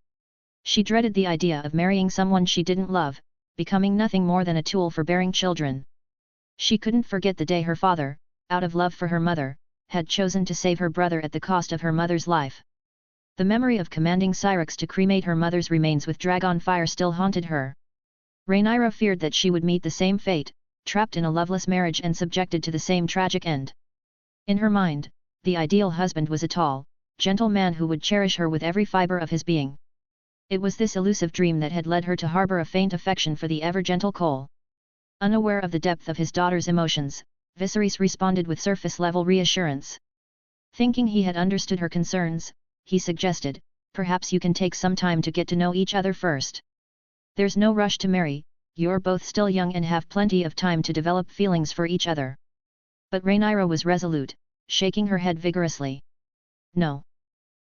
She dreaded the idea of marrying someone she didn't love, becoming nothing more than a tool for bearing children. She couldn't forget the day her father, out of love for her mother, had chosen to save her brother at the cost of her mother's life. The memory of commanding Syrinx to cremate her mother's remains with dragon fire still haunted her. Rhaenyra feared that she would meet the same fate, trapped in a loveless marriage and subjected to the same tragic end. In her mind, the ideal husband was a tall, gentle man who would cherish her with every fibre of his being. It was this elusive dream that had led her to harbour a faint affection for the ever-gentle Cole. Unaware of the depth of his daughter's emotions, Viserys responded with surface-level reassurance. Thinking he had understood her concerns, he suggested, "Perhaps you can take some time to get to know each other first. There's no rush to marry, you're both still young and have plenty of time to develop feelings for each other." But Rhaenyra was resolute, shaking her head vigorously. "No.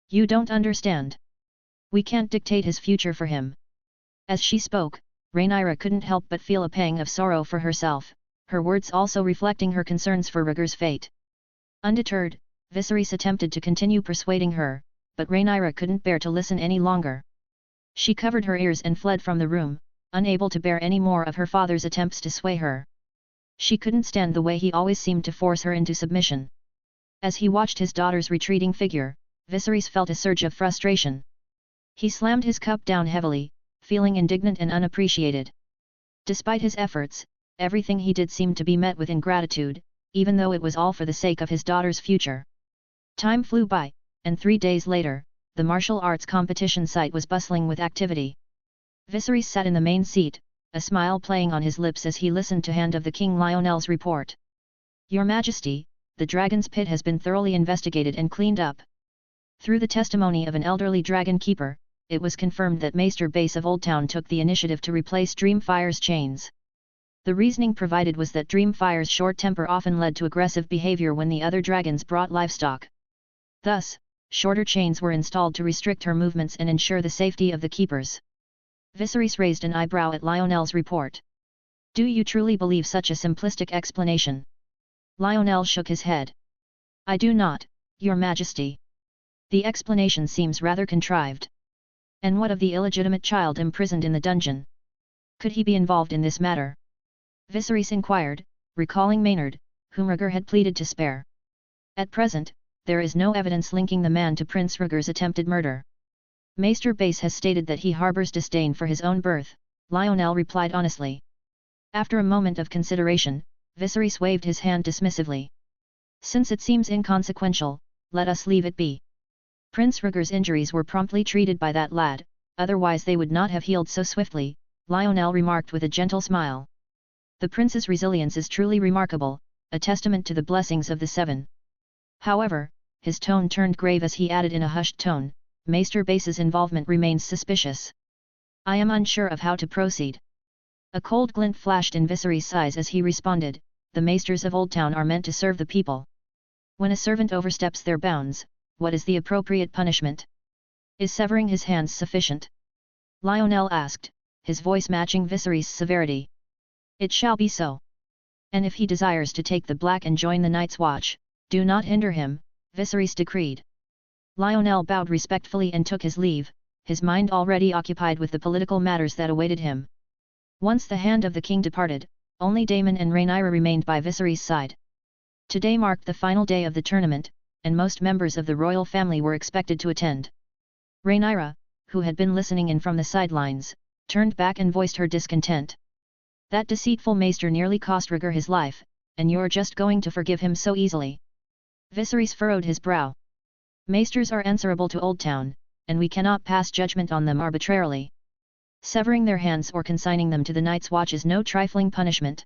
You don't understand. We can't dictate his future for him." As she spoke, Rhaenyra couldn't help but feel a pang of sorrow for herself, her words also reflecting her concerns for Rhaegar's fate. Undeterred, Viserys attempted to continue persuading her, but Rhaenyra couldn't bear to listen any longer. She covered her ears and fled from the room, unable to bear any more of her father's attempts to sway her. She couldn't stand the way he always seemed to force her into submission. As he watched his daughter's retreating figure, Viserys felt a surge of frustration. He slammed his cup down heavily, feeling indignant and unappreciated. Despite his efforts, everything he did seemed to be met with ingratitude, even though it was all for the sake of his daughter's future. Time flew by, and 3 days later, the martial arts competition site was bustling with activity. Viserys sat in the main seat, a smile playing on his lips as he listened to Hand of the King Lionel's report. "Your Majesty, the Dragon's Pit has been thoroughly investigated and cleaned up. Through the testimony of an elderly dragon keeper, it was confirmed that Maester Base of Oldtown took the initiative to replace Dreamfire's chains. The reasoning provided was that Dreamfire's short temper often led to aggressive behavior when the other dragons brought livestock. Thus, shorter chains were installed to restrict her movements and ensure the safety of the keepers." Viserys raised an eyebrow at Lionel's report. "Do you truly believe such a simplistic explanation?" Lionel shook his head. "I do not, Your Majesty. The explanation seems rather contrived. And what of the illegitimate child imprisoned in the dungeon? Could he be involved in this matter?" Viserys inquired, recalling Maynard, whom Rhaegar had pleaded to spare. "At present, there is no evidence linking the man to Prince Rhaegar's attempted murder. Maester Base has stated that he harbours disdain for his own birth," Lionel replied honestly. After a moment of consideration, Viserys waved his hand dismissively. "Since it seems inconsequential, let us leave it be. Prince Rhaegar's injuries were promptly treated by that lad, otherwise they would not have healed so swiftly," Lionel remarked with a gentle smile. "The prince's resilience is truly remarkable, a testament to the blessings of the Seven." However, his tone turned grave as he added in a hushed tone, "Maester Base's involvement remains suspicious. I am unsure of how to proceed." A cold glint flashed in Viserys' eyes as he responded, "The Maesters of Oldtown are meant to serve the people. When a servant oversteps their bounds, what is the appropriate punishment? Is severing his hands sufficient?" Lionel asked, his voice matching Viserys' severity. "It shall be so. And if he desires to take the black and join the Night's Watch, do not hinder him," Viserys decreed. Lionel bowed respectfully and took his leave, his mind already occupied with the political matters that awaited him. Once the Hand of the King departed, only Daemon and Rhaenyra remained by Viserys' side. Today marked the final day of the tournament, and most members of the royal family were expected to attend. Rhaenyra, who had been listening in from the sidelines, turned back and voiced her discontent. "That deceitful maester nearly cost Rhaegar his life, and you're just going to forgive him so easily?" Viserys furrowed his brow. "Maesters are answerable to Oldtown, and we cannot pass judgment on them arbitrarily. Severing their hands or consigning them to the Night's Watch is no trifling punishment.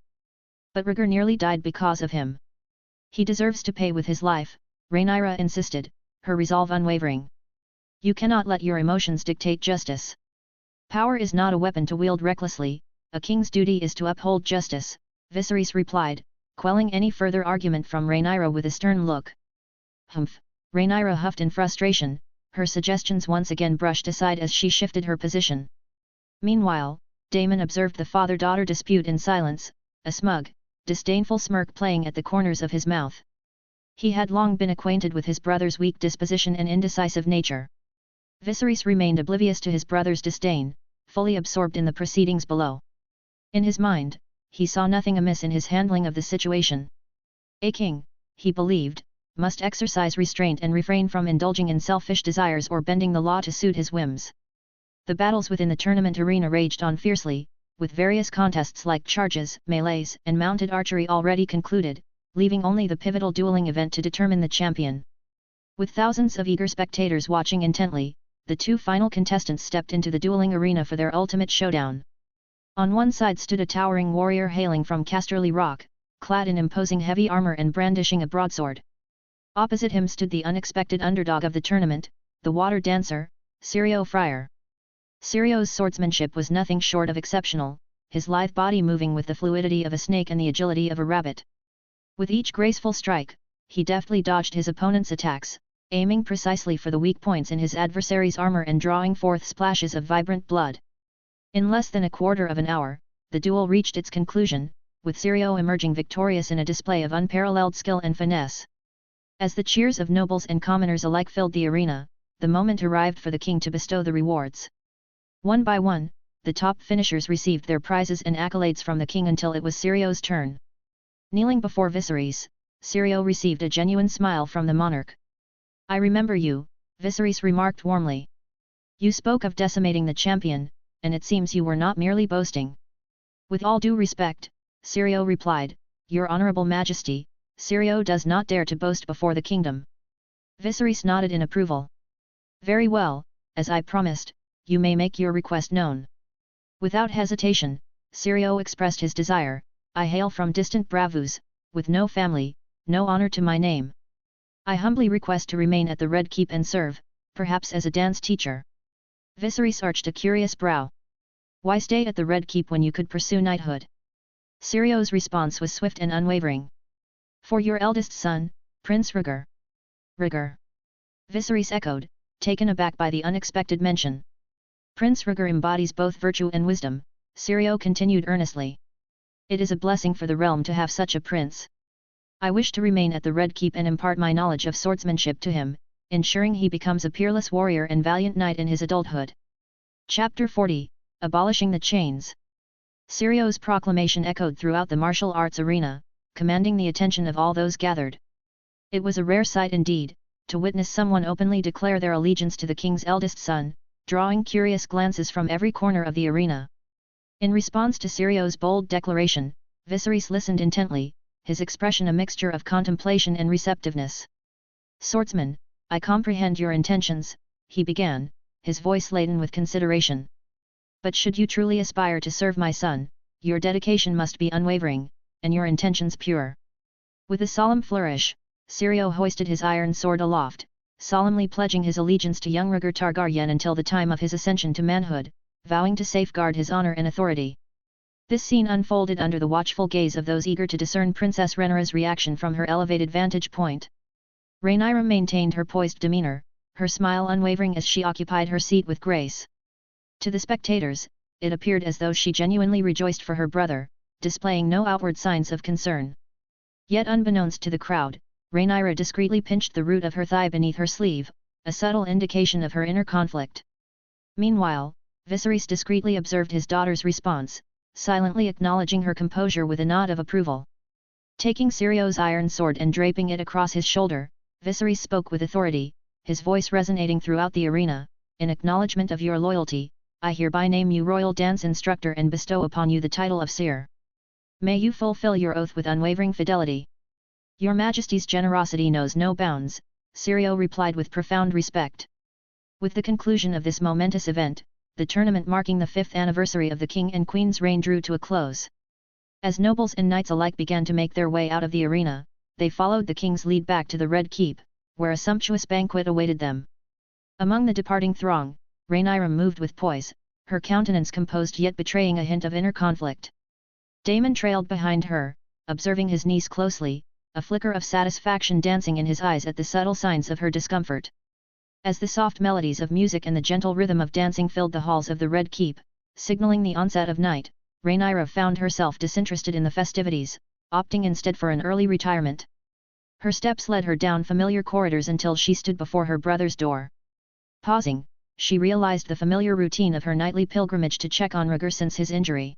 But Rhaegar nearly died because of him. He deserves to pay with his life," Rhaenyra insisted, her resolve unwavering. "You cannot let your emotions dictate justice. Power is not a weapon to wield recklessly, a king's duty is to uphold justice, Viserys replied, quelling any further argument from Rhaenyra with a stern look. Humph, Rhaenyra huffed in frustration, her suggestions once again brushed aside as she shifted her position. Meanwhile, Daemon observed the father-daughter dispute in silence, a smug, disdainful smirk playing at the corners of his mouth. He had long been acquainted with his brother's weak disposition and indecisive nature. Viserys remained oblivious to his brother's disdain, fully absorbed in the proceedings below. In his mind, he saw nothing amiss in his handling of the situation. A king, he believed, must exercise restraint and refrain from indulging in selfish desires or bending the law to suit his whims. The battles within the tournament arena raged on fiercely, with various contests like charges, melees, and mounted archery already concluded, leaving only the pivotal dueling event to determine the champion. With thousands of eager spectators watching intently, the two final contestants stepped into the dueling arena for their ultimate showdown. On one side stood a towering warrior hailing from Casterly Rock, clad in imposing heavy armor and brandishing a broadsword. Opposite him stood the unexpected underdog of the tournament, the water dancer, Syrio Fryer. Syrio's swordsmanship was nothing short of exceptional, his lithe body moving with the fluidity of a snake and the agility of a rabbit. With each graceful strike, he deftly dodged his opponent's attacks, aiming precisely for the weak points in his adversary's armor and drawing forth splashes of vibrant blood. In less than a quarter of an hour, the duel reached its conclusion, with Syrio emerging victorious in a display of unparalleled skill and finesse. As the cheers of nobles and commoners alike filled the arena, the moment arrived for the king to bestow the rewards. One by one, the top finishers received their prizes and accolades from the king until it was Syrio's turn. Kneeling before Viserys, Syrio received a genuine smile from the monarch. "I remember you," Viserys remarked warmly. "You spoke of decimating the champion, and it seems you were not merely boasting." "With all due respect," Syrio replied, "Your Honourable Majesty, Syrio does not dare to boast before the kingdom." Viserys nodded in approval. "Very well, as I promised, you may make your request known." Without hesitation, Syrio expressed his desire. "I hail from distant Bravus, with no family, no honour to my name. I humbly request to remain at the Red Keep and serve, perhaps as a dance teacher." Viserys arched a curious brow. "Why stay at the Red Keep when you could pursue knighthood?" Syrio's response was swift and unwavering. "For your eldest son, Prince Rhaegar." "Rhaegar?" Viserys echoed, taken aback by the unexpected mention. "Prince Rhaegar embodies both virtue and wisdom," Syrio continued earnestly. "It is a blessing for the realm to have such a prince. I wish to remain at the Red Keep and impart my knowledge of swordsmanship to him, ensuring he becomes a peerless warrior and valiant knight in his adulthood." Chapter 40, Abolishing the Chains. Syrio's proclamation echoed throughout the martial arts arena, commanding the attention of all those gathered. It was a rare sight indeed, to witness someone openly declare their allegiance to the king's eldest son, drawing curious glances from every corner of the arena. In response to Syrio's bold declaration, Viserys listened intently, his expression a mixture of contemplation and receptiveness. "Swordsman, I comprehend your intentions," he began, his voice laden with consideration. "But should you truly aspire to serve my son, your dedication must be unwavering, and your intentions pure." With a solemn flourish, Syrio hoisted his iron sword aloft, solemnly pledging his allegiance to young Rhaegar Targaryen until the time of his ascension to manhood, vowing to safeguard his honor and authority. This scene unfolded under the watchful gaze of those eager to discern Princess Rhaenyra's reaction from her elevated vantage point. Rhaenyra maintained her poised demeanor, her smile unwavering as she occupied her seat with grace. To the spectators, it appeared as though she genuinely rejoiced for her brother, displaying no outward signs of concern. Yet unbeknownst to the crowd, Rhaenyra discreetly pinched the root of her thigh beneath her sleeve, a subtle indication of her inner conflict. Meanwhile, Viserys discreetly observed his daughter's response, silently acknowledging her composure with a nod of approval. Taking Syrio's iron sword and draping it across his shoulder, Viserys spoke with authority, his voice resonating throughout the arena. "In acknowledgement of your loyalty, I hereby name you royal dance instructor and bestow upon you the title of seer. May you fulfill your oath with unwavering fidelity." "Your Majesty's generosity knows no bounds," Syrio replied with profound respect. With the conclusion of this momentous event, the tournament marking the 5th anniversary of the King and Queen's reign drew to a close. As nobles and knights alike began to make their way out of the arena, they followed the King's lead back to the Red Keep, where a sumptuous banquet awaited them. Among the departing throng, Rhaenyra moved with poise, her countenance composed yet betraying a hint of inner conflict. Daemon trailed behind her, observing his niece closely, a flicker of satisfaction dancing in his eyes at the subtle signs of her discomfort. As the soft melodies of music and the gentle rhythm of dancing filled the halls of the Red Keep, signaling the onset of night, Rhaenyra found herself disinterested in the festivities, opting instead for an early retirement. Her steps led her down familiar corridors until she stood before her brother's door. Pausing, she realized the familiar routine of her nightly pilgrimage to check on Rhaegar since his injury.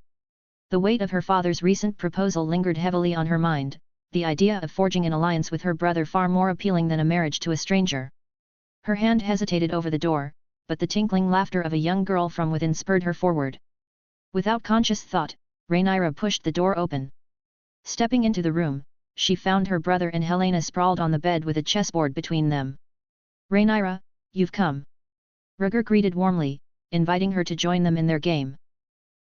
The weight of her father's recent proposal lingered heavily on her mind, the idea of forging an alliance with her brother far more appealing than a marriage to a stranger. Her hand hesitated over the door, but the tinkling laughter of a young girl from within spurred her forward. Without conscious thought, Rhaenyra pushed the door open. Stepping into the room, she found her brother and Helaena sprawled on the bed with a chessboard between them. "Rhaenyra, you've come." Rhaegar greeted warmly, inviting her to join them in their game.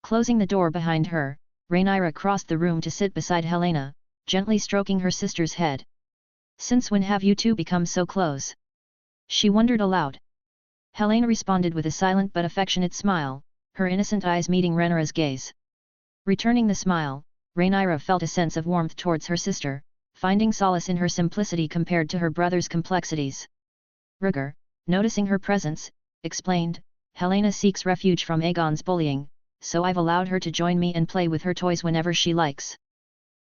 Closing the door behind her, Rhaenyra crossed the room to sit beside Helaena, gently stroking her sister's head. "Since when have you two become so close?" she wondered aloud. Helaena responded with a silent but affectionate smile, her innocent eyes meeting Rhaenyra's gaze. Returning the smile, Rhaenyra felt a sense of warmth towards her sister, finding solace in her simplicity compared to her brother's complexities. Rhaegar, noticing her presence, explained, "Helaena seeks refuge from Aegon's bullying, so I've allowed her to join me and play with her toys whenever she likes."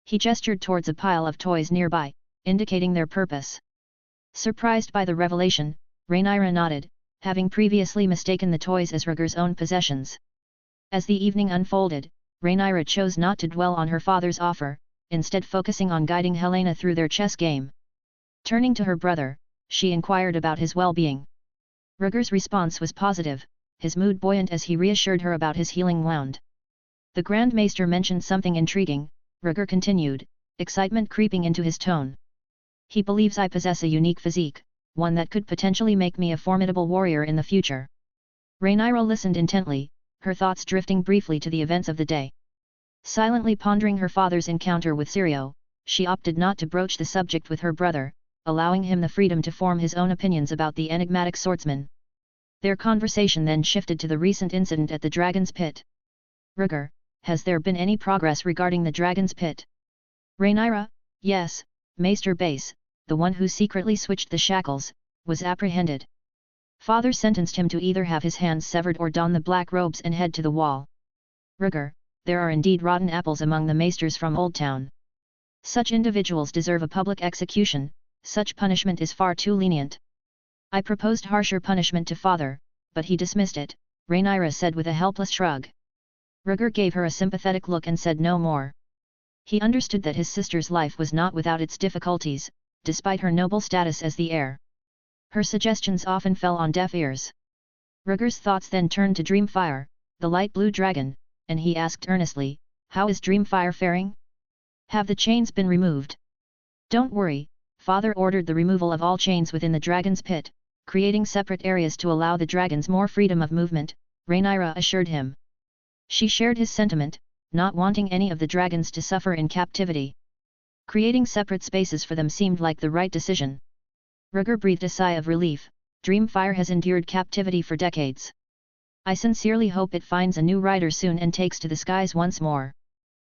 He gestured towards a pile of toys nearby, indicating their purpose. Surprised by the revelation, Rhaenyra nodded, having previously mistaken the toys as Rhaegar's own possessions. As the evening unfolded, Rhaenyra chose not to dwell on her father's offer, instead focusing on guiding Helaena through their chess game. Turning to her brother, she inquired about his well-being. Rhaegar's response was positive, his mood buoyant as he reassured her about his healing wound. "The Grand Maester mentioned something intriguing," Rhaegar continued, excitement creeping into his tone. "He believes I possess a unique physique, one that could potentially make me a formidable warrior in the future." Rhaenyra listened intently, her thoughts drifting briefly to the events of the day. Silently pondering her father's encounter with Syrio, she opted not to broach the subject with her brother, allowing him the freedom to form his own opinions about the enigmatic swordsman. Their conversation then shifted to the recent incident at the Dragon's Pit. "Rhaegar, has there been any progress regarding the Dragon's Pit?" Rhaenyra, "Yes, Maester Base, the one who secretly switched the shackles, was apprehended. Father sentenced him to either have his hands severed or don the black robes and head to the wall." "Rhaegar, there are indeed rotten apples among the maesters from Old Town. Such individuals deserve a public execution, such punishment is far too lenient. I proposed harsher punishment to father, but he dismissed it," Rhaenyra said with a helpless shrug. Rhaegar gave her a sympathetic look and said no more. He understood that his sister's life was not without its difficulties, despite her noble status as the heir. Her suggestions often fell on deaf ears. Rhaegar's thoughts then turned to Dreamfire, the light blue dragon, and he asked earnestly, "How is Dreamfire faring? Have the chains been removed?" "Don't worry, Father ordered the removal of all chains within the Dragon's Pit, creating separate areas to allow the dragons more freedom of movement," Rhaenyra assured him. She shared his sentiment, not wanting any of the dragons to suffer in captivity. Creating separate spaces for them seemed like the right decision. Rhaegar breathed a sigh of relief. Dreamfire has endured captivity for decades. I sincerely hope it finds a new rider soon and takes to the skies once more.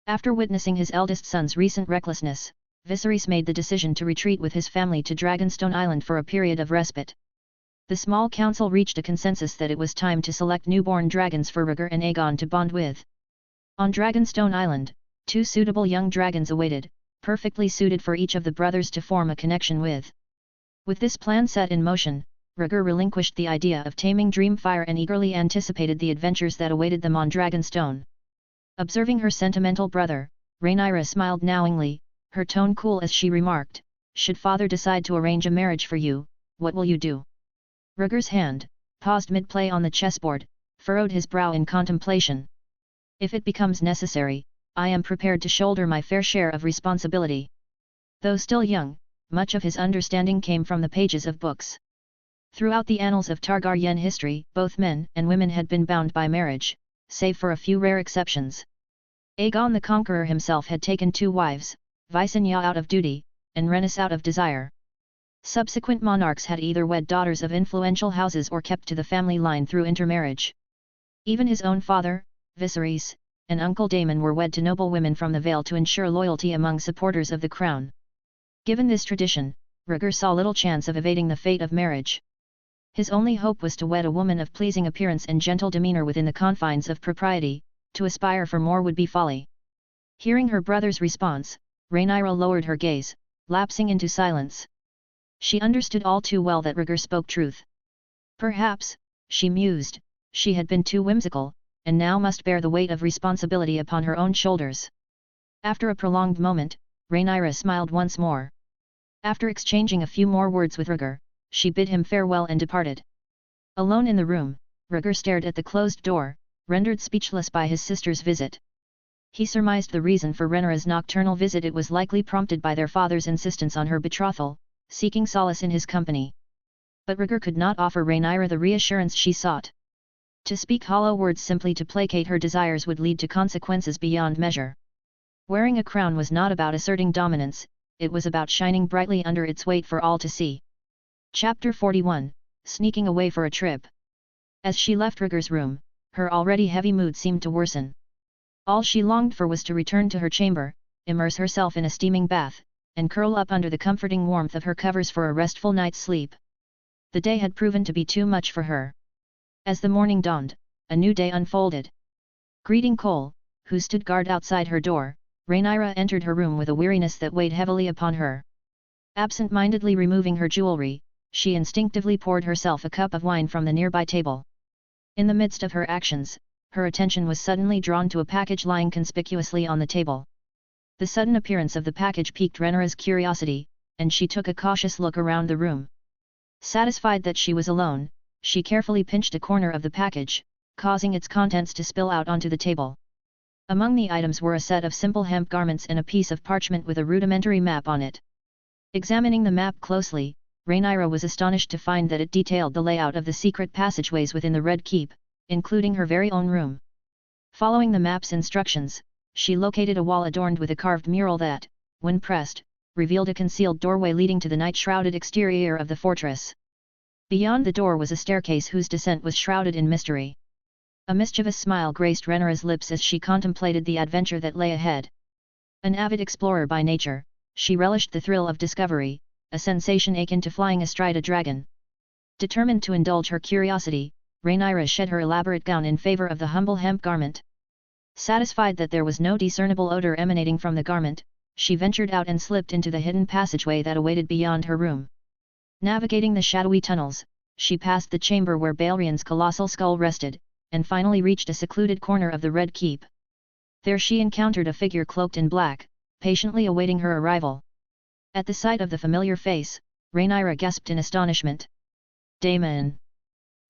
After witnessing his eldest son's recent recklessness, Viserys made the decision to retreat with his family to Dragonstone Island for a period of respite. The small council reached a consensus that it was time to select newborn dragons for Rhaegar and Aegon to bond with. On Dragonstone Island, 2 suitable young dragons awaited, perfectly suited for each of the brothers to form a connection with. With this plan set in motion, Rhaegar relinquished the idea of taming Dreamfire and eagerly anticipated the adventures that awaited them on Dragonstone. Observing her sentimental brother, Rhaenyra smiled knowingly, her tone cool as she remarked, "Should father decide to arrange a marriage for you, what will you do?" Rhaegar's hand, paused mid-play on the chessboard, furrowed his brow in contemplation. "If it becomes necessary, I am prepared to shoulder my fair share of responsibility." Though still young, much of his understanding came from the pages of books. Throughout the annals of Targaryen history, both men and women had been bound by marriage, save for a few rare exceptions. Aegon the Conqueror himself had taken 2 wives, Visenya out of duty, and Rhaenys out of desire. Subsequent monarchs had either wed daughters of influential houses or kept to the family line through intermarriage. Even his own father, Viserys, and Uncle Daemon were wed to noble women from the Vale to ensure loyalty among supporters of the crown. Given this tradition, Rhaegar saw little chance of evading the fate of marriage. His only hope was to wed a woman of pleasing appearance and gentle demeanor within the confines of propriety. To aspire for more would be folly. Hearing her brother's response, Rhaenyra lowered her gaze, lapsing into silence. She understood all too well that Rhaegar spoke truth. Perhaps, she mused, she had been too whimsical, and now must bear the weight of responsibility upon her own shoulders. After a prolonged moment, Rhaenyra smiled once more. After exchanging a few more words with Rhaegar, she bid him farewell and departed. Alone in the room, Rhaegar stared at the closed door, rendered speechless by his sister's visit. He surmised the reason for Rhaenyra's nocturnal visit. It was likely prompted by their father's insistence on her betrothal, seeking solace in his company. But Rhaegar could not offer Rhaenyra the reassurance she sought. To speak hollow words simply to placate her desires would lead to consequences beyond measure. Wearing a crown was not about asserting dominance, it was about shining brightly under its weight for all to see. Chapter 41, Sneaking Away for a Trip. As she left Rhaegar's room, her already heavy mood seemed to worsen. All she longed for was to return to her chamber, immerse herself in a steaming bath, and curl up under the comforting warmth of her covers for a restful night's sleep. The day had proven to be too much for her. As the morning dawned, a new day unfolded. Greeting Cole, who stood guard outside her door, Rhaenyra entered her room with a weariness that weighed heavily upon her. Absent-mindedly removing her jewelry, she instinctively poured herself a cup of wine from the nearby table. In the midst of her actions, her attention was suddenly drawn to a package lying conspicuously on the table. The sudden appearance of the package piqued Rhaenyra's curiosity, and she took a cautious look around the room. Satisfied that she was alone, she carefully pinched a corner of the package, causing its contents to spill out onto the table. Among the items were a set of simple hemp garments and a piece of parchment with a rudimentary map on it. Examining the map closely, Rhaenyra was astonished to find that it detailed the layout of the secret passageways within the Red Keep, including her very own room. Following the map's instructions, she located a wall adorned with a carved mural that, when pressed, revealed a concealed doorway leading to the night-shrouded exterior of the fortress. Beyond the door was a staircase whose descent was shrouded in mystery. A mischievous smile graced Rhaenyra's lips as she contemplated the adventure that lay ahead. An avid explorer by nature, she relished the thrill of discovery, a sensation akin to flying astride a dragon. Determined to indulge her curiosity, Rhaenyra shed her elaborate gown in favor of the humble hemp garment. Satisfied that there was no discernible odor emanating from the garment, she ventured out and slipped into the hidden passageway that awaited beyond her room. Navigating the shadowy tunnels, she passed the chamber where Balrion's colossal skull rested, and finally reached a secluded corner of the Red Keep. There she encountered a figure cloaked in black, patiently awaiting her arrival. At the sight of the familiar face, Rhaenyra gasped in astonishment. Daemon!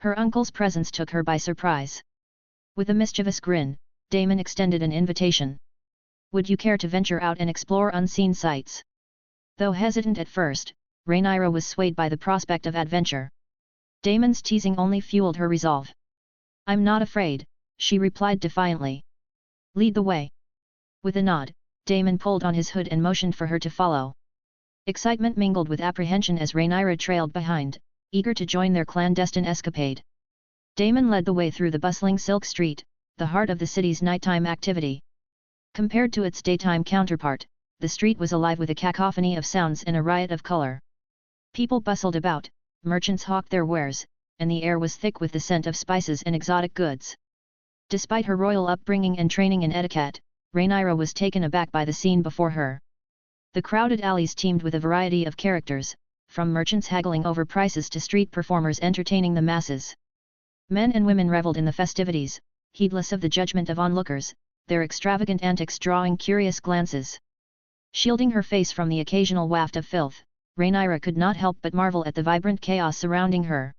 Her uncle's presence took her by surprise. With a mischievous grin, Daemon extended an invitation. Would you care to venture out and explore unseen sights? Though hesitant at first, Rhaenyra was swayed by the prospect of adventure. Daemon's teasing only fueled her resolve. I'm not afraid, she replied defiantly. Lead the way. With a nod, Daemon pulled on his hood and motioned for her to follow. Excitement mingled with apprehension as Rhaenyra trailed behind, eager to join their clandestine escapade. Daemon led the way through the bustling Silk Street, the heart of the city's nighttime activity. Compared to its daytime counterpart, the street was alive with a cacophony of sounds and a riot of color. People bustled about, merchants hawked their wares, and the air was thick with the scent of spices and exotic goods. Despite her royal upbringing and training in etiquette, Rhaenyra was taken aback by the scene before her. The crowded alleys teemed with a variety of characters, from merchants haggling over prices to street performers entertaining the masses. Men and women reveled in the festivities, heedless of the judgment of onlookers, their extravagant antics drawing curious glances. Shielding her face from the occasional waft of filth, Rhaenyra could not help but marvel at the vibrant chaos surrounding her.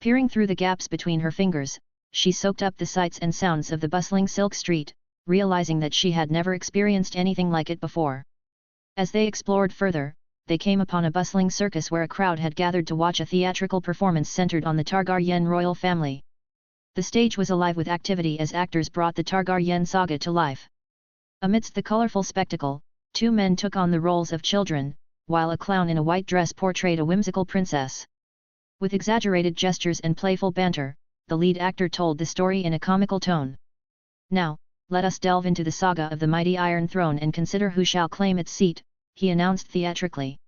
Peering through the gaps between her fingers, she soaked up the sights and sounds of the bustling Silk Street, realizing that she had never experienced anything like it before. As they explored further, they came upon a bustling circus where a crowd had gathered to watch a theatrical performance centered on the Targaryen royal family. The stage was alive with activity as actors brought the Targaryen saga to life. Amidst the colorful spectacle, two men took on the roles of children, while a clown in a white dress portrayed a whimsical princess. With exaggerated gestures and playful banter, the lead actor told the story in a comical tone. Now, let us delve into the saga of the mighty Iron Throne and consider who shall claim its seat, he announced theatrically.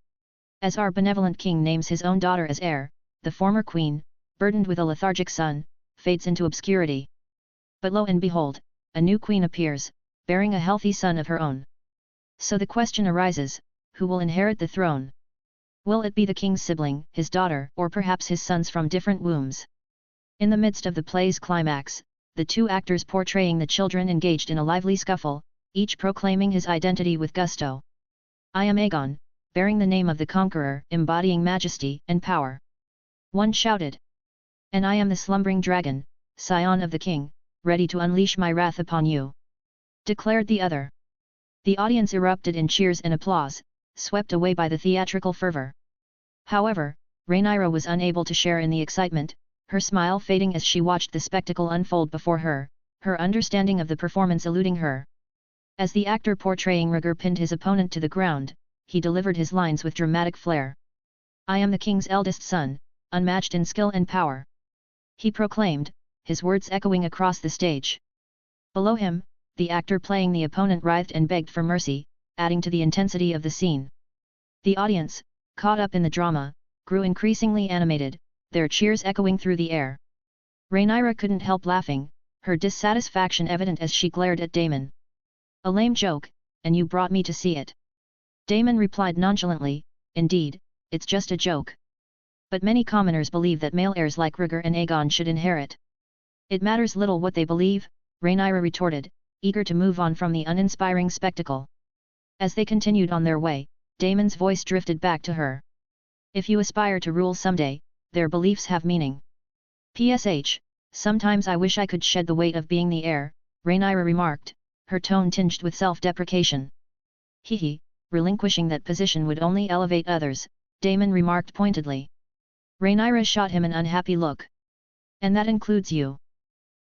As our benevolent king names his own daughter as heir, the former queen, burdened with a lethargic son, fades into obscurity. But lo and behold, a new queen appears, bearing a healthy son of her own. So the question arises, who will inherit the throne? Will it be the king's sibling, his daughter, or perhaps his sons from different wombs? In the midst of the play's climax, the two actors portraying the children engaged in a lively scuffle, each proclaiming his identity with gusto. I am Aegon, bearing the name of the conqueror, embodying majesty and power. One shouted. And I am the slumbering dragon, scion of the king, ready to unleash my wrath upon you, declared the other. The audience erupted in cheers and applause, swept away by the theatrical fervor. However, Rhaenyra was unable to share in the excitement, her smile fading as she watched the spectacle unfold before her, her understanding of the performance eluding her. As the actor portraying Rhaegar pinned his opponent to the ground, he delivered his lines with dramatic flair. I am the king's eldest son, unmatched in skill and power, he proclaimed, his words echoing across the stage. Below him, the actor playing the opponent writhed and begged for mercy, adding to the intensity of the scene. The audience, caught up in the drama, grew increasingly animated, their cheers echoing through the air. Rhaenyra couldn't help laughing, her dissatisfaction evident as she glared at Daemon. A lame joke, and you brought me to see it. Daemon replied nonchalantly, indeed, it's just a joke. But many commoners believe that male heirs like Rhaegar and Aegon should inherit. It matters little what they believe, Rhaenyra retorted, eager to move on from the uninspiring spectacle. As they continued on their way, Daemon's voice drifted back to her. If you aspire to rule someday, their beliefs have meaning. PSH, sometimes I wish I could shed the weight of being the heir, Rhaenyra remarked, her tone tinged with self-deprecation. He, relinquishing that position would only elevate others, Daemon remarked pointedly. Rhaenyra shot him an unhappy look. And that includes you.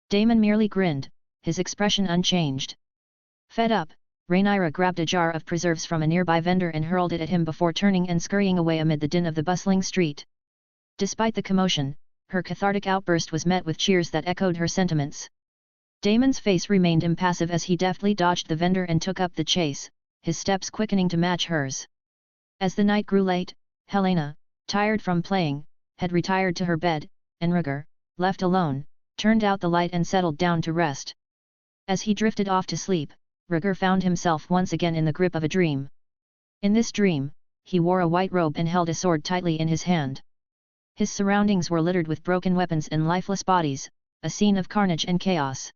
Daemon merely grinned, his expression unchanged. Fed up, Rhaenyra grabbed a jar of preserves from a nearby vendor and hurled it at him before turning and scurrying away amid the din of the bustling street. Despite the commotion, her cathartic outburst was met with cheers that echoed her sentiments. Daemon's face remained impassive as he deftly dodged the vendor and took up the chase, his steps quickening to match hers. As the night grew late, Helaena, tired from playing, had retired to her bed, and Rhaegar, left alone, turned out the light and settled down to rest. As he drifted off to sleep, Rhaegar found himself once again in the grip of a dream. In this dream, he wore a white robe and held a sword tightly in his hand. His surroundings were littered with broken weapons and lifeless bodies, a scene of carnage and chaos.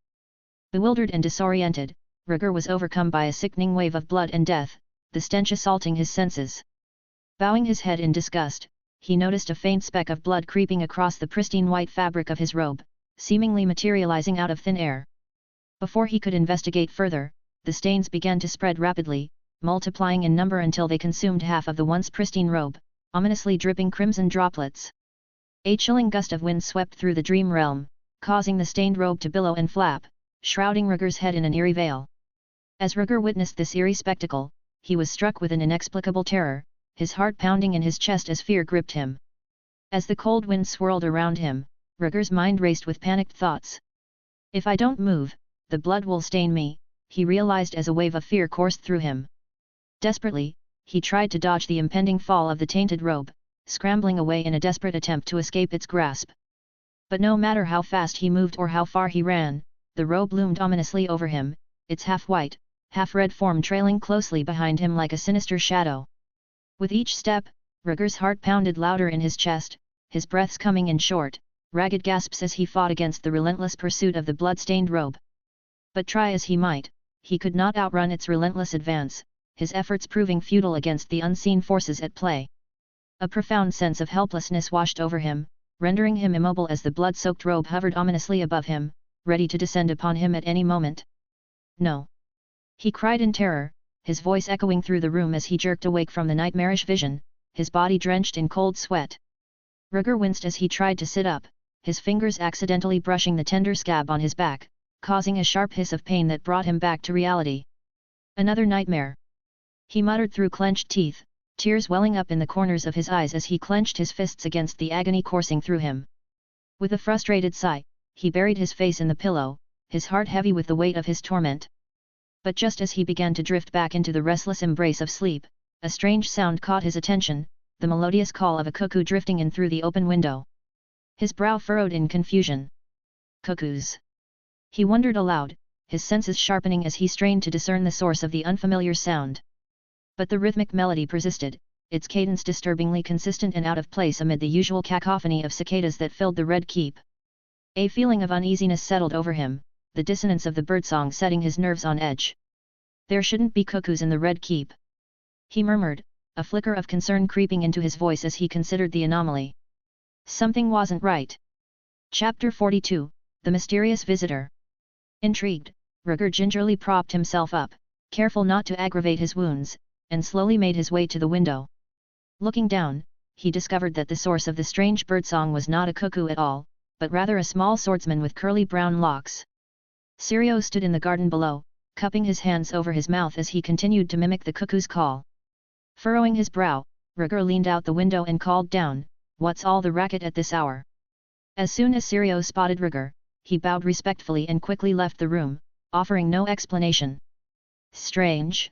Bewildered and disoriented, Rhaegar was overcome by a sickening wave of blood and death, the stench assaulting his senses. Bowing his head in disgust, he noticed a faint speck of blood creeping across the pristine white fabric of his robe, seemingly materializing out of thin air. Before he could investigate further, the stains began to spread rapidly, multiplying in number until they consumed half of the once pristine robe, ominously dripping crimson droplets. A chilling gust of wind swept through the dream realm, causing the stained robe to billow and flap, shrouding Rhaegar's head in an eerie veil. As Rhaegar witnessed this eerie spectacle, he was struck with an inexplicable terror, his heart pounding in his chest as fear gripped him. As the cold wind swirled around him, Rhaegar's mind raced with panicked thoughts. If I don't move, the blood will stain me, he realized as a wave of fear coursed through him. Desperately, he tried to dodge the impending fall of the tainted robe, scrambling away in a desperate attempt to escape its grasp. But no matter how fast he moved or how far he ran, the robe loomed ominously over him, its half-white, half-red form trailing closely behind him like a sinister shadow. With each step, Rhaegar's heart pounded louder in his chest, his breaths coming in short, ragged gasps as he fought against the relentless pursuit of the blood-stained robe. But try as he might, he could not outrun its relentless advance, his efforts proving futile against the unseen forces at play. A profound sense of helplessness washed over him, rendering him immobile as the blood-soaked robe hovered ominously above him, ready to descend upon him at any moment. No! He cried in terror, his voice echoing through the room as he jerked awake from the nightmarish vision, his body drenched in cold sweat. Rhaegar winced as he tried to sit up, his fingers accidentally brushing the tender scab on his back, causing a sharp hiss of pain that brought him back to reality. Another nightmare! He muttered through clenched teeth, tears welling up in the corners of his eyes as he clenched his fists against the agony coursing through him. With a frustrated sigh, he buried his face in the pillow, his heart heavy with the weight of his torment. But just as he began to drift back into the restless embrace of sleep, a strange sound caught his attention, the melodious call of a cuckoo drifting in through the open window. His brow furrowed in confusion. Cuckoos. He wondered aloud, his senses sharpening as he strained to discern the source of the unfamiliar sound. But the rhythmic melody persisted, its cadence disturbingly consistent and out of place amid the usual cacophony of cicadas that filled the Red Keep. A feeling of uneasiness settled over him, the dissonance of the birdsong setting his nerves on edge. There shouldn't be cuckoos in the Red Keep, he murmured, a flicker of concern creeping into his voice as he considered the anomaly. Something wasn't right. Chapter 42, The Mysterious Visitor. Intrigued, Rhaegar gingerly propped himself up, careful not to aggravate his wounds, and slowly made his way to the window. Looking down, he discovered that the source of the strange birdsong was not a cuckoo at all, but rather a small swordsman with curly brown locks. Syrio stood in the garden below, cupping his hands over his mouth as he continued to mimic the cuckoo's call. Furrowing his brow, Rhaegar leaned out the window and called down, "What's all the racket at this hour?" As soon as Syrio spotted Rhaegar, he bowed respectfully and quickly left the room, offering no explanation. "Strange,"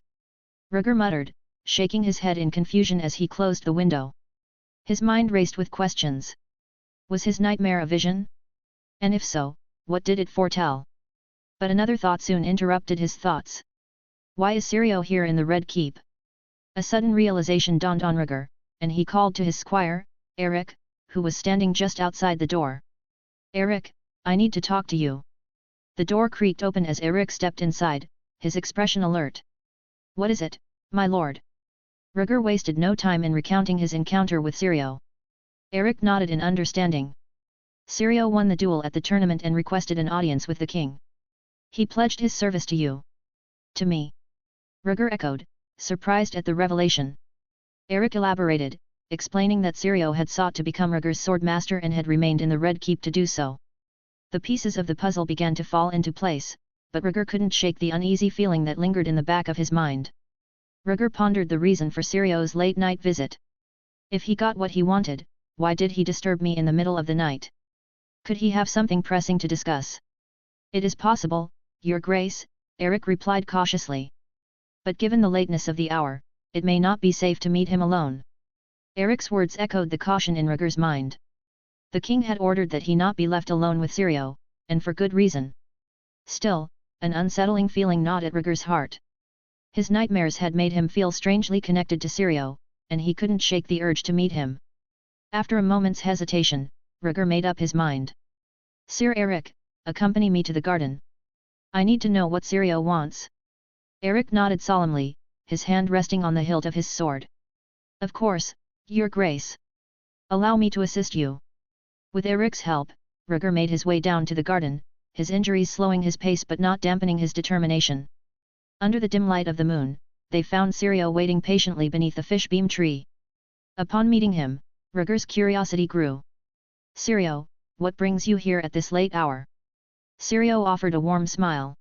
Rhaegar muttered, shaking his head in confusion as he closed the window. His mind raced with questions. Was his nightmare a vision? And if so, what did it foretell? But another thought soon interrupted his thoughts. Why is Syrio here in the Red Keep? A sudden realization dawned on Rhaegar, and he called to his squire, Eric, who was standing just outside the door. "Eric, I need to talk to you." The door creaked open as Eric stepped inside, his expression alert. "What is it, my lord?" Rhaegar wasted no time in recounting his encounter with Syrio. Eric nodded in understanding. "Syrio won the duel at the tournament and requested an audience with the king. He pledged his service to you." "To me?" Rhaegar echoed, surprised at the revelation. Eric elaborated, explaining that Syrio had sought to become Rhaegar's swordmaster and had remained in the Red Keep to do so. The pieces of the puzzle began to fall into place, but Rhaegar couldn't shake the uneasy feeling that lingered in the back of his mind. Rhaegar pondered the reason for Syrio's late-night visit. If he got what he wanted, why did he disturb me in the middle of the night? Could he have something pressing to discuss? "It is possible, Your Grace," Eric replied cautiously. "But given the lateness of the hour, it may not be safe to meet him alone." Eric's words echoed the caution in Rhaegar's mind. The king had ordered that he not be left alone with Syrio, and for good reason. Still, an unsettling feeling gnawed at Rhaegar's heart. His nightmares had made him feel strangely connected to Syrio, and he couldn't shake the urge to meet him. After a moment's hesitation, Rhaegar made up his mind. "Sir Eric, accompany me to the garden. I need to know what Syrio wants." Eric nodded solemnly, his hand resting on the hilt of his sword. "Of course, Your Grace. Allow me to assist you." With Eric's help, Rhaegar made his way down to the garden, his injuries slowing his pace but not dampening his determination. Under the dim light of the moon, they found Syrio waiting patiently beneath the fishbeam tree. Upon meeting him, Rhaegar's curiosity grew. "Syrio, what brings you here at this late hour?" Syrio offered a warm smile.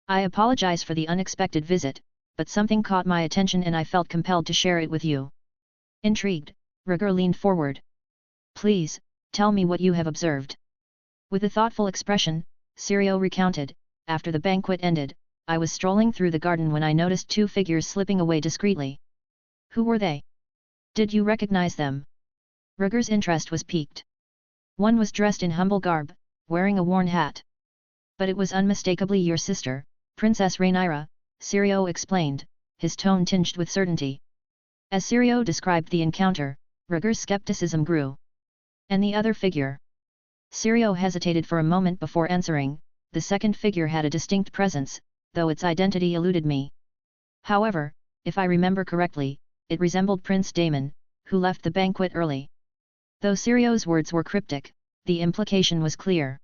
"I apologize for the unexpected visit, but something caught my attention and I felt compelled to share it with you." Intrigued, Rhaegar leaned forward. "Please, tell me what you have observed." With a thoughtful expression, Syrio recounted, "After the banquet ended, I was strolling through the garden when I noticed two figures slipping away discreetly." "Who were they? Did you recognize them?" Rhaegar's interest was piqued. "One was dressed in humble garb, wearing a worn hat. But it was unmistakably your sister, Princess Rhaenyra," Syrio explained, his tone tinged with certainty. As Syrio described the encounter, Rhaegar's skepticism grew. "And the other figure?" Syrio hesitated for a moment before answering. "The second figure had a distinct presence, though its identity eluded me. However, if I remember correctly, it resembled Prince Daemon, who left the banquet early." Though Syrio's words were cryptic, the implication was clear.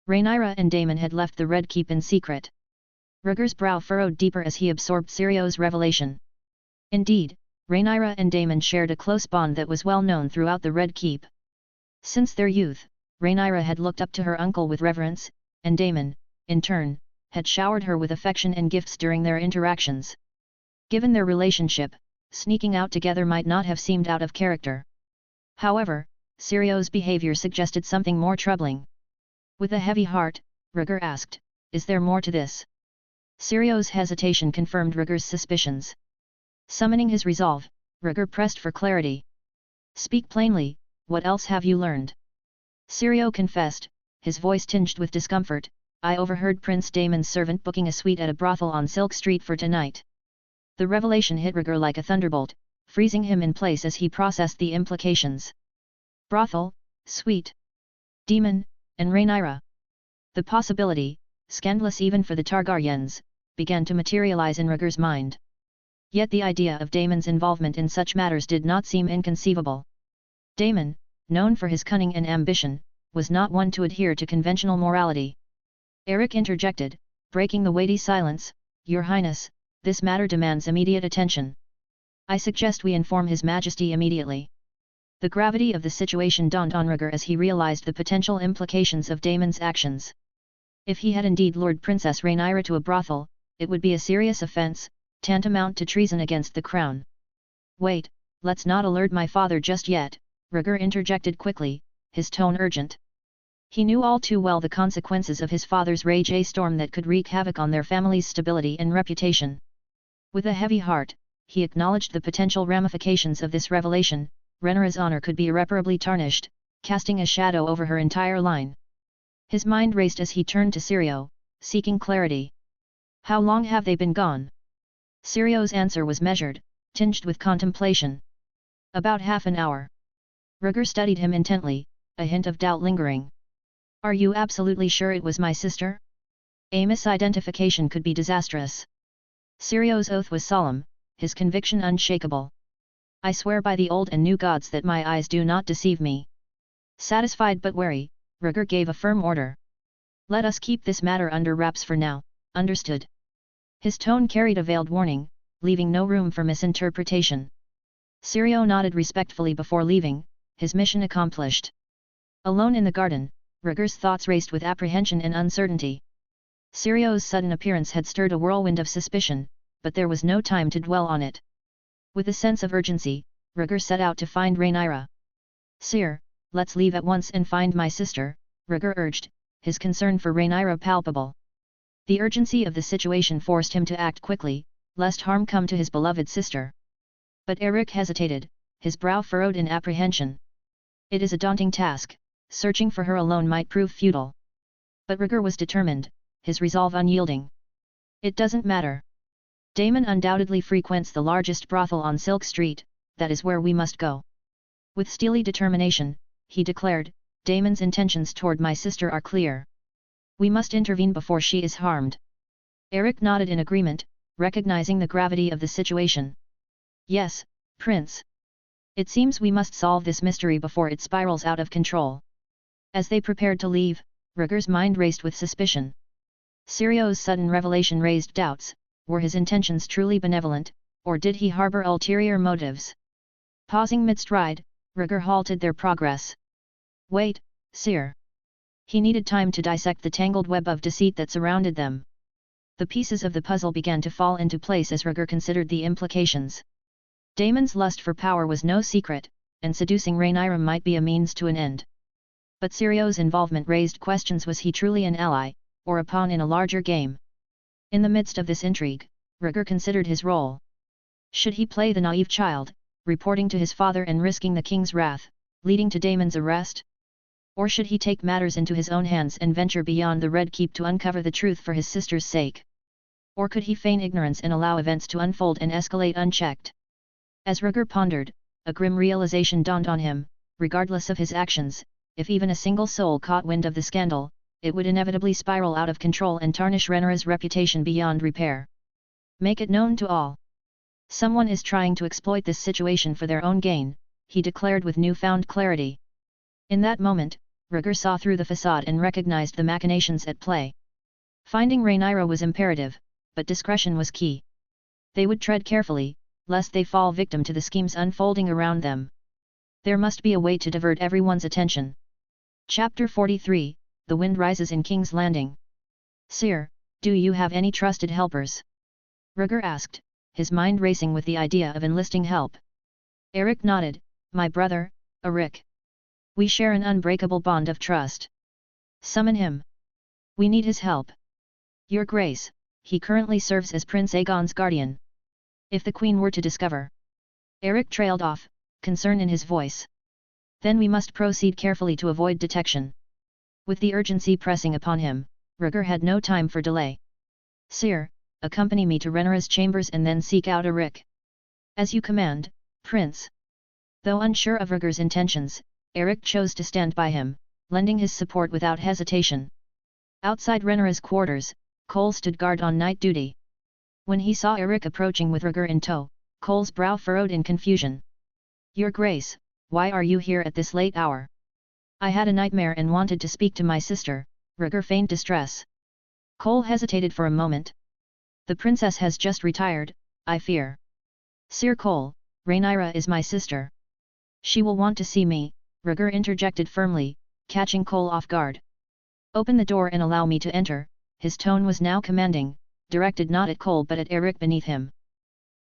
Rhaenyra and Daemon had left the Red Keep in secret. Rhaegar's brow furrowed deeper as he absorbed Syrio's revelation. Indeed, Rhaenyra and Daemon shared a close bond that was well known throughout the Red Keep. Since their youth, Rhaenyra had looked up to her uncle with reverence, and Daemon, in turn, had showered her with affection and gifts during their interactions. Given their relationship, sneaking out together might not have seemed out of character. However, Syrio's behavior suggested something more troubling. With a heavy heart, Rhaegar asked, "Is there more to this?" Sirio's hesitation confirmed Rhaegar's suspicions. Summoning his resolve, Rhaegar pressed for clarity. "Speak plainly, what else have you learned?" Sirio confessed, his voice tinged with discomfort, "I overheard Prince Daemon's servant booking a suite at a brothel on Silk Street for tonight." The revelation hit Rhaegar like a thunderbolt, freezing him in place as he processed the implications. Brothel, suite, demon, and Rhaenyra. The possibility, scandalous even for the Targaryens, began to materialize in Rhaegar's mind. Yet the idea of Daemon's involvement in such matters did not seem inconceivable. Daemon, known for his cunning and ambition, was not one to adhere to conventional morality. Eric interjected, breaking the weighty silence, "Your Highness, this matter demands immediate attention. I suggest we inform His Majesty immediately." The gravity of the situation dawned on Rhaegar as he realized the potential implications of Daemon's actions. If he had indeed lured Princess Rhaenyra to a brothel, it would be a serious offence, tantamount to treason against the crown. "Wait, let's not alert my father just yet," Rhaegar interjected quickly, his tone urgent. He knew all too well the consequences of his father's rage, a storm that could wreak havoc on their family's stability and reputation. With a heavy heart, he acknowledged the potential ramifications of this revelation. Rhaenyra's honor could be irreparably tarnished, casting a shadow over her entire line. His mind raced as he turned to Sirio, seeking clarity. "How long have they been gone?" Sirio's answer was measured, tinged with contemplation. "About half an hour." Rhaegar studied him intently, a hint of doubt lingering. "Are you absolutely sure it was my sister? A misidentification could be disastrous." Sirio's oath was solemn, his conviction unshakable. "I swear by the old and new gods that my eyes do not deceive me." Satisfied but wary, Rhaegar gave a firm order. "Let us keep this matter under wraps for now, understood?" His tone carried a veiled warning, leaving no room for misinterpretation. Sirio nodded respectfully before leaving, his mission accomplished. Alone in the garden, Rhaegar's thoughts raced with apprehension and uncertainty. Sirio's sudden appearance had stirred a whirlwind of suspicion, but there was no time to dwell on it. With a sense of urgency, Rhaegar set out to find Rhaenyra. "Sire, let's leave at once and find my sister," Rhaegar urged, his concern for Rhaenyra palpable. The urgency of the situation forced him to act quickly, lest harm come to his beloved sister. But Eric hesitated, his brow furrowed in apprehension. "It is a daunting task, searching for her alone might prove futile." But Rhaegar was determined, his resolve unyielding. "It doesn't matter. Daemon undoubtedly frequents the largest brothel on Silk Street, that is where we must go." With steely determination, he declared, "Daemon's intentions toward my sister are clear. We must intervene before she is harmed." Eric nodded in agreement, recognizing the gravity of the situation. "Yes, Prince. It seems we must solve this mystery before it spirals out of control." As they prepared to leave, Rhaegar's mind raced with suspicion. Sirio's sudden revelation raised doubts. Were his intentions truly benevolent, or did he harbor ulterior motives? Pausing mid-stride, Rhaegar halted their progress. "Wait, sire." He needed time to dissect the tangled web of deceit that surrounded them. The pieces of the puzzle began to fall into place as Rhaegar considered the implications. Daemon's lust for power was no secret, and seducing Rhaenyra might be a means to an end. But Sirio's involvement raised questions: was he truly an ally, or a pawn in a larger game? In the midst of this intrigue, Rhaegar considered his role. Should he play the naive child, reporting to his father and risking the king's wrath, leading to Daemon's arrest? Or should he take matters into his own hands and venture beyond the Red Keep to uncover the truth for his sister's sake? Or could he feign ignorance and allow events to unfold and escalate unchecked? As Rhaegar pondered, a grim realization dawned on him: regardless of his actions, if even a single soul caught wind of the scandal, it would inevitably spiral out of control and tarnish Rhaenyra's reputation beyond repair. "Make it known to all. Someone is trying to exploit this situation for their own gain," he declared with newfound clarity. In that moment, Rhaegar saw through the facade and recognized the machinations at play. Finding Rhaenyra was imperative, but discretion was key. They would tread carefully, lest they fall victim to the schemes unfolding around them. There must be a way to divert everyone's attention. Chapter 43, The Wind Rises in King's Landing. "Sire, do you have any trusted helpers?" Rhaegar asked, his mind racing with the idea of enlisting help. Eric nodded, "My brother, Eric. We share an unbreakable bond of trust." Summon him. We need his help. Your Grace, he currently serves as Prince Aegon's guardian. If the Queen were to discover... Eric trailed off, concern in his voice. Then we must proceed carefully to avoid detection. With the urgency pressing upon him, Rhaegar had no time for delay. Sire, accompany me to Rhaenyra's chambers and then seek out Eric. As you command, Prince. Though unsure of Rhaegar's intentions, Eric chose to stand by him, lending his support without hesitation. Outside Rhaenyra's quarters, Cole stood guard on night duty. When he saw Eric approaching with Rhaegar in tow, Cole's brow furrowed in confusion. Your Grace, why are you here at this late hour? I had a nightmare and wanted to speak to my sister, Rhaegar feigned distress. Cole hesitated for a moment. The princess has just retired, I fear. Sir Cole, Rhaenyra is my sister. She will want to see me, Rhaegar interjected firmly, catching Cole off guard. Open the door and allow me to enter, his tone was now commanding, directed not at Cole but at Eric beneath him.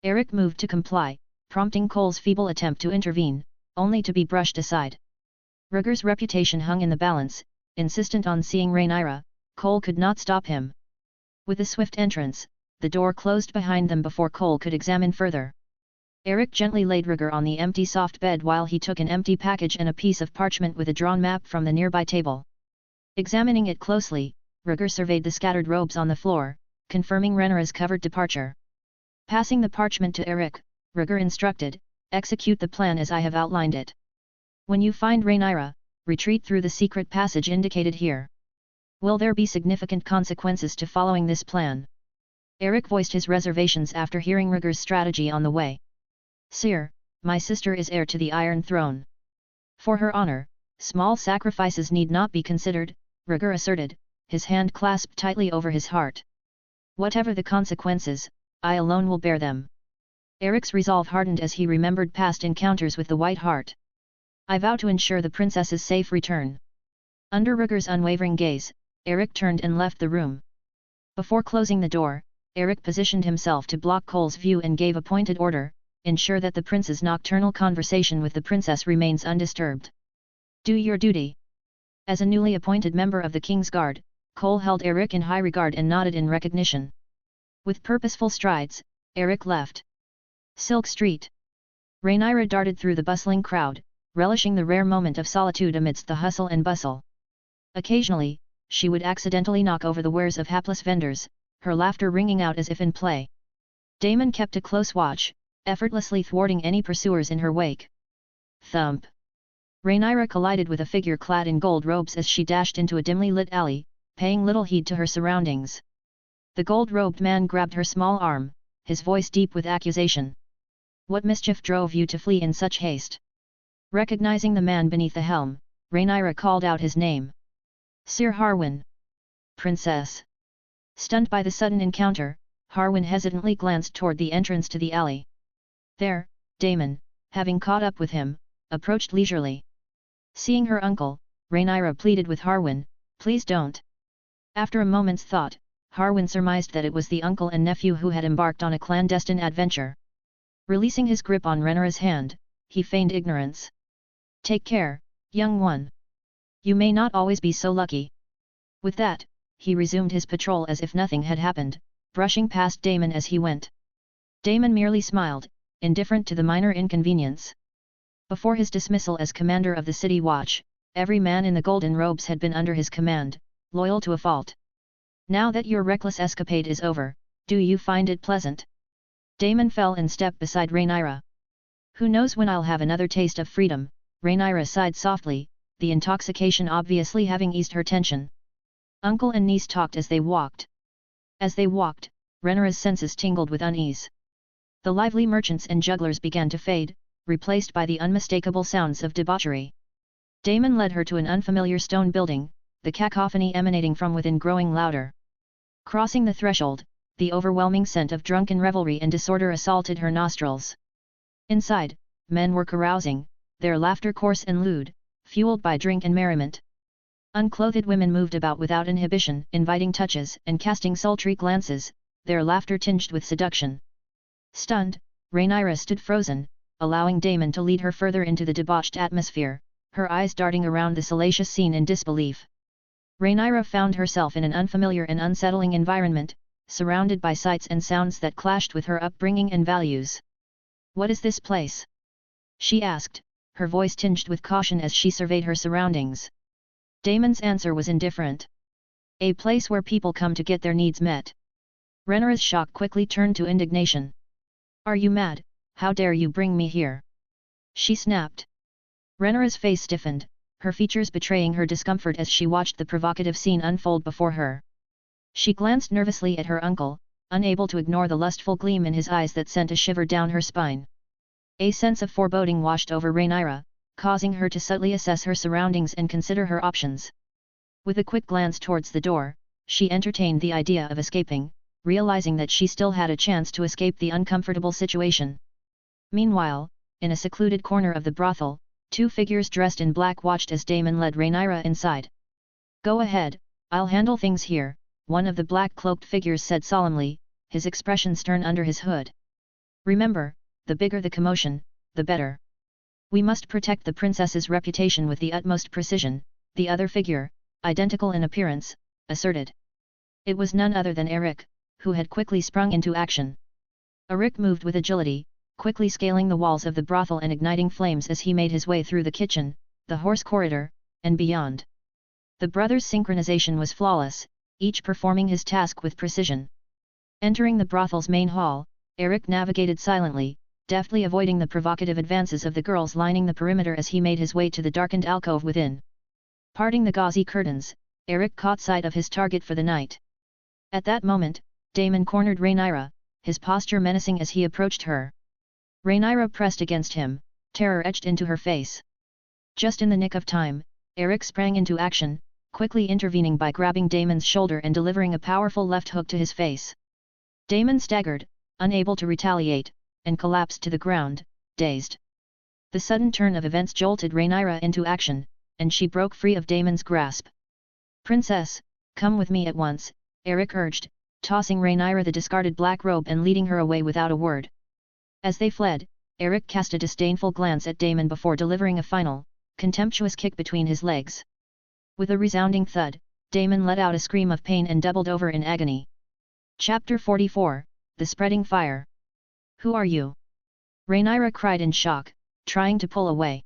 Eric moved to comply, prompting Cole's feeble attempt to intervene, only to be brushed aside. Rhaegar's reputation hung in the balance, insistent on seeing Rhaenyra, Cole could not stop him. With a swift entrance, the door closed behind them before Cole could examine further. Eric gently laid Rhaegar on the empty soft bed while he took an empty package and a piece of parchment with a drawn map from the nearby table. Examining it closely, Rhaegar surveyed the scattered robes on the floor, confirming Rhaenyra's covered departure. Passing the parchment to Eric, Rhaegar instructed, execute the plan as I have outlined it. When you find Rhaenyra, retreat through the secret passage indicated here. Will there be significant consequences to following this plan? Eric voiced his reservations after hearing Rhaegar's strategy on the way. Sire, my sister is heir to the Iron Throne. For her honor, small sacrifices need not be considered, Rhaegar asserted, his hand clasped tightly over his heart. Whatever the consequences, I alone will bear them. Eric's resolve hardened as he remembered past encounters with the White Hart. I vow to ensure the princess's safe return. Under Rhaegar's unwavering gaze, Eric turned and left the room. Before closing the door, Eric positioned himself to block Cole's view and gave a pointed order, ensure that the prince's nocturnal conversation with the princess remains undisturbed. Do your duty. As a newly appointed member of the King's Guard, Cole held Eric in high regard and nodded in recognition. With purposeful strides, Eric left Silk Street. Rhaenyra darted through the bustling crowd, relishing the rare moment of solitude amidst the hustle and bustle. Occasionally, she would accidentally knock over the wares of hapless vendors, her laughter ringing out as if in play. Daemon kept a close watch, effortlessly thwarting any pursuers in her wake. Thump! Rhaenyra collided with a figure clad in gold robes as she dashed into a dimly lit alley, paying little heed to her surroundings. The gold-robed man grabbed her small arm, his voice deep with accusation. What mischief drove you to flee in such haste? Recognizing the man beneath the helm, Rhaenyra called out his name. Sir Harwin. Princess. Stunned by the sudden encounter, Harwin hesitantly glanced toward the entrance to the alley. There, Daemon, having caught up with him, approached leisurely. Seeing her uncle, Rhaenyra pleaded with Harwin, please don't. After a moment's thought, Harwin surmised that it was the uncle and nephew who had embarked on a clandestine adventure. Releasing his grip on Rhaenyra's hand, he feigned ignorance. Take care, young one. You may not always be so lucky. With that, he resumed his patrol as if nothing had happened, brushing past Daemon as he went. Daemon merely smiled, indifferent to the minor inconvenience. Before his dismissal as commander of the city watch, every man in the golden robes had been under his command, loyal to a fault. Now that your reckless escapade is over, do you find it pleasant? Daemon fell in step beside Rhaenyra. Who knows when I'll have another taste of freedom, Rhaenyra sighed softly, the intoxication obviously having eased her tension. Uncle and niece talked as they walked. As they walked, Rhaenyra's senses tingled with unease. The lively merchants and jugglers began to fade, replaced by the unmistakable sounds of debauchery. Daemon led her to an unfamiliar stone building, the cacophony emanating from within growing louder. Crossing the threshold, the overwhelming scent of drunken revelry and disorder assaulted her nostrils. Inside, men were carousing, their laughter coarse and lewd, fueled by drink and merriment. Unclothed women moved about without inhibition, inviting touches and casting sultry glances, their laughter tinged with seduction. Stunned, Rhaenyra stood frozen, allowing Daemon to lead her further into the debauched atmosphere, her eyes darting around the salacious scene in disbelief. Rhaenyra found herself in an unfamiliar and unsettling environment, surrounded by sights and sounds that clashed with her upbringing and values. "What is this place?" she asked, her voice tinged with caution as she surveyed her surroundings. Daemon's answer was indifferent. "A place where people come to get their needs met." Rhaenyra's shock quickly turned to indignation. "Are you mad? How dare you bring me here?" she snapped. Rhaenyra's face stiffened, her features betraying her discomfort as she watched the provocative scene unfold before her. She glanced nervously at her uncle, unable to ignore the lustful gleam in his eyes that sent a shiver down her spine. A sense of foreboding washed over Rhaenyra, causing her to subtly assess her surroundings and consider her options. With a quick glance towards the door, she entertained the idea of escaping, realizing that she still had a chance to escape the uncomfortable situation. Meanwhile, in a secluded corner of the brothel, two figures dressed in black watched as Daemon led Rhaenyra inside. "Go ahead, I'll handle things here," one of the black-cloaked figures said solemnly, his expression stern under his hood. "Remember, the bigger the commotion, the better. We must protect the princess's reputation with the utmost precision," the other figure, identical in appearance, asserted. It was none other than Eric, who had quickly sprung into action. Eric moved with agility, quickly scaling the walls of the brothel and igniting flames as he made his way through the kitchen, the horse corridor, and beyond. The brothers' synchronization was flawless, each performing his task with precision. Entering the brothel's main hall, Eric navigated silently, deftly avoiding the provocative advances of the girls lining the perimeter as he made his way to the darkened alcove within. Parting the gauzy curtains, Eric caught sight of his target for the night. At that moment, Daemon cornered Rhaenyra, his posture menacing as he approached her. Rhaenyra pressed against him, terror etched into her face. Just in the nick of time, Eric sprang into action, quickly intervening by grabbing Daemon's shoulder and delivering a powerful left hook to his face. Daemon staggered, unable to retaliate, and collapsed to the ground, dazed. The sudden turn of events jolted Rhaenyra into action, and she broke free of Daemon's grasp. "Princess, come with me at once," Eric urged, tossing Rhaenyra the discarded black robe and leading her away without a word. As they fled, Eric cast a disdainful glance at Daemon before delivering a final, contemptuous kick between his legs. With a resounding thud, Daemon let out a scream of pain and doubled over in agony. Chapter 44, The Spreading Fire. "Who are you?" Rhaenyra cried in shock, trying to pull away.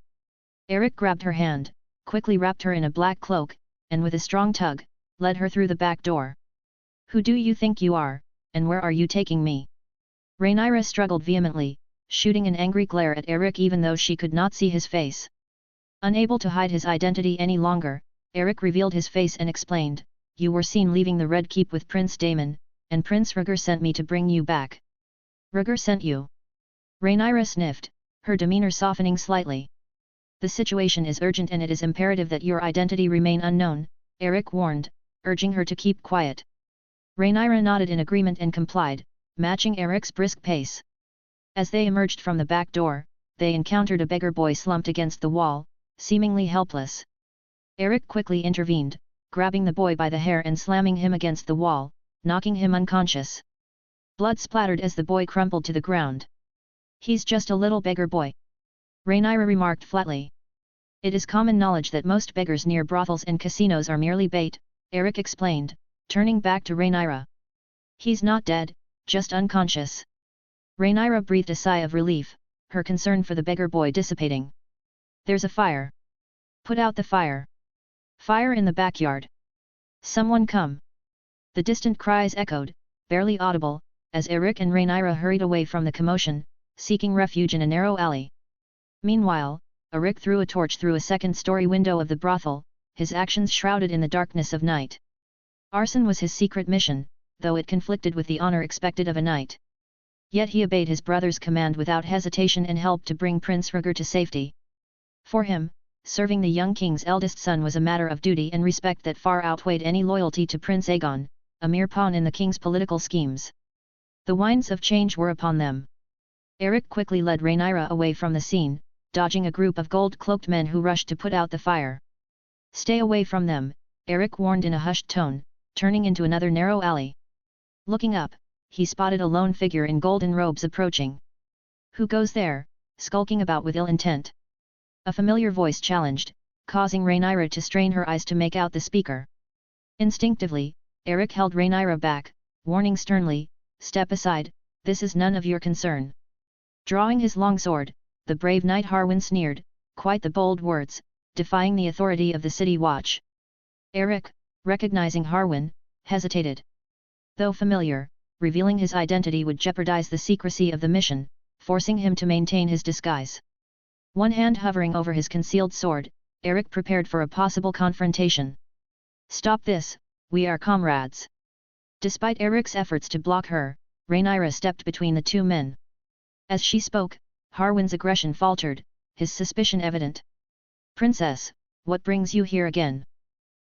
Eric grabbed her hand, quickly wrapped her in a black cloak, and with a strong tug, led her through the back door. "Who do you think you are, and where are you taking me?" Rhaenyra struggled vehemently, shooting an angry glare at Eric even though she could not see his face. Unable to hide his identity any longer, Eric revealed his face and explained, "You were seen leaving the Red Keep with Prince Daemon, and Prince Rhaegar sent me to bring you back." "Rhaegar sent you?" Rhaenyra sniffed, her demeanor softening slightly. "The situation is urgent and it is imperative that your identity remain unknown," Eric warned, urging her to keep quiet. Rhaenyra nodded in agreement and complied, matching Eric's brisk pace. As they emerged from the back door, they encountered a beggar boy slumped against the wall, seemingly helpless. Eric quickly intervened, grabbing the boy by the hair and slamming him against the wall, knocking him unconscious. Blood splattered as the boy crumpled to the ground. "He's just a little beggar boy," Rhaenyra remarked flatly. "It is common knowledge that most beggars near brothels and casinos are merely bait," Eric explained, turning back to Rhaenyra. "He's not dead, just unconscious." Rhaenyra breathed a sigh of relief, her concern for the beggar boy dissipating. "There's a fire. Put out the fire. Fire in the backyard. Someone come." The distant cries echoed, barely audible, as Eric and Rhaenyra hurried away from the commotion, seeking refuge in a narrow alley. Meanwhile, Eric threw a torch through a second-story window of the brothel, his actions shrouded in the darkness of night. Arson was his secret mission, though it conflicted with the honor expected of a knight. Yet he obeyed his brother's command without hesitation and helped to bring Prince Rhaegar to safety. For him, serving the young king's eldest son was a matter of duty and respect that far outweighed any loyalty to Prince Aegon, a mere pawn in the king's political schemes. The winds of change were upon them. Eric quickly led Rhaenyra away from the scene, dodging a group of gold-cloaked men who rushed to put out the fire. "Stay away from them," Eric warned in a hushed tone, turning into another narrow alley. Looking up, he spotted a lone figure in golden robes approaching. "Who goes there, skulking about with ill intent?" A familiar voice challenged, causing Rhaenyra to strain her eyes to make out the speaker. Instinctively, Eric held Rhaenyra back, warning sternly, "Step aside, this is none of your concern." Drawing his longsword, the brave knight Harwin sneered, quite the bold words, defying the authority of the city watch. Eric, recognizing Harwin, hesitated. Though familiar, revealing his identity would jeopardize the secrecy of the mission, forcing him to maintain his disguise. One hand hovering over his concealed sword, Eric prepared for a possible confrontation. "Stop this, we are comrades." Despite Eric's efforts to block her, Rhaenyra stepped between the two men. As she spoke, Harwin's aggression faltered, his suspicion evident. "Princess, what brings you here again?"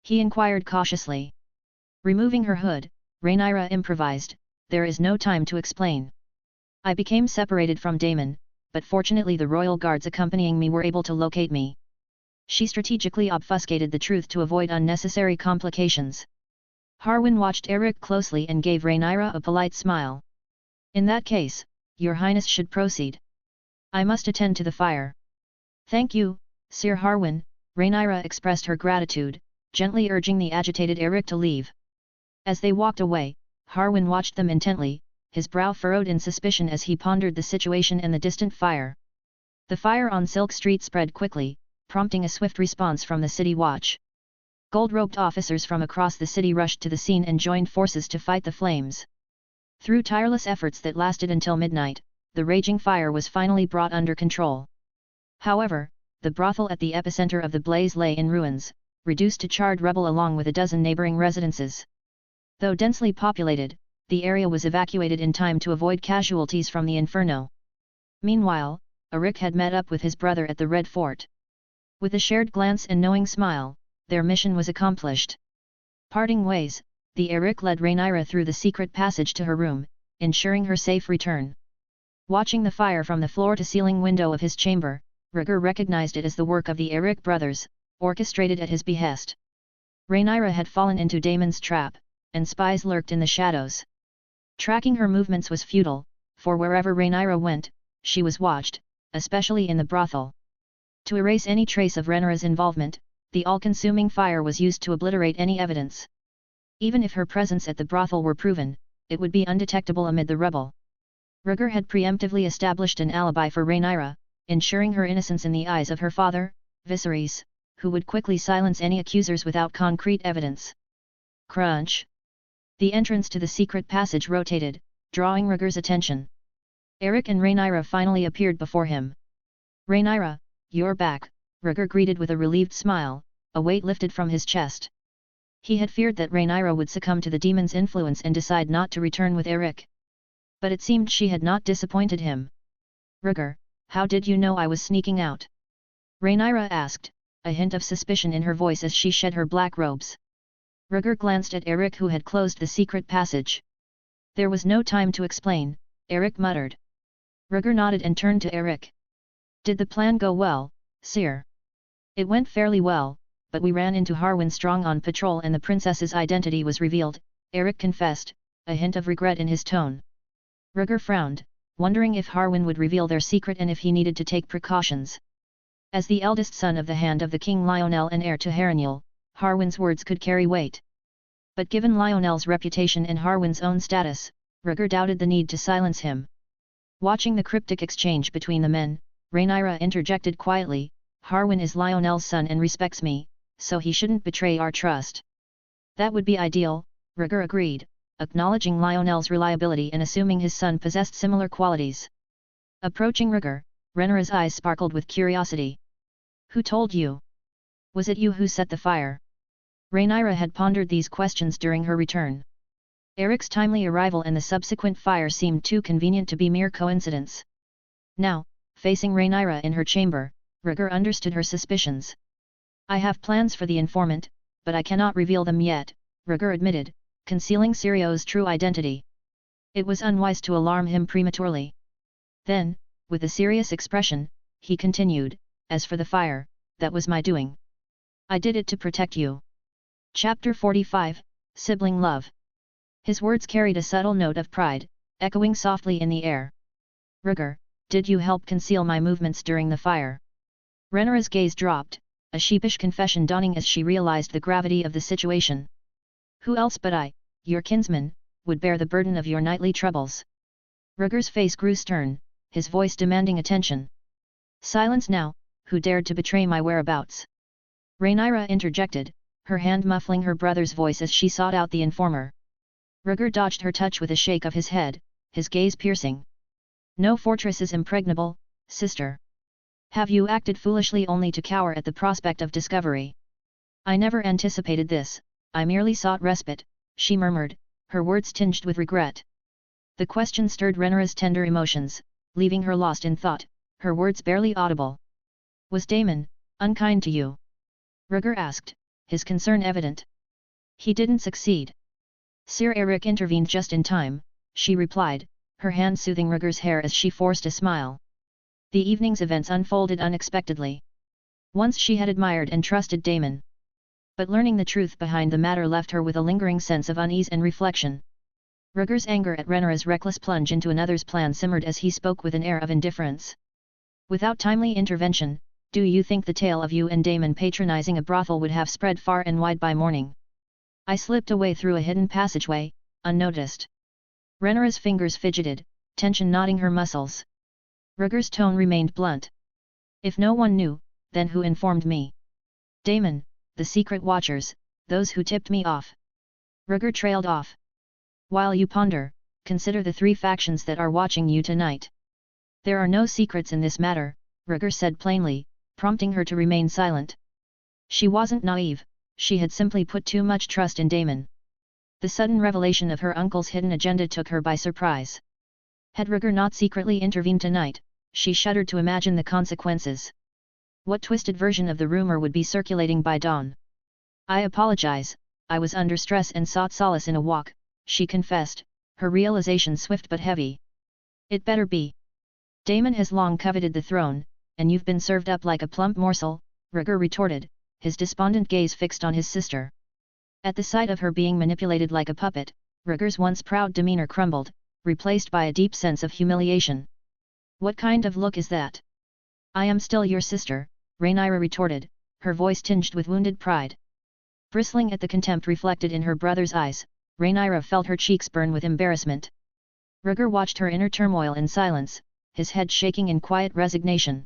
he inquired cautiously. Removing her hood, Rhaenyra improvised, "There is no time to explain. I became separated from Daemon, but fortunately the royal guards accompanying me were able to locate me." She strategically obfuscated the truth to avoid unnecessary complications. Harwin watched Eric closely and gave Rhaenyra a polite smile. "In that case, your highness should proceed. I must attend to the fire." "Thank you, Sir Harwin," Rhaenyra expressed her gratitude, gently urging the agitated Eric to leave. As they walked away, Harwin watched them intently, his brow furrowed in suspicion as he pondered the situation and the distant fire. The fire on Silk Street spread quickly, prompting a swift response from the city watch. Gold-robed officers from across the city rushed to the scene and joined forces to fight the flames. Through tireless efforts that lasted until midnight, the raging fire was finally brought under control. However, the brothel at the epicenter of the blaze lay in ruins, reduced to charred rubble along with a dozen neighboring residences. Though densely populated, the area was evacuated in time to avoid casualties from the inferno. Meanwhile, Eric had met up with his brother at the Red Fort. With a shared glance and knowing smile, their mission was accomplished. Parting ways, the Eric led Rhaenyra through the secret passage to her room, ensuring her safe return. Watching the fire from the floor-to-ceiling window of his chamber, Rhaegar recognized it as the work of the Eric brothers, orchestrated at his behest. Rhaenyra had fallen into Daemon's trap, and spies lurked in the shadows. Tracking her movements was futile, for wherever Rhaenyra went, she was watched, especially in the brothel. To erase any trace of Rhaenyra's involvement, the all-consuming fire was used to obliterate any evidence. Even if her presence at the brothel were proven, it would be undetectable amid the rubble. Rhaegar had preemptively established an alibi for Rhaenyra, ensuring her innocence in the eyes of her father, Viserys, who would quickly silence any accusers without concrete evidence. Crunch! The entrance to the secret passage rotated, drawing Rhaegar's attention. Eric and Rhaenyra finally appeared before him. "Rhaenyra, you're back," Rhaegar greeted with a relieved smile, a weight lifted from his chest. He had feared that Rhaenyra would succumb to the demon's influence and decide not to return with Eric. But it seemed she had not disappointed him. "Rhaegar, how did you know I was sneaking out?" Rhaenyra asked, a hint of suspicion in her voice as she shed her black robes. Rhaegar glanced at Eric, who had closed the secret passage. "There was no time to explain," Eric muttered. Rhaegar nodded and turned to Eric. "Did the plan go well, Sir?" "It went fairly well, but we ran into Harwin Strong on patrol and the princess's identity was revealed," Eric confessed, a hint of regret in his tone. Rhaegar frowned, wondering if Harwin would reveal their secret and if he needed to take precautions. As the eldest son of the hand of the King Lionel and heir to Harrenhal, Harwin's words could carry weight. But given Lionel's reputation and Harwin's own status, Rhaegar doubted the need to silence him. Watching the cryptic exchange between the men, Rhaenyra interjected quietly, "Harwin is Lionel's son and respects me, so he shouldn't betray our trust." "That would be ideal," Rhaegar agreed, acknowledging Lionel's reliability and assuming his son possessed similar qualities. Approaching Rhaegar, Rhaenyra's eyes sparkled with curiosity. "Who told you? Was it you who set the fire?" Rhaenyra had pondered these questions during her return. Eric's timely arrival and the subsequent fire seemed too convenient to be mere coincidence. Now, facing Rhaenyra in her chamber, Rhaegar understood her suspicions. "I have plans for the informant, but I cannot reveal them yet," Rhaegar admitted, concealing Sirio's true identity. It was unwise to alarm him prematurely. Then, with a serious expression, he continued, "As for the fire, that was my doing. I did it to protect you." Chapter 45, Sibling Love. His words carried a subtle note of pride, echoing softly in the air. "Rhaegar, did you help conceal my movements during the fire?" Rhaenyra's gaze dropped, a sheepish confession dawning as she realized the gravity of the situation. Who else but I, your kinsman, would bear the burden of your nightly troubles? Rhaegar's face grew stern, his voice demanding attention. Silence now, who dared to betray my whereabouts? Rhaenyra interjected, her hand muffling her brother's voice as she sought out the informer. Rhaegar dodged her touch with a shake of his head, his gaze piercing. No fortress is impregnable, sister. Have you acted foolishly only to cower at the prospect of discovery? I never anticipated this, I merely sought respite, she murmured, her words tinged with regret. The question stirred Rhaenyra's tender emotions, leaving her lost in thought, her words barely audible. Was Daemon unkind to you? Rhaegar asked, his concern evident. He didn't succeed. Sir Eric intervened just in time, she replied, her hand soothing Rhaegar's hair as she forced a smile. The evening's events unfolded unexpectedly. Once she had admired and trusted Daemon. But learning the truth behind the matter left her with a lingering sense of unease and reflection. Rhaegar's anger at Rhaenyra's reckless plunge into another's plan simmered as he spoke with an air of indifference. Without timely intervention, do you think the tale of you and Daemon patronizing a brothel would have spread far and wide by morning? I slipped away through a hidden passageway, unnoticed. Rhaenyra's fingers fidgeted, tension knotting her muscles. Rhaegar's tone remained blunt. If no one knew, then who informed me? Daemon, the secret watchers, those who tipped me off. Rhaegar trailed off. While you ponder, consider the three factions that are watching you tonight. There are no secrets in this matter, Rhaegar said plainly, prompting her to remain silent. She wasn't naive, she had simply put too much trust in Daemon. The sudden revelation of her uncle's hidden agenda took her by surprise. Had Rhaegar not secretly intervened tonight, she shuddered to imagine the consequences. What twisted version of the rumor would be circulating by dawn? I apologize, I was under stress and sought solace in a walk, she confessed, her realization swift but heavy. It better be. Daemon has long coveted the throne, and you've been served up like a plump morsel, Rhaegar retorted, his despondent gaze fixed on his sister. At the sight of her being manipulated like a puppet, Rhaegar's once proud demeanor crumbled, replaced by a deep sense of humiliation. What kind of look is that? I am still your sister, Rhaenyra retorted, her voice tinged with wounded pride. Bristling at the contempt reflected in her brother's eyes, Rhaenyra felt her cheeks burn with embarrassment. Rhaegar watched her inner turmoil in silence, his head shaking in quiet resignation.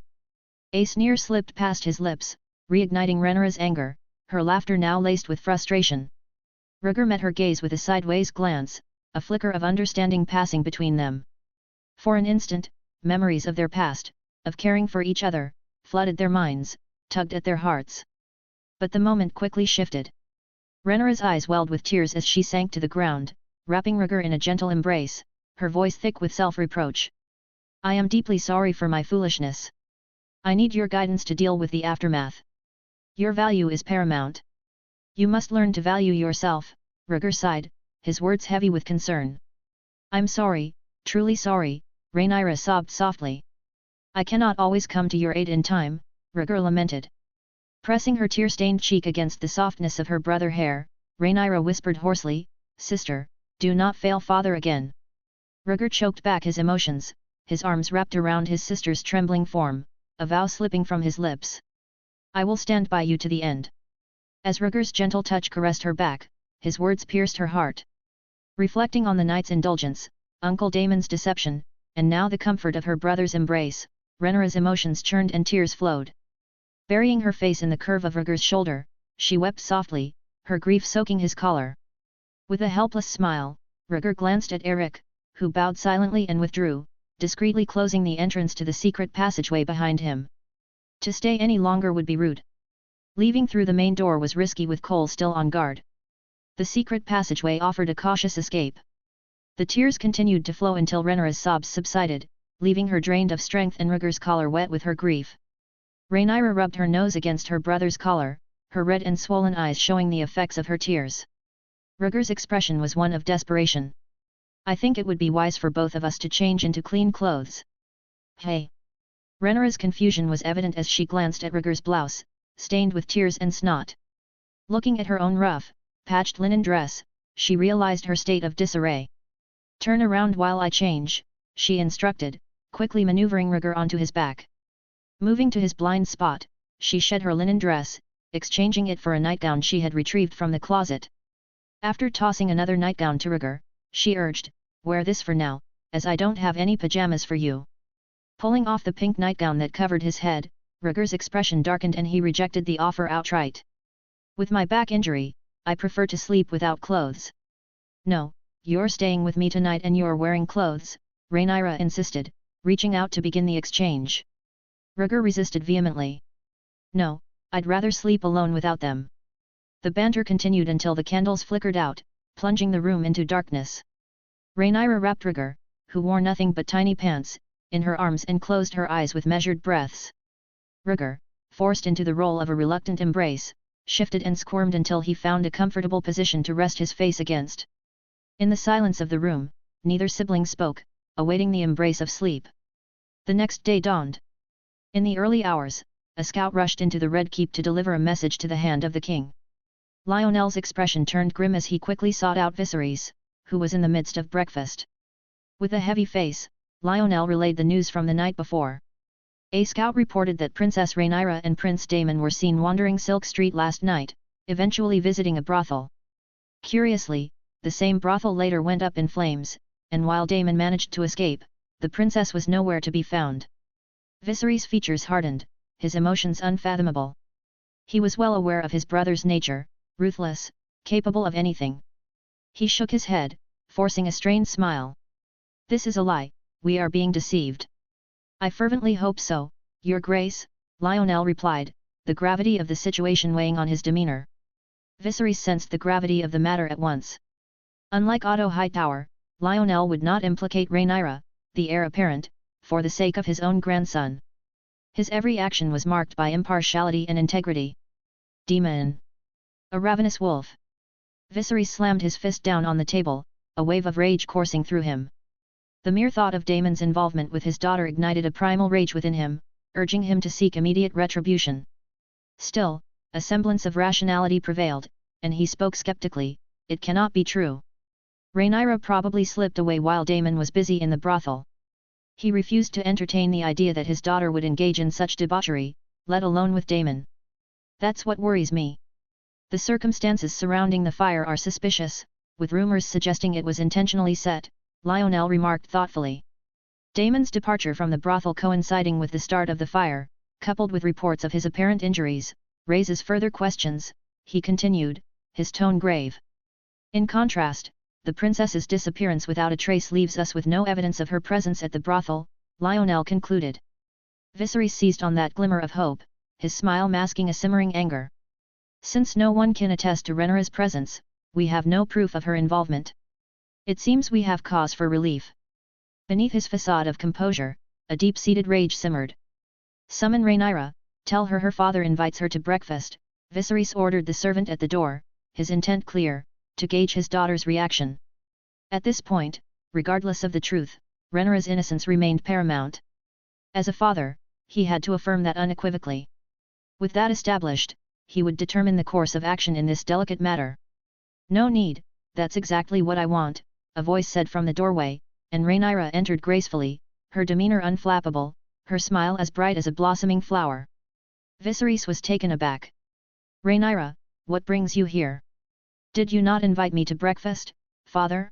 A sneer slipped past his lips, reigniting Rhaenyra's anger, her laughter now laced with frustration. Rhaegar met her gaze with a sideways glance, a flicker of understanding passing between them. For an instant, memories of their past, of caring for each other, flooded their minds, tugged at their hearts. But the moment quickly shifted. Rhaenyra's eyes welled with tears as she sank to the ground, wrapping Rhaegar in a gentle embrace, her voice thick with self-reproach. I am deeply sorry for my foolishness. I need your guidance to deal with the aftermath. Your value is paramount. You must learn to value yourself, Rhaegar sighed, his words heavy with concern. I'm sorry, truly sorry, Rhaenyra sobbed softly. I cannot always come to your aid in time, Rhaegar lamented. Pressing her tear-stained cheek against the softness of her brother's hair, Rhaenyra whispered hoarsely, Sister, do not fail father again. Rhaegar choked back his emotions, his arms wrapped around his sister's trembling form, a vow slipping from his lips. I will stand by you to the end. As Rhaegar's gentle touch caressed her back, his words pierced her heart. Reflecting on the night's indulgence, Uncle Daemon's deception, and now the comfort of her brother's embrace, Rhaenyra's emotions churned and tears flowed. Burying her face in the curve of Rhaegar's shoulder, she wept softly, her grief soaking his collar. With a helpless smile, Rhaegar glanced at Eric, who bowed silently and withdrew, discreetly closing the entrance to the secret passageway behind him. To stay any longer would be rude. Leaving through the main door was risky with Cole still on guard. The secret passageway offered a cautious escape. The tears continued to flow until Rhaenyra's sobs subsided, leaving her drained of strength and Rhaegar's collar wet with her grief. Rhaenyra rubbed her nose against her brother's collar, her red and swollen eyes showing the effects of her tears. Rhaegar's expression was one of desperation. I think it would be wise for both of us to change into clean clothes. Hey! Rhaenyra's confusion was evident as she glanced at Rhaegar's blouse, stained with tears and snot. Looking at her own rough, patched linen dress, she realized her state of disarray. Turn around while I change, she instructed, quickly maneuvering Rhaegar onto his back. Moving to his blind spot, she shed her linen dress, exchanging it for a nightgown she had retrieved from the closet. After tossing another nightgown to Rhaegar, she urged, "Wear this for now, as I don't have any pajamas for you." Pulling off the pink nightgown that covered his head, Rhaegar's expression darkened and he rejected the offer outright. "With my back injury, I prefer to sleep without clothes." "No, you're staying with me tonight and you're wearing clothes," Rhaenyra insisted, reaching out to begin the exchange. Rhaegar resisted vehemently. "No, I'd rather sleep alone without them." The banter continued until the candles flickered out, plunging the room into darkness. Rhaenyra wrapped Rhaegar, who wore nothing but tiny pants, in her arms and closed her eyes with measured breaths. Rhaegar, forced into the role of a reluctant embrace, shifted and squirmed until he found a comfortable position to rest his face against. In the silence of the room, neither sibling spoke, awaiting the embrace of sleep. The next day dawned. In the early hours, a scout rushed into the Red Keep to deliver a message to the hand of the king. Lionel's expression turned grim as he quickly sought out Viserys, who was in the midst of breakfast. With a heavy face, Lionel relayed the news from the night before. A scout reported that Princess Rhaenyra and Prince Daemon were seen wandering Silk Street last night, eventually visiting a brothel. Curiously, the same brothel later went up in flames, and while Daemon managed to escape, the princess was nowhere to be found. Viserys' features hardened, his emotions unfathomable. He was well aware of his brother's nature, ruthless, capable of anything. He shook his head, forcing a strained smile. "This is a lie, we are being deceived." "I fervently hope so, Your Grace," Lionel replied, the gravity of the situation weighing on his demeanor. Viserys sensed the gravity of the matter at once. Unlike Otto Hightower, Lionel would not implicate Rhaenyra, the heir apparent, for the sake of his own grandson. His every action was marked by impartiality and integrity. "Demon! A ravenous wolf!" Viserys slammed his fist down on the table, a wave of rage coursing through him. The mere thought of Daemon's involvement with his daughter ignited a primal rage within him, urging him to seek immediate retribution. Still, a semblance of rationality prevailed, and he spoke skeptically, "It cannot be true. Rhaenyra probably slipped away while Daemon was busy in the brothel." He refused to entertain the idea that his daughter would engage in such debauchery, let alone with Daemon. "That's what worries me. The circumstances surrounding the fire are suspicious, with rumors suggesting it was intentionally set," Lionel remarked thoughtfully. Daemon's departure from the brothel coinciding with the start of the fire, coupled with reports of his apparent injuries, raises further questions, he continued, his tone grave. "In contrast, the princess's disappearance without a trace leaves us with no evidence of her presence at the brothel," Lionel concluded. Viserys seized on that glimmer of hope, his smile masking a simmering anger. "Since no one can attest to Rhaenyra's presence, we have no proof of her involvement. It seems we have cause for relief." Beneath his facade of composure, a deep-seated rage simmered. "Summon Rhaenyra, tell her father invites her to breakfast," Viserys ordered the servant at the door, his intent clear, to gauge his daughter's reaction. At this point, regardless of the truth, Rhaenyra's innocence remained paramount. As a father, he had to affirm that unequivocally. With that established, he would determine the course of action in this delicate matter. "No need, that's exactly what I want," a voice said from the doorway, and Rhaenyra entered gracefully, her demeanor unflappable, her smile as bright as a blossoming flower. Viserys was taken aback. "Rhaenyra, what brings you here? Did you not invite me to breakfast, father?"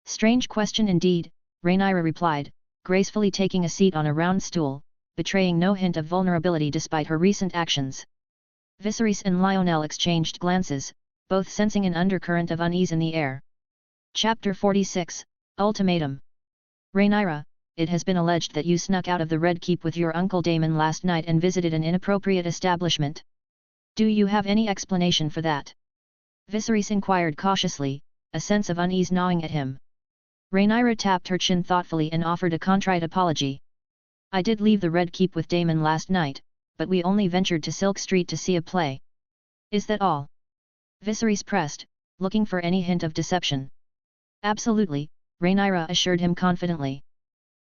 "Strange question indeed," Rhaenyra replied, gracefully taking a seat on a round stool, betraying no hint of vulnerability despite her recent actions. Viserys and Lionel exchanged glances, both sensing an undercurrent of unease in the air. Chapter 46, Ultimatum. "Rhaenyra, it has been alleged that you snuck out of the Red Keep with your uncle Daemon last night and visited an inappropriate establishment. Do you have any explanation for that?" Viserys inquired cautiously, a sense of unease gnawing at him. Rhaenyra tapped her chin thoughtfully and offered a contrite apology. "I did leave the Red Keep with Daemon last night, but we only ventured to Silk Street to see a play." "Is that all?" Viserys pressed, looking for any hint of deception. "Absolutely," Rhaenyra assured him confidently.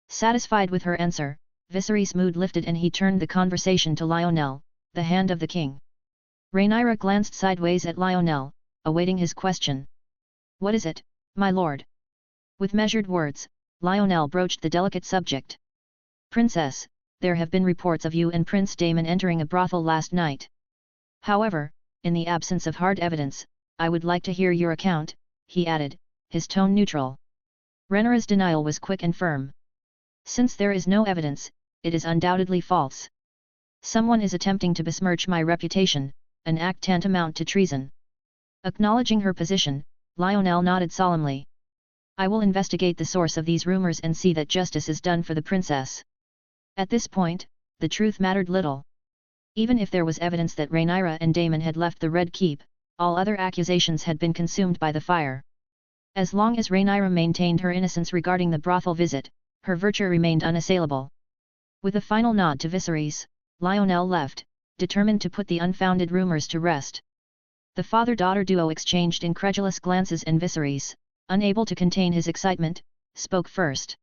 Satisfied with her answer, Viserys' mood lifted and he turned the conversation to Lionel, the hand of the king. Rhaenyra glanced sideways at Lionel, awaiting his question. "What is it, my lord?" With measured words, Lionel broached the delicate subject. "Princess, there have been reports of you and Prince Daemon entering a brothel last night. However, in the absence of hard evidence, I would like to hear your account, he added, his tone neutral. Rhaenyra's denial was quick and firm. Since there is no evidence, it is undoubtedly false. Someone is attempting to besmirch my reputation, an act tantamount to treason. Acknowledging her position, Lionel nodded solemnly. I will investigate the source of these rumors and see that justice is done for the princess. At this point, the truth mattered little. Even if there was evidence that Rhaenyra and Daemon had left the Red Keep, all other accusations had been consumed by the fire. As long as Rhaenyra maintained her innocence regarding the brothel visit, her virtue remained unassailable. With a final nod to Viserys, Lionel left, determined to put the unfounded rumors to rest. The father-daughter duo exchanged incredulous glances and Viserys, unable to contain his excitement, spoke first.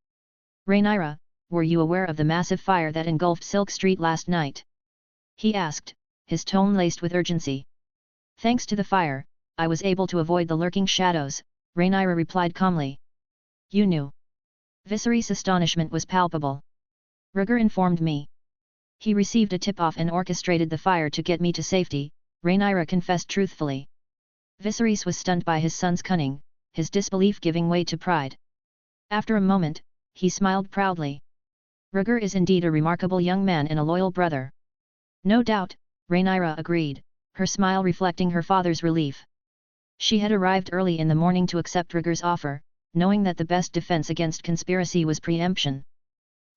Rhaenyra, were you aware of the massive fire that engulfed Silk Street last night? He asked, his tone laced with urgency. Thanks to the fire, I was able to avoid the lurking shadows, Rhaenyra replied calmly. You knew. Viserys' astonishment was palpable. Rhaegar informed me. He received a tip-off and orchestrated the fire to get me to safety, Rhaenyra confessed truthfully. Viserys was stunned by his son's cunning, his disbelief giving way to pride. After a moment, he smiled proudly. Rhaegar is indeed a remarkable young man and a loyal brother. No doubt, Rhaenyra agreed, her smile reflecting her father's relief. She had arrived early in the morning to accept Rhaegar's offer, knowing that the best defense against conspiracy was preemption.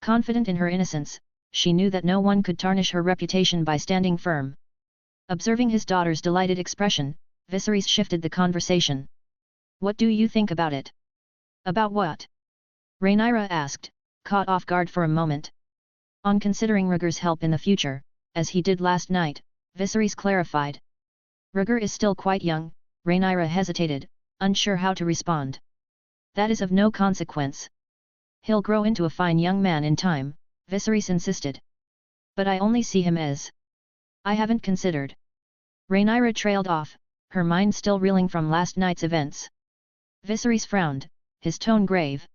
Confident in her innocence, she knew that no one could tarnish her reputation by standing firm. Observing his daughter's delighted expression, Viserys shifted the conversation. What do you think about it? About what? Rhaenyra asked, caught off guard for a moment. On considering Rhaegar's help in the future, as he did last night, Viserys clarified. Rhaegar is still quite young, Rhaenyra hesitated, unsure how to respond. That is of no consequence. He'll grow into a fine young man in time, Viserys insisted. But I only see him as... I haven't considered. Rhaenyra trailed off, her mind still reeling from last night's events. Viserys frowned, his tone grave.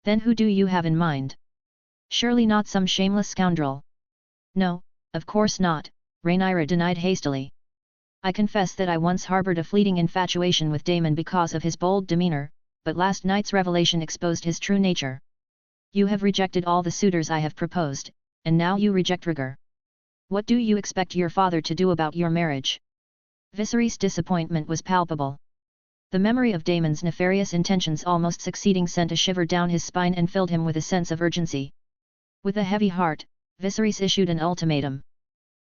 Then who do you have in mind? Surely not some shameless scoundrel. No, of course not, Rhaenyra denied hastily. I confess that I once harbored a fleeting infatuation with Daemon because of his bold demeanor, but last night's revelation exposed his true nature. You have rejected all the suitors I have proposed, and now you reject Rhaegar. What do you expect your father to do about your marriage? Viserys' disappointment was palpable. The memory of Daemon's nefarious intentions almost succeeding sent a shiver down his spine and filled him with a sense of urgency. With a heavy heart, Viserys issued an ultimatum.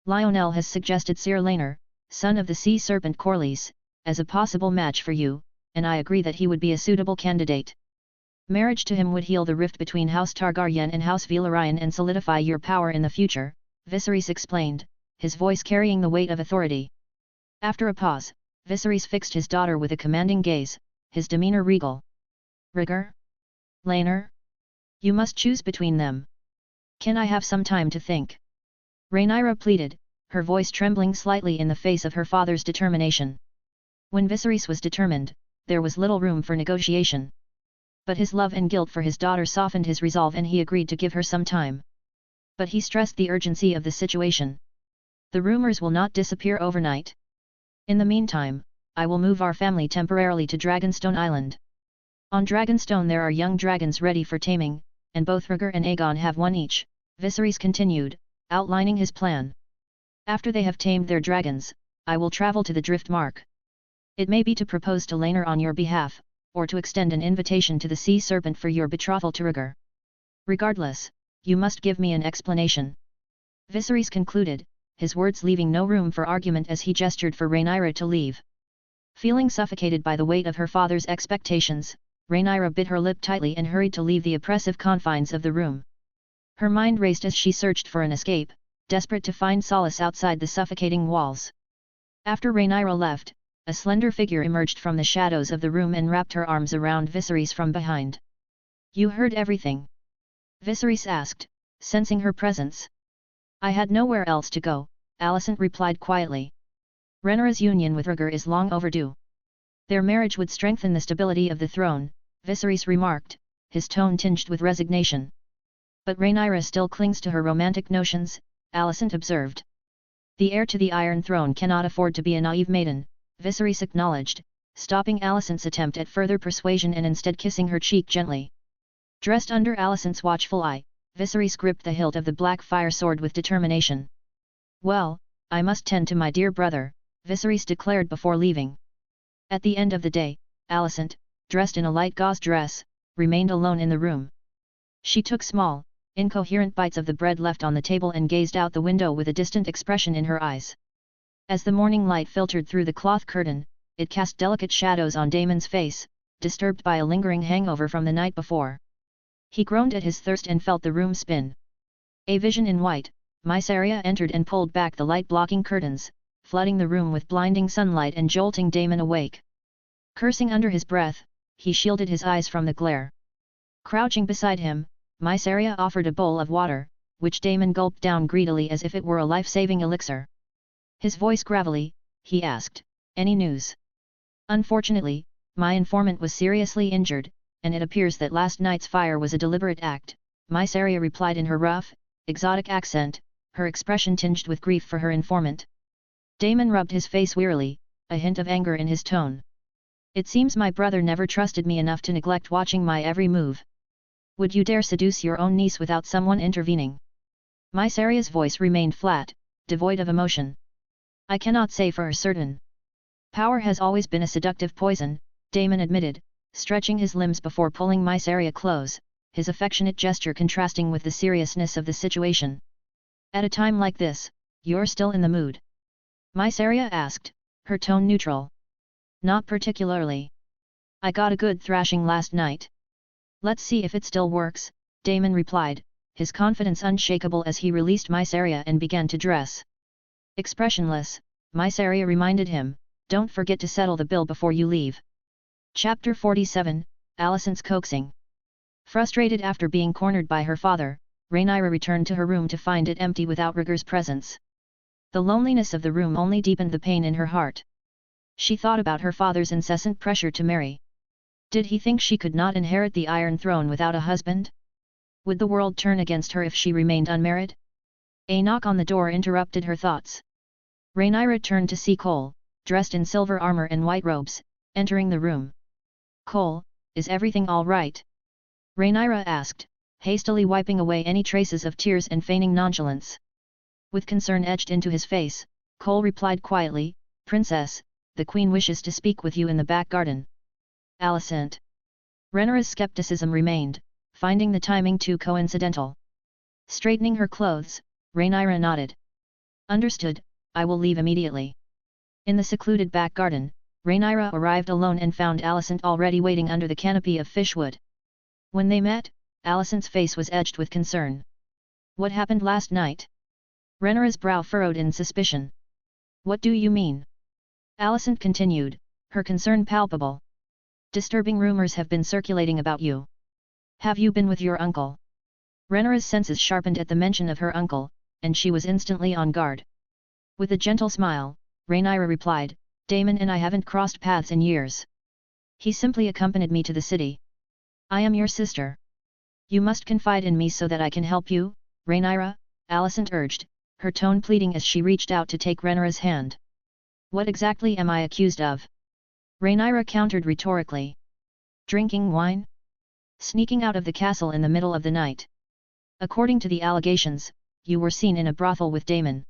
Lionel has suggested Ser Laenor, son of the sea serpent Corlys, as a possible match for you, and I agree that he would be a suitable candidate. Marriage to him would heal the rift between House Targaryen and House Velaryon and solidify your power in the future, Viserys explained, his voice carrying the weight of authority. After a pause, Viserys fixed his daughter with a commanding gaze, his demeanor regal. Rhaegar? Laenor? You must choose between them. Can I have some time to think? Rhaenyra pleaded, her voice trembling slightly in the face of her father's determination. When Viserys was determined, there was little room for negotiation. But his love and guilt for his daughter softened his resolve and he agreed to give her some time. But he stressed the urgency of the situation. The rumors will not disappear overnight. In the meantime, I will move our family temporarily to Dragonstone Island. On Dragonstone there are young dragons ready for taming, and both Rhaegar and Aegon have one each, Viserys continued, outlining his plan. After they have tamed their dragons, I will travel to the Driftmark. It may be to propose to Laenor on your behalf, or to extend an invitation to the Sea Serpent for your betrothal to Rhaegar. Regardless, you must give me an explanation. Viserys concluded, his words leaving no room for argument as he gestured for Rhaenyra to leave. Feeling suffocated by the weight of her father's expectations, Rhaenyra bit her lip tightly and hurried to leave the oppressive confines of the room. Her mind raced as she searched for an escape, desperate to find solace outside the suffocating walls. After Rhaenyra left, a slender figure emerged from the shadows of the room and wrapped her arms around Viserys from behind. You heard everything? Viserys asked, sensing her presence. I had nowhere else to go, Alicent replied quietly. Rhaenyra's union with Rhaegar is long overdue. Their marriage would strengthen the stability of the throne, Viserys remarked, his tone tinged with resignation. But Rhaenyra still clings to her romantic notions, Alicent observed. The heir to the Iron Throne cannot afford to be a naive maiden, Viserys acknowledged, stopping Alicent's attempt at further persuasion and instead kissing her cheek gently. Dressed under Alicent's watchful eye, Viserys gripped the hilt of the Blackfire sword with determination. "Well, I must tend to my dear brother," Viserys declared before leaving. At the end of the day, Alicent, dressed in a light gauze dress, remained alone in the room. She took small, incoherent bites of the bread left on the table and gazed out the window with a distant expression in her eyes. As the morning light filtered through the cloth curtain, it cast delicate shadows on Daemon's face, disturbed by a lingering hangover from the night before. He groaned at his thirst and felt the room spin. A vision in white, Mysaria entered and pulled back the light-blocking curtains, flooding the room with blinding sunlight and jolting Daemon awake. Cursing under his breath, he shielded his eyes from the glare. Crouching beside him, Mysaria offered a bowl of water, which Daemon gulped down greedily as if it were a life-saving elixir. His voice gravelly, he asked, "Any news?" "Unfortunately, my informant was seriously injured, and it appears that last night's fire was a deliberate act," Mysaria replied in her rough, exotic accent, her expression tinged with grief for her informant. Daemon rubbed his face wearily, a hint of anger in his tone. "It seems my brother never trusted me enough to neglect watching my every move. Would you dare seduce your own niece without someone intervening?" Mysaria's voice remained flat, devoid of emotion. "I cannot say for certain. Power has always been a seductive poison," Daemon admitted, stretching his limbs before pulling Mysaria close, his affectionate gesture contrasting with the seriousness of the situation. "At a time like this, you're still in the mood?" Mysaria asked, her tone neutral. "Not particularly. I got a good thrashing last night." "Let's see if it still works," Daemon replied, his confidence unshakable as he released Mysaria and began to dress. Expressionless, Mysaria reminded him, "Don't forget to settle the bill before you leave." Chapter 47, Alicent's Coaxing. Frustrated after being cornered by her father, Rhaenyra returned to her room to find it empty without Rhaegar's presence. The loneliness of the room only deepened the pain in her heart. She thought about her father's incessant pressure to marry. Did he think she could not inherit the Iron Throne without a husband? Would the world turn against her if she remained unmarried? A knock on the door interrupted her thoughts. Rhaenyra turned to see Cole, dressed in silver armor and white robes, entering the room. "Cole, is everything all right?" Rhaenyra asked, hastily wiping away any traces of tears and feigning nonchalance. With concern etched into his face, Cole replied quietly, "Princess, the Queen wishes to speak with you in the back garden." "Alicent." Rhaenyra's skepticism remained, finding the timing too coincidental. Straightening her clothes, Rhaenyra nodded. "Understood, I will leave immediately." In the secluded back garden, Rhaenyra arrived alone and found Alicent already waiting under the canopy of fishwood. When they met, Alicent's face was edged with concern. "What happened last night?" Rhaenyra's brow furrowed in suspicion. "What do you mean?" Alicent continued, her concern palpable. "Disturbing rumors have been circulating about you. Have you been with your uncle?" Rhaenyra's senses sharpened at the mention of her uncle, and she was instantly on guard. With a gentle smile, Rhaenyra replied, "Daemon and I haven't crossed paths in years. He simply accompanied me to the city. I am your sister. You must confide in me so that I can help you, Rhaenyra," Alicent urged, her tone pleading as she reached out to take Rhaenyra's hand. "What exactly am I accused of?" Rhaenyra countered rhetorically. "Drinking wine? Sneaking out of the castle in the middle of the night. According to the allegations, you were seen in a brothel with Daemon."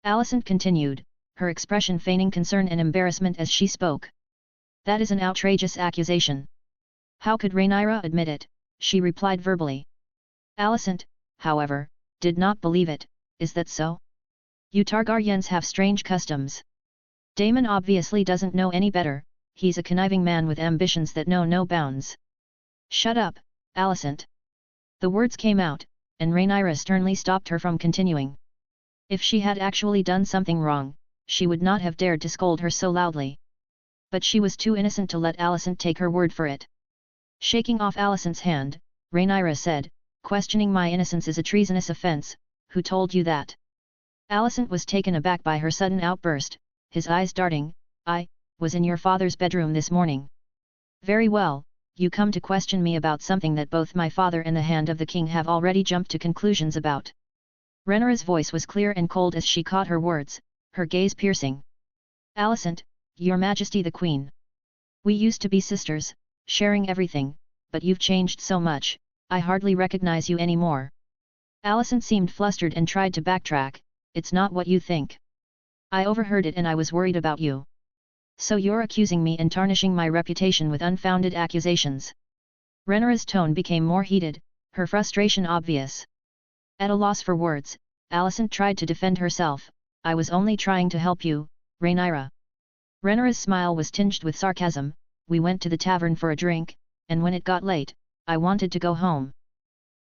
Alicent continued, her expression feigning concern and embarrassment as she spoke. "That is an outrageous accusation. How could Rhaenyra admit it?" she replied verbally. Alicent, however, did not believe it. "Is that so? You Targaryens have strange customs. Daemon obviously doesn't know any better, he's a conniving man with ambitions that know no bounds." "Shut up, Alicent." The words came out, and Rhaenyra sternly stopped her from continuing. If she had actually done something wrong, she would not have dared to scold her so loudly. But she was too innocent to let Alicent take her word for it. Shaking off Alicent's hand, Rhaenyra said, "Questioning my innocence is a treasonous offence. Who told you that?" Alicent was taken aback by her sudden outburst, his eyes darting. "I was in your father's bedroom this morning." "Very well, you come to question me about something that both my father and the Hand of the King have already jumped to conclusions about." Rhaenyra's voice was clear and cold as she caught her words, her gaze piercing. "Alicent, Your Majesty the Queen. We used to be sisters, sharing everything, but you've changed so much, I hardly recognize you anymore. Alicent seemed flustered and tried to backtrack. It's not what you think. I overheard it and I was worried about you. So you're accusing me and tarnishing my reputation with unfounded accusations. Rhaenyra's tone became more heated, her frustration obvious. At a loss for words, Alicent tried to defend herself. I was only trying to help you, Rhaenyra. Rhaenyra's smile was tinged with sarcasm. We went to the tavern for a drink, and when it got late, I wanted to go home.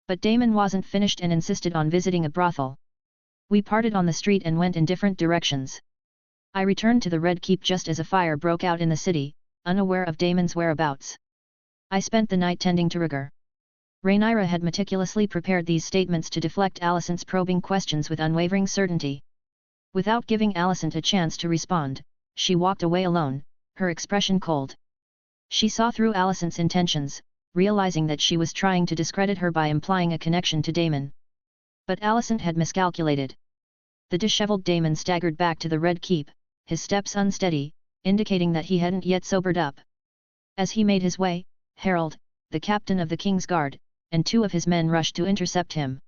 But Daemon wasn't finished and insisted on visiting a brothel. We parted on the street and went in different directions. I returned to the Red Keep just as a fire broke out in the city, unaware of Daemon's whereabouts. I spent the night tending to Rhaegar. Rhaenyra had meticulously prepared these statements to deflect Alicent's probing questions with unwavering certainty. Without giving Alicent a chance to respond, she walked away alone, her expression cold. She saw through Alicent's intentions, realizing that she was trying to discredit her by implying a connection to Daemon. But Alicent had miscalculated. The disheveled Daemon staggered back to the Red Keep, his steps unsteady, indicating that he hadn't yet sobered up. As he made his way, Harold, the captain of the King's Guard, and 2 of his men rushed to intercept him.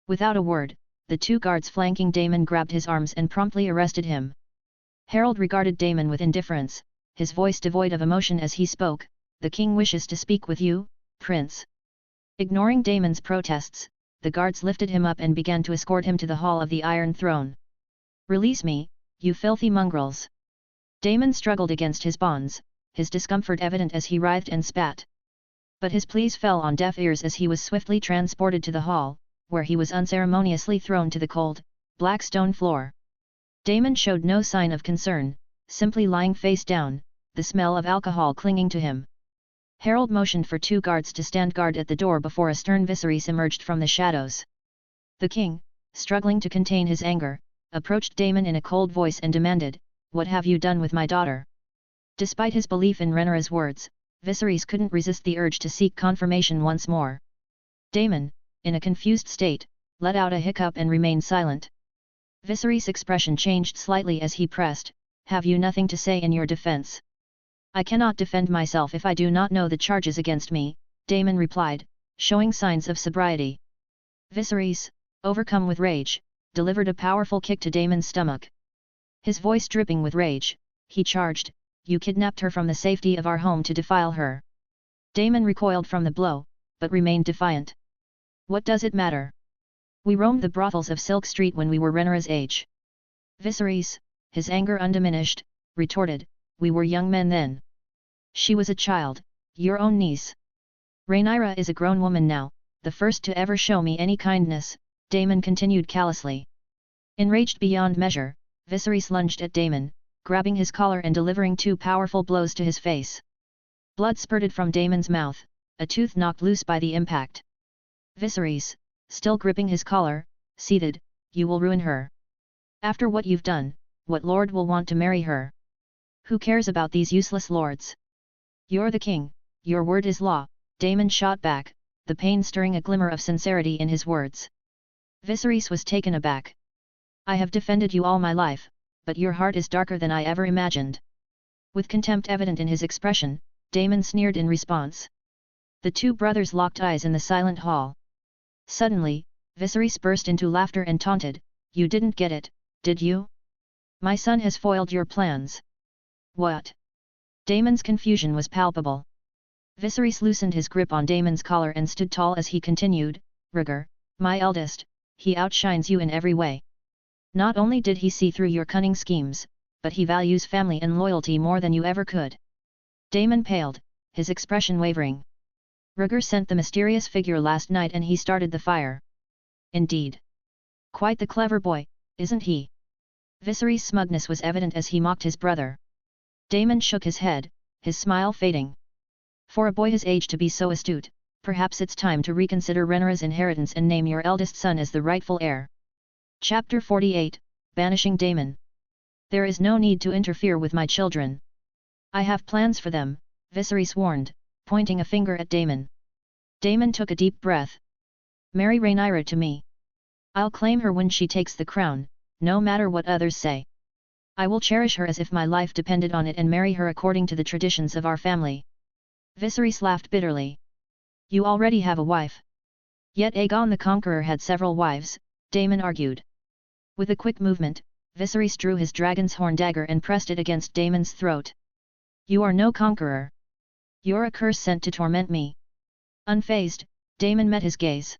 Without a word, the 2 guards flanking Daemon grabbed his arms and promptly arrested him. Harold regarded Daemon with indifference, his voice devoid of emotion as he spoke. The king wishes to speak with you, Prince. Ignoring Daemon's protests, the guards lifted him up and began to escort him to the hall of the Iron Throne. Release me, you filthy mongrels. Daemon struggled against his bonds, his discomfort evident as he writhed and spat. But his pleas fell on deaf ears as he was swiftly transported to the hall, where he was unceremoniously thrown to the cold, black stone floor. Daemon showed no sign of concern, simply lying face down, the smell of alcohol clinging to him. Harold motioned for 2 guards to stand guard at the door before a stern Viserys emerged from the shadows. The king, struggling to contain his anger, approached Daemon in a cold voice and demanded, "What have you done with my daughter?" Despite his belief in Rhaenyra's words, Viserys couldn't resist the urge to seek confirmation once more. Daemon, in a confused state, let out a hiccup and remained silent. Viserys' expression changed slightly as he pressed, "Have you nothing to say in your defense?" "I cannot defend myself if I do not know the charges against me," Daemon replied, showing signs of sobriety. Viserys, overcome with rage, delivered a powerful kick to Daemon's stomach. His voice dripping with rage, he charged, "You kidnapped her from the safety of our home to defile her." Daemon recoiled from the blow, but remained defiant. "What does it matter? We roamed the brothels of Silk Street when we were Rhaenyra's age." Viserys, his anger undiminished, retorted, "We were young men then. She was a child, your own niece. Rhaenyra is a grown woman now, the first to ever show me any kindness," Daemon continued callously. Enraged beyond measure, Viserys lunged at Daemon, grabbing his collar and delivering 2 powerful blows to his face. Blood spurted from Daemon's mouth, a tooth knocked loose by the impact. Viserys, still gripping his collar, seethed, "You will ruin her. After what you've done, what lord will want to marry her? Who cares about these useless lords? You're the king, your word is law," Daemon shot back, the pain stirring a glimmer of sincerity in his words. Viserys was taken aback. "I have defended you all my life, but your heart is darker than I ever imagined." With contempt evident in his expression, Daemon sneered in response. The 2 brothers locked eyes in the silent hall. Suddenly, Viserys burst into laughter and taunted, "You didn't get it, did you? My son has foiled your plans." "What?" Daemon's confusion was palpable. Viserys loosened his grip on Daemon's collar and stood tall as he continued, "Rhaegar, my eldest, he outshines you in every way. Not only did he see through your cunning schemes, but he values family and loyalty more than you ever could." Daemon paled, his expression wavering. "Rhaegar sent the mysterious figure last night and he started the fire." "Indeed. Quite the clever boy, isn't he?" Viserys' smugness was evident as he mocked his brother. Daemon shook his head, his smile fading. "For a boy his age to be so astute, perhaps it's time to reconsider Rhaenyra's inheritance and name your eldest son as the rightful heir." Chapter 48, Banishing Daemon. "There is no need to interfere with my children. I have plans for them," Viserys warned, pointing a finger at Daemon. Daemon took a deep breath. "Marry Rhaenyra to me. I'll claim her when she takes the crown, no matter what others say." I will cherish her as if my life depended on it and marry her according to the traditions of our family." Viserys laughed bitterly. "You already have a wife." Yet Aegon the Conqueror had several wives, Daemon argued. With a quick movement, Viserys drew his dragon's horn dagger and pressed it against Daemon's throat. "You are no conqueror. You're a curse sent to torment me." Unfazed, Daemon met his gaze.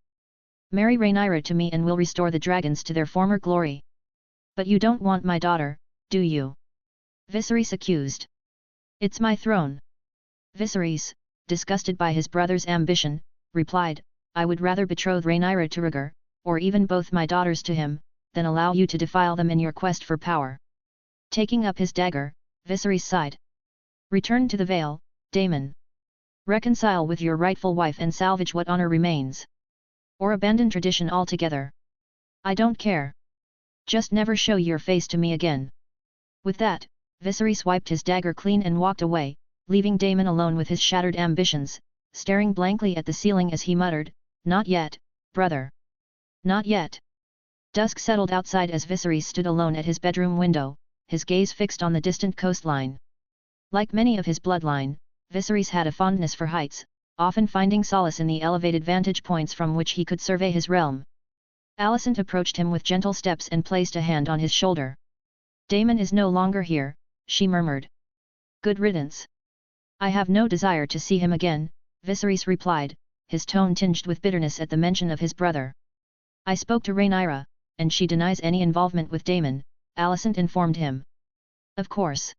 "Marry Rhaenyra to me and we'll restore the dragons to their former glory." "But you don't want my daughter, do you?" Viserys accused. "It's my throne." Viserys, disgusted by his brother's ambition, replied, "I would rather betroth Rhaenyra to Rhaegar, or even both my daughters to him, than allow you to defile them in your quest for power." Taking up his dagger, Viserys sighed. "Return to the Vale, Daemon. Reconcile with your rightful wife and salvage what honor remains. Or abandon tradition altogether. I don't care. Just never show your face to me again." With that, Viserys wiped his dagger clean and walked away, leaving Daemon alone with his shattered ambitions, staring blankly at the ceiling as he muttered, "Not yet, brother. Not yet." Dusk settled outside as Viserys stood alone at his bedroom window, his gaze fixed on the distant coastline. Like many of his bloodline, Viserys had a fondness for heights, often finding solace in the elevated vantage points from which he could survey his realm. Alicent approached him with gentle steps and placed a hand on his shoulder. "Daemon is no longer here," she murmured. "Good riddance. I have no desire to see him again," Viserys replied, his tone tinged with bitterness at the mention of his brother. "I spoke to Rhaenyra, and she denies any involvement with Daemon," Alicent informed him. "Of course.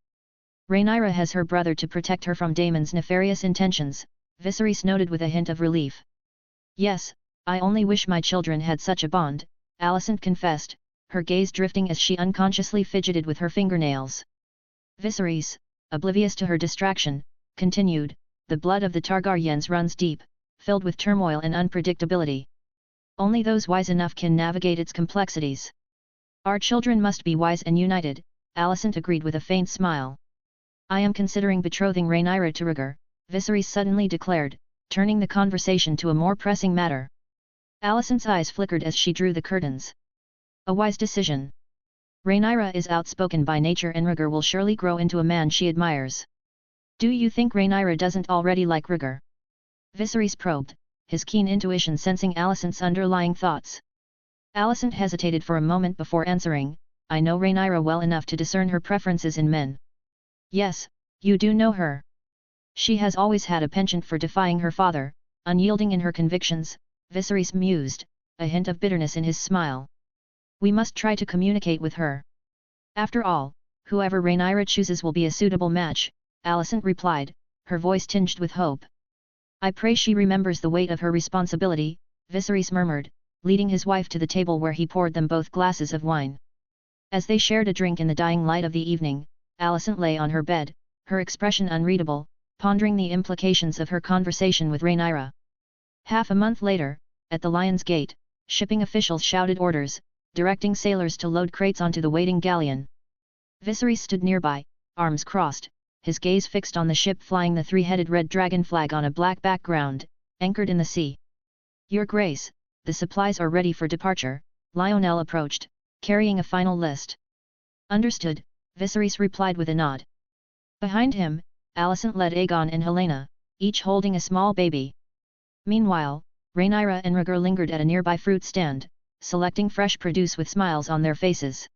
Rhaenyra has her brother to protect her from Daemon's nefarious intentions," Viserys noted with a hint of relief. "Yes, I only wish my children had such a bond," Alicent confessed, her gaze drifting as she unconsciously fidgeted with her fingernails. Viserys, oblivious to her distraction, continued, "The blood of the Targaryens runs deep, filled with turmoil and unpredictability. Only those wise enough can navigate its complexities. Our children must be wise and united," Alicent agreed with a faint smile. "I am considering betrothing Rhaenyra to Rhaegar," Viserys suddenly declared, turning the conversation to a more pressing matter. Alicent's eyes flickered as she drew the curtains. "A wise decision. Rhaenyra is outspoken by nature and Rhaegar will surely grow into a man she admires." "Do you think Rhaenyra doesn't already like Rhaegar?" Viserys probed, his keen intuition sensing Alicent's underlying thoughts. Alicent hesitated for a moment before answering, "I know Rhaenyra well enough to discern her preferences in men." "Yes, you do know her. She has always had a penchant for defying her father, unyielding in her convictions," Viserys mused, a hint of bitterness in his smile. "We must try to communicate with her. After all, whoever Rhaenyra chooses will be a suitable match," Alicent replied, her voice tinged with hope. "I pray she remembers the weight of her responsibility," Viserys murmured, leading his wife to the table where he poured them both glasses of wine. As they shared a drink in the dying light of the evening, Alicent lay on her bed, her expression unreadable, pondering the implications of her conversation with Rhaenyra. Half a month later, at the Lion's Gate, shipping officials shouted orders, directing sailors to load crates onto the waiting galleon. Viserys stood nearby, arms crossed, his gaze fixed on the ship flying the three-headed red dragon flag on a black background, anchored in the sea. "Your Grace, the supplies are ready for departure," Lionel approached, carrying a final list. "Understood," Viserys replied with a nod. Behind him, Alicent led Aegon and Helaena, each holding a small baby. Meanwhile, Rhaenyra and Rhaegar lingered at a nearby fruit stand, selecting fresh produce with smiles on their faces.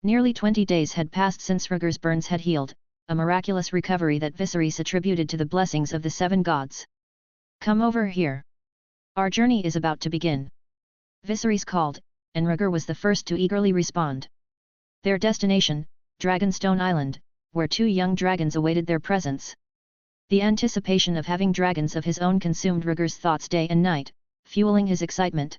Nearly 20 days had passed since Rhaegar's burns had healed, a miraculous recovery that Viserys attributed to the blessings of the seven gods. "Come over here. Our journey is about to begin." Viserys called, and Rhaegar was the first to eagerly respond. Their destination, Dragonstone Island, where two young dragons awaited their presence. The anticipation of having dragons of his own consumed Rhaegar's thoughts day and night, fueling his excitement.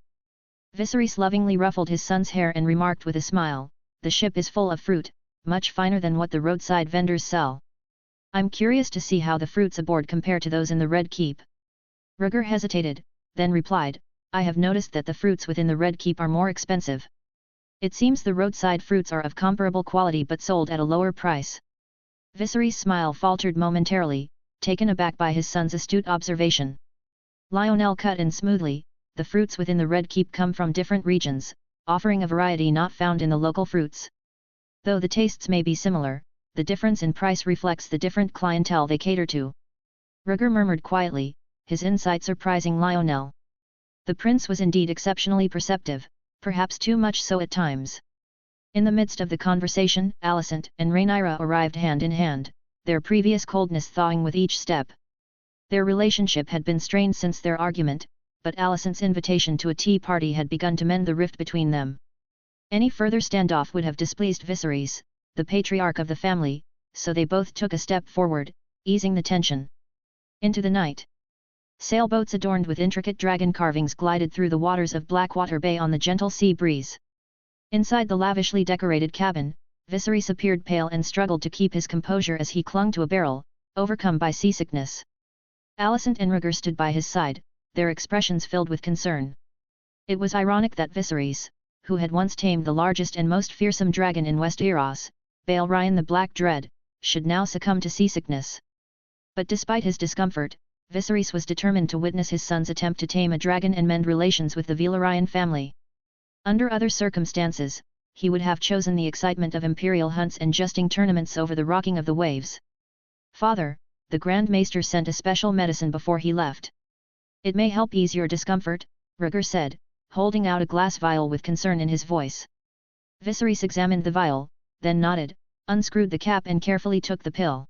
Viserys lovingly ruffled his son's hair and remarked with a smile, "The ship is full of fruit, much finer than what the roadside vendors sell. I'm curious to see how the fruits aboard compare to those in the Red Keep." Rhaegar hesitated, then replied, "I have noticed that the fruits within the Red Keep are more expensive. It seems the roadside fruits are of comparable quality but sold at a lower price." Viserys' smile faltered momentarily, taken aback by his son's astute observation. Lionel cut in smoothly, "The fruits within the Red Keep come from different regions, offering a variety not found in the local fruits. Though the tastes may be similar, the difference in price reflects the different clientele they cater to. Rhaegar murmured quietly, his insight surprising Lionel. The prince was indeed exceptionally perceptive, perhaps too much so at times. In the midst of the conversation, Alicent and Rhaenyra arrived hand in hand, their previous coldness thawing with each step. Their relationship had been strained since their argument, but Alicent's invitation to a tea party had begun to mend the rift between them. Any further standoff would have displeased Viserys, the patriarch of the family, so they both took a step forward, easing the tension. Into the night. Sailboats adorned with intricate dragon carvings glided through the waters of Blackwater Bay on the gentle sea breeze. Inside the lavishly decorated cabin, Viserys appeared pale and struggled to keep his composure as he clung to a barrel, overcome by seasickness. Alicent and Rhaegar stood by his side, their expressions filled with concern. It was ironic that Viserys, who had once tamed the largest and most fearsome dragon in Westeros, Balerion the Black Dread, should now succumb to seasickness. But despite his discomfort, Viserys was determined to witness his son's attempt to tame a dragon and mend relations with the Velaryon family. Under other circumstances, he would have chosen the excitement of imperial hunts and justing tournaments over the rocking of the waves. "Father, the Grand Maester sent a special medicine before he left. It may help ease your discomfort," Rhaegar said, holding out a glass vial with concern in his voice. Viserys examined the vial, then nodded, unscrewed the cap and carefully took the pill.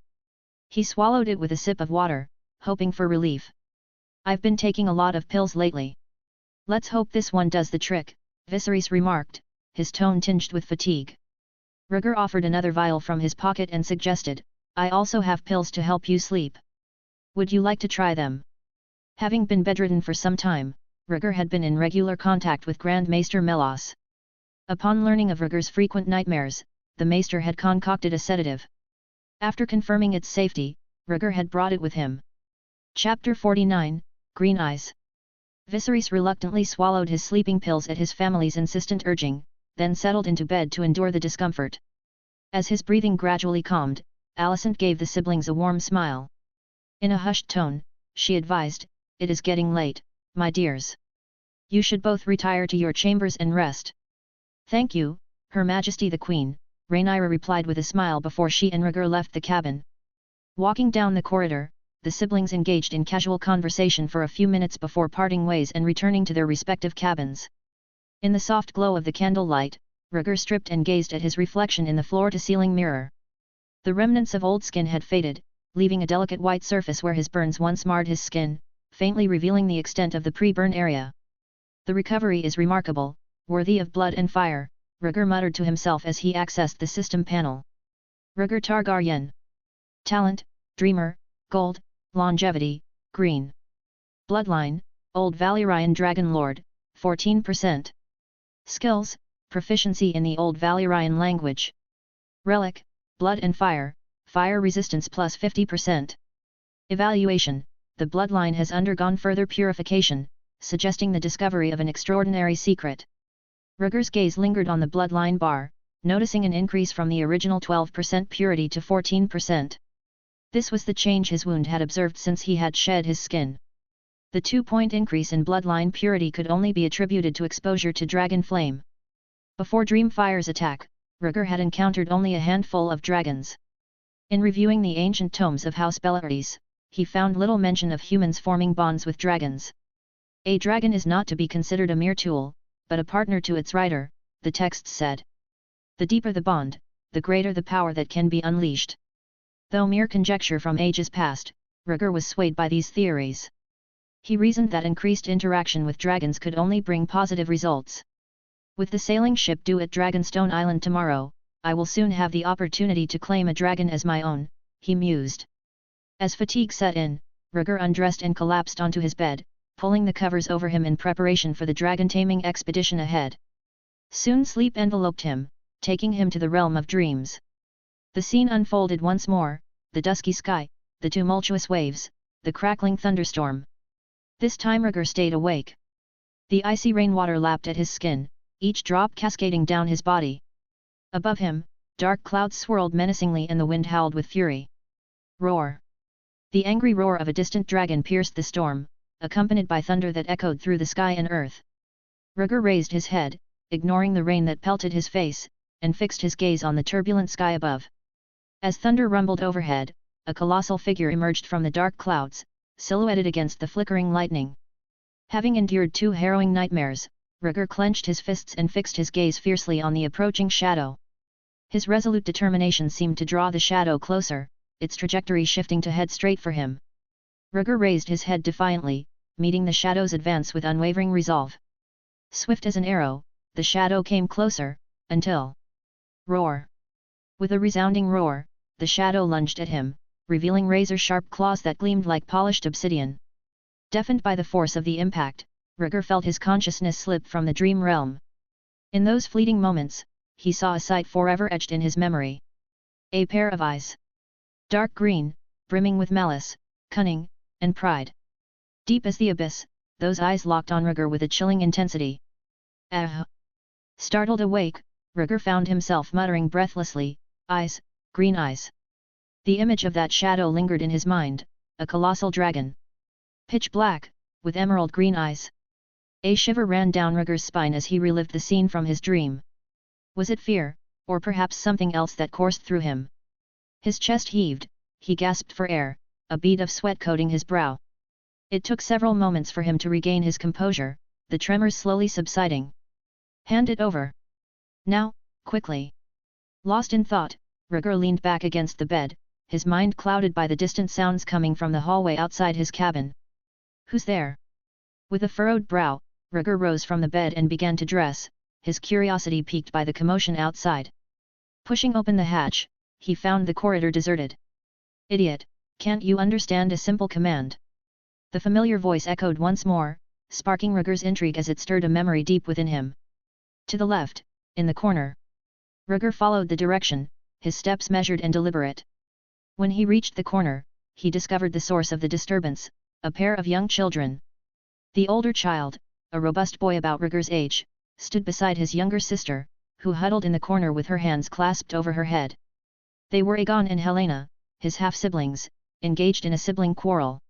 He swallowed it with a sip of water, hoping for relief. "I've been taking a lot of pills lately. Let's hope this one does the trick," Viserys remarked, his tone tinged with fatigue. Rhaegar offered another vial from his pocket and suggested, "I also have pills to help you sleep. Would you like to try them?" Having been bedridden for some time, Rhaegar had been in regular contact with Grand Maester Melos. Upon learning of Rhaegar's frequent nightmares, the Maester had concocted a sedative. After confirming its safety, Rhaegar had brought it with him. Chapter 49, Green Eyes. Viserys reluctantly swallowed his sleeping pills at his family's insistent urging, then settled into bed to endure the discomfort. As his breathing gradually calmed, Alicent gave the siblings a warm smile. In a hushed tone, she advised, "It is getting late, my dears. You should both retire to your chambers and rest." "Thank you, Her Majesty the Queen," Rhaenyra replied with a smile before she and Rhaegar left the cabin. Walking down the corridor, the siblings engaged in casual conversation for a few minutes before parting ways and returning to their respective cabins. In the soft glow of the candlelight, Rhaegar stripped and gazed at his reflection in the floor-to-ceiling mirror. The remnants of old skin had faded, leaving a delicate white surface where his burns once marred his skin, faintly revealing the extent of the pre-burn area. "The recovery is remarkable, worthy of blood and fire," Rhaegar muttered to himself as he accessed the system panel. Rhaegar Targaryen. Talent, Dreamer, Gold, Longevity, Green. Bloodline, Old Valyrian Dragon Lord, 14%. Skills, Proficiency in the Old Valyrian language. Relic, Blood and Fire, Fire Resistance plus 50%. Evaluation, the bloodline has undergone further purification, suggesting the discovery of an extraordinary secret. Rhaegar's gaze lingered on the bloodline bar, noticing an increase from the original 12% purity to 14%. This was the change his wound had observed since he had shed his skin. The 2-point increase in bloodline purity could only be attributed to exposure to dragon flame. Before Dreamfire's attack, Rhaegar had encountered only a handful of dragons. In reviewing the ancient tomes of House Bellaris, he found little mention of humans forming bonds with dragons. A dragon is not to be considered a mere tool, but a partner to its rider, the texts said. The deeper the bond, the greater the power that can be unleashed. Though mere conjecture from ages past, Rhaegar was swayed by these theories. He reasoned that increased interaction with dragons could only bring positive results. With the sailing ship due at Dragonstone Island tomorrow, I will soon have the opportunity to claim a dragon as my own, he mused. As fatigue set in, Rhaegar undressed and collapsed onto his bed, pulling the covers over him in preparation for the dragon-taming expedition ahead. Soon sleep enveloped him, taking him to the realm of dreams. The scene unfolded once more, the dusky sky, the tumultuous waves, the crackling thunderstorm. This time Rhaegar stayed awake. The icy rainwater lapped at his skin, each drop cascading down his body. Above him, dark clouds swirled menacingly and the wind howled with fury. Roar! The angry roar of a distant dragon pierced the storm, accompanied by thunder that echoed through the sky and earth. Rhaegar raised his head, ignoring the rain that pelted his face, and fixed his gaze on the turbulent sky above. As thunder rumbled overhead, a colossal figure emerged from the dark clouds, silhouetted against the flickering lightning. Having endured 2 harrowing nightmares, Rhaegar clenched his fists and fixed his gaze fiercely on the approaching shadow. His resolute determination seemed to draw the shadow closer, its trajectory shifting to head straight for him. Rhaegar raised his head defiantly, meeting the shadow's advance with unwavering resolve. Swift as an arrow, the shadow came closer, until... Roar! With a resounding roar, the shadow lunged at him, revealing razor-sharp claws that gleamed like polished obsidian. Deafened by the force of the impact, Rhaegar felt his consciousness slip from the dream realm. In those fleeting moments, he saw a sight forever etched in his memory. A pair of eyes. Dark green, brimming with malice, cunning, and pride. Deep as the abyss, those eyes locked on Rhaegar with a chilling intensity. Ah! Startled awake, Rhaegar found himself muttering breathlessly, "Eyes, green eyes." The image of that shadow lingered in his mind, a colossal dragon. Pitch black, with emerald green eyes. A shiver ran down Rhaegar's spine as he relived the scene from his dream. Was it fear, or perhaps something else that coursed through him? His chest heaved, he gasped for air, a bead of sweat coating his brow. It took several moments for him to regain his composure, the tremors slowly subsiding. "Hand it over. Now, quickly." Lost in thought, Rhaegar leaned back against the bed, his mind clouded by the distant sounds coming from the hallway outside his cabin. "Who's there?" With a furrowed brow, Rhaegar rose from the bed and began to dress, his curiosity piqued by the commotion outside. Pushing open the hatch, he found the corridor deserted. "Idiot, can't you understand a simple command?" The familiar voice echoed once more, sparking Rhaegar's intrigue as it stirred a memory deep within him. To the left, in the corner. Rhaegar followed the direction, his steps measured and deliberate. When he reached the corner, he discovered the source of the disturbance, a pair of young children. The older child, a robust boy about Rhaegar's age, stood beside his younger sister, who huddled in the corner with her hands clasped over her head. They were Aegon and Helaena, his half-siblings, engaged in a sibling quarrel.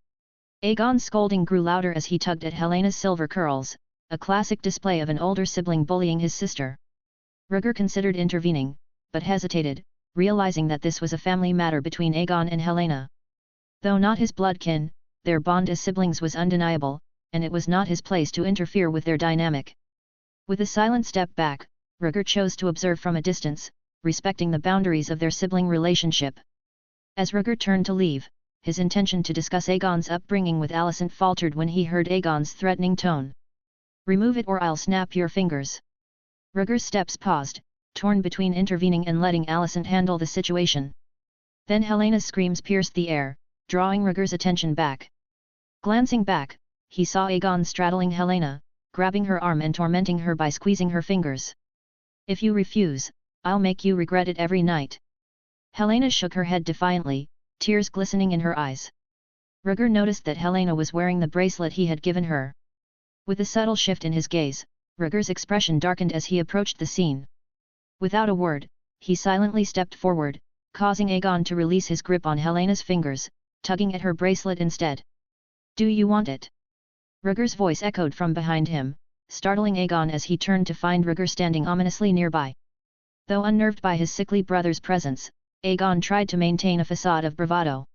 Aegon's scolding grew louder as he tugged at Helena's silver curls, a classic display of an older sibling bullying his sister. Rhaegar considered intervening, but hesitated, realizing that this was a family matter between Aegon and Helaena. Though not his bloodkin, their bond as siblings was undeniable, and it was not his place to interfere with their dynamic. With a silent step back, Rhaegar chose to observe from a distance, respecting the boundaries of their sibling relationship. As Rhaegar turned to leave, his intention to discuss Aegon's upbringing with Alicent faltered when he heard Aegon's threatening tone. "Remove it or I'll snap your fingers." Rhaegar's steps paused, torn between intervening and letting Alicent handle the situation. Then Helena's screams pierced the air, drawing Rhaegar's attention back. Glancing back, he saw Aegon straddling Helaena, grabbing her arm and tormenting her by squeezing her fingers. "If you refuse, I'll make you regret it every night." Helaena shook her head defiantly, tears glistening in her eyes. Rhaegar noticed that Helaena was wearing the bracelet he had given her. With a subtle shift in his gaze, Rhaegar's expression darkened as he approached the scene. Without a word, he silently stepped forward, causing Aegon to release his grip on Helena's fingers, tugging at her bracelet instead. "Do you want it?" Rhaegar's voice echoed from behind him, startling Aegon as he turned to find Rhaegar standing ominously nearby. Though unnerved by his sickly brother's presence, Aegon tried to maintain a facade of bravado.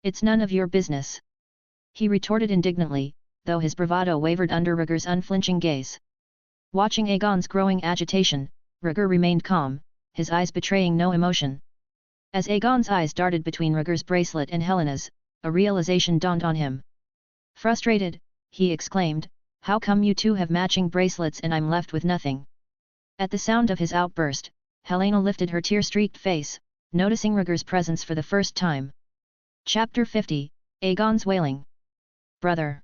"It's none of your business," he retorted indignantly, though his bravado wavered under Rhaegar's unflinching gaze. Watching Aegon's growing agitation, Rhaegar remained calm, his eyes betraying no emotion. As Aegon's eyes darted between Rhaegar's bracelet and Helena's, a realization dawned on him. Frustrated, he exclaimed, "How come you two have matching bracelets and I'm left with nothing?" At the sound of his outburst, Helaena lifted her tear-streaked face, noticing Rhaegar's presence for the first time. Chapter 50, Aegon's Wailing. "Brother!"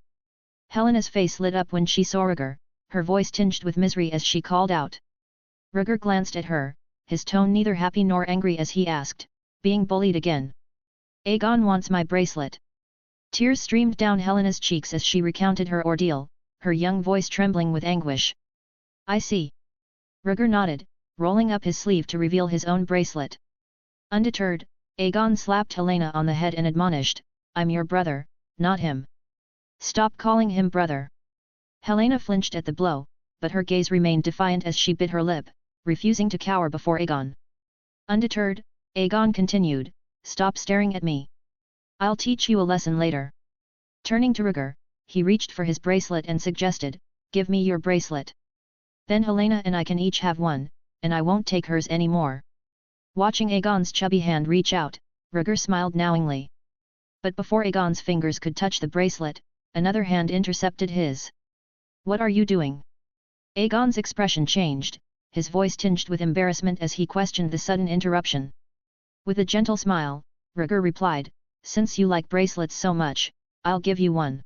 Helena's face lit up when she saw Rhaegar, her voice tinged with misery as she called out. Rhaegar glanced at her, his tone neither happy nor angry as he asked, "Being bullied again?" "Aegon wants my bracelet." Tears streamed down Helena's cheeks as she recounted her ordeal, her young voice trembling with anguish. "I see." Rhaegar nodded, rolling up his sleeve to reveal his own bracelet. Undeterred, Aegon slapped Helaena on the head and admonished, "I'm your brother, not him. Stop calling him brother." Helaena flinched at the blow, but her gaze remained defiant as she bit her lip, refusing to cower before Aegon. Undeterred, Aegon continued, "Stop staring at me. I'll teach you a lesson later." Turning to Rhaegar, he reached for his bracelet and suggested, "Give me your bracelet. Then Helaena and I can each have one, and I won't take hers anymore." Watching Aegon's chubby hand reach out, Rhaegar smiled knowingly. But before Aegon's fingers could touch the bracelet, another hand intercepted his. "What are you doing?" Aegon's expression changed, his voice tinged with embarrassment as he questioned the sudden interruption. With a gentle smile, Rhaegar replied, "Since you like bracelets so much, I'll give you one."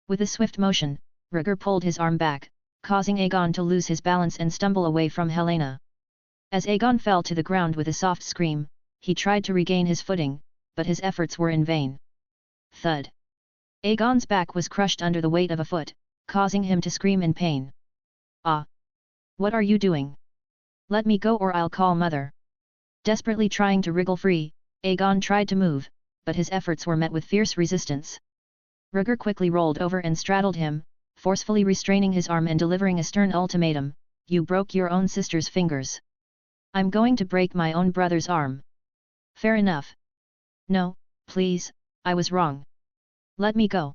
With a swift motion, Rhaegar pulled his arm back, causing Aegon to lose his balance and stumble away from Helaena. As Aegon fell to the ground with a soft scream, he tried to regain his footing, but his efforts were in vain. Thud! Aegon's back was crushed under the weight of a foot, causing him to scream in pain. "Ah! What are you doing? Let me go or I'll call mother." Desperately trying to wriggle free, Aegon tried to move, but his efforts were met with fierce resistance. Rhaegar quickly rolled over and straddled him, forcefully restraining his arm and delivering a stern ultimatum, "You broke your own sister's fingers. I'm going to break my own brother's arm." "Fair enough." "No, please, I was wrong. Let me go."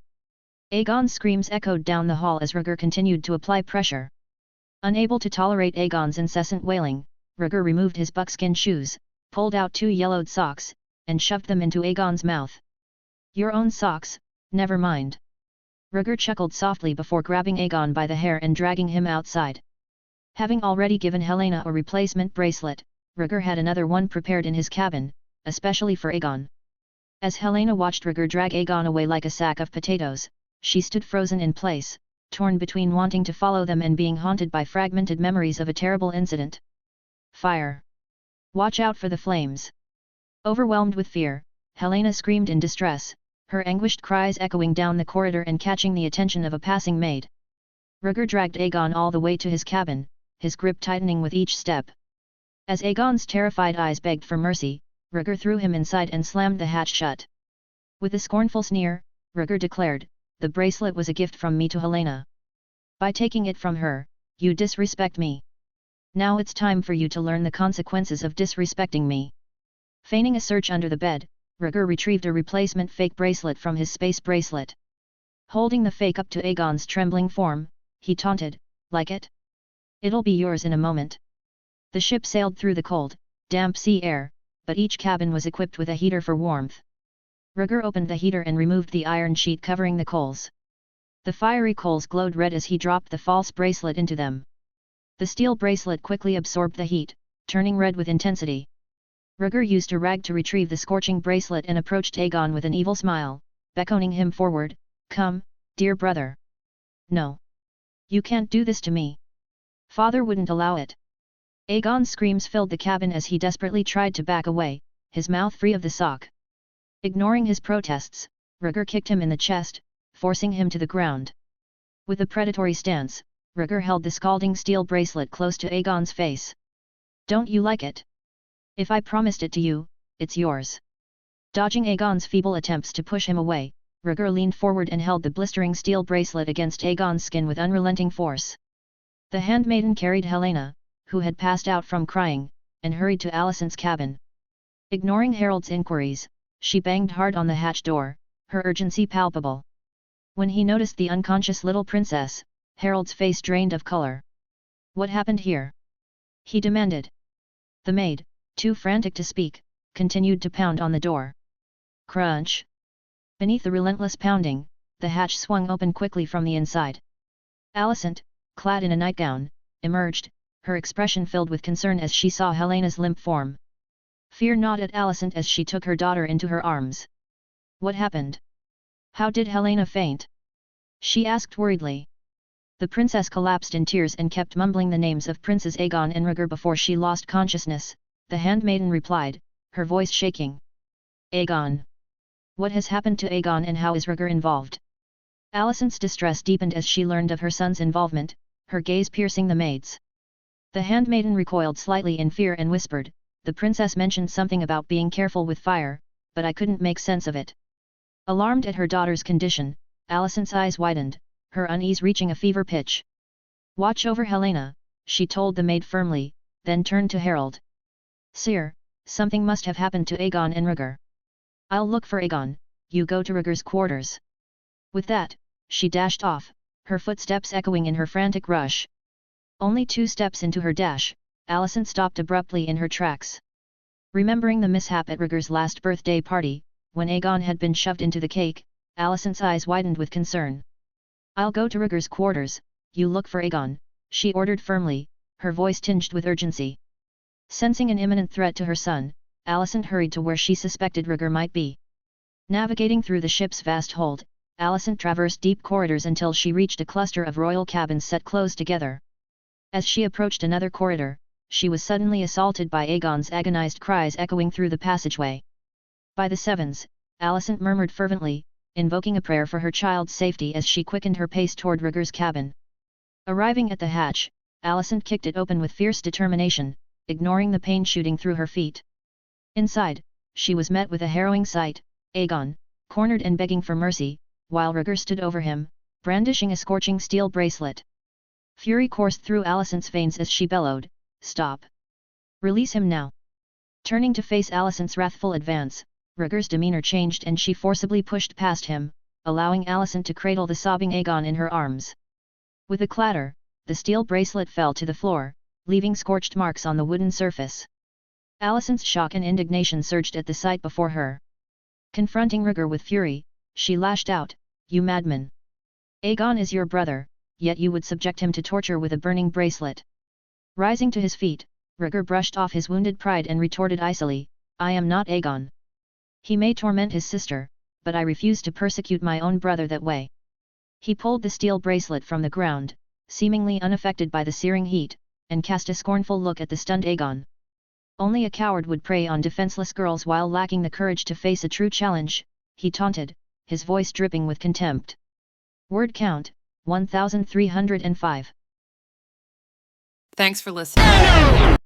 Aegon's screams echoed down the hall as Rhaegar continued to apply pressure. Unable to tolerate Aegon's incessant wailing, Rhaegar removed his buckskin shoes, pulled out 2 yellowed socks, and shoved them into Aegon's mouth. "Your own socks, never mind." Rhaegar chuckled softly before grabbing Aegon by the hair and dragging him outside. Having already given Helaena a replacement bracelet, Rhaegar had another one prepared in his cabin, especially for Aegon. As Helaena watched Rhaegar drag Aegon away like a sack of potatoes, she stood frozen in place, torn between wanting to follow them and being haunted by fragmented memories of a terrible incident. "Fire! Watch out for the flames!" Overwhelmed with fear, Helaena screamed in distress, her anguished cries echoing down the corridor and catching the attention of a passing maid. Rhaegar dragged Aegon all the way to his cabin, his grip tightening with each step. As Aegon's terrified eyes begged for mercy, Rhaegar threw him inside and slammed the hatch shut. With a scornful sneer, Rhaegar declared, "The bracelet was a gift from me to Helaena. By taking it from her, you disrespect me. Now it's time for you to learn the consequences of disrespecting me." Feigning a search under the bed, Rhaegar retrieved a replacement fake bracelet from his space bracelet. Holding the fake up to Aegon's trembling form, he taunted, "Like it? It'll be yours in a moment." The ship sailed through the cold, damp sea air, but each cabin was equipped with a heater for warmth. Rhaegar opened the heater and removed the iron sheet covering the coals. The fiery coals glowed red as he dropped the false bracelet into them. The steel bracelet quickly absorbed the heat, turning red with intensity. Rhaegar used a rag to retrieve the scorching bracelet and approached Aegon with an evil smile, beckoning him forward, "Come, dear brother. No. You can't do this to me. Father wouldn't allow it." Aegon's screams filled the cabin as he desperately tried to back away, his mouth free of the sock. Ignoring his protests, Rhaegar kicked him in the chest, forcing him to the ground. With a predatory stance, Rhaegar held the scalding steel bracelet close to Aegon's face. "Don't you like it? If I promised it to you, it's yours." Dodging Aegon's feeble attempts to push him away, Rhaegar leaned forward and held the blistering steel bracelet against Aegon's skin with unrelenting force. The handmaiden carried Helaena, who had passed out from crying, and hurried to Alicent's cabin. Ignoring Harold's inquiries, she banged hard on the hatch door, her urgency palpable. When he noticed the unconscious little princess, Harold's face drained of color. "What happened here?" he demanded. The maid, too frantic to speak, continued to pound on the door. Crunch! Beneath the relentless pounding, the hatch swung open quickly from the inside. Alicent, clad in a nightgown, emerged, her expression filled with concern as she saw Helena's limp form. Fear gnawed at Alicent as she took her daughter into her arms. "What happened? How did Helaena faint?" she asked worriedly. The princess collapsed in tears and kept mumbling the names of Princes Aegon and Rhaegar before she lost consciousness, the handmaiden replied, her voice shaking. "Aegon. What has happened to Aegon and how is Rhaegar involved?" Alicent's distress deepened as she learned of her son's involvement, her gaze piercing the maid's. The handmaiden recoiled slightly in fear and whispered, "The princess mentioned something about being careful with fire, but I couldn't make sense of it." Alarmed at her daughter's condition, Alicent's eyes widened, her unease reaching a fever pitch. "Watch over Helaena," she told the maid firmly, then turned to Harold. Sire, something must have happened to Aegon and Rhaegar. I'll look for Aegon, you go to Rhaegar's quarters. With that, she dashed off, her footsteps echoing in her frantic rush. Only 2 steps into her dash, Alicent stopped abruptly in her tracks. Remembering the mishap at Rhaegar's last birthday party, when Aegon had been shoved into the cake, Alicent's eyes widened with concern. I'll go to Rhaegar's quarters, you look for Aegon, she ordered firmly, her voice tinged with urgency. Sensing an imminent threat to her son, Alicent hurried to where she suspected Rhaegar might be. Navigating through the ship's vast hold, Alicent traversed deep corridors until she reached a cluster of royal cabins set close together. As she approached another corridor, she was suddenly assaulted by Aegon's agonized cries echoing through the passageway. By the sevens, Alicent murmured fervently, invoking a prayer for her child's safety as she quickened her pace toward Rhaegar's cabin. Arriving at the hatch, Alicent kicked it open with fierce determination, ignoring the pain shooting through her feet. Inside, she was met with a harrowing sight: Aegon, cornered and begging for mercy, while Rhaegar stood over him, brandishing a scorching steel bracelet. Fury coursed through Alicent's veins as she bellowed, "Stop! Release him now!" Turning to face Alicent's wrathful advance, Rhaegar's demeanor changed and she forcibly pushed past him, allowing Alicent to cradle the sobbing Aegon in her arms. With a clatter, the steel bracelet fell to the floor, leaving scorched marks on the wooden surface. Alicent's shock and indignation surged at the sight before her. Confronting Rhaegar with fury, she lashed out, "You madman! Aegon is your brother, yet you would subject him to torture with a burning bracelet." Rising to his feet, Rhaegar brushed off his wounded pride and retorted icily, "I am not Aegon. He may torment his sister, but I refuse to persecute my own brother that way." He pulled the steel bracelet from the ground, seemingly unaffected by the searing heat, and cast a scornful look at the stunned Aegon. Only a coward would prey on defenseless girls while lacking the courage to face a true challenge, he taunted, his voice dripping with contempt. Word count, 1305. Thanks for listening.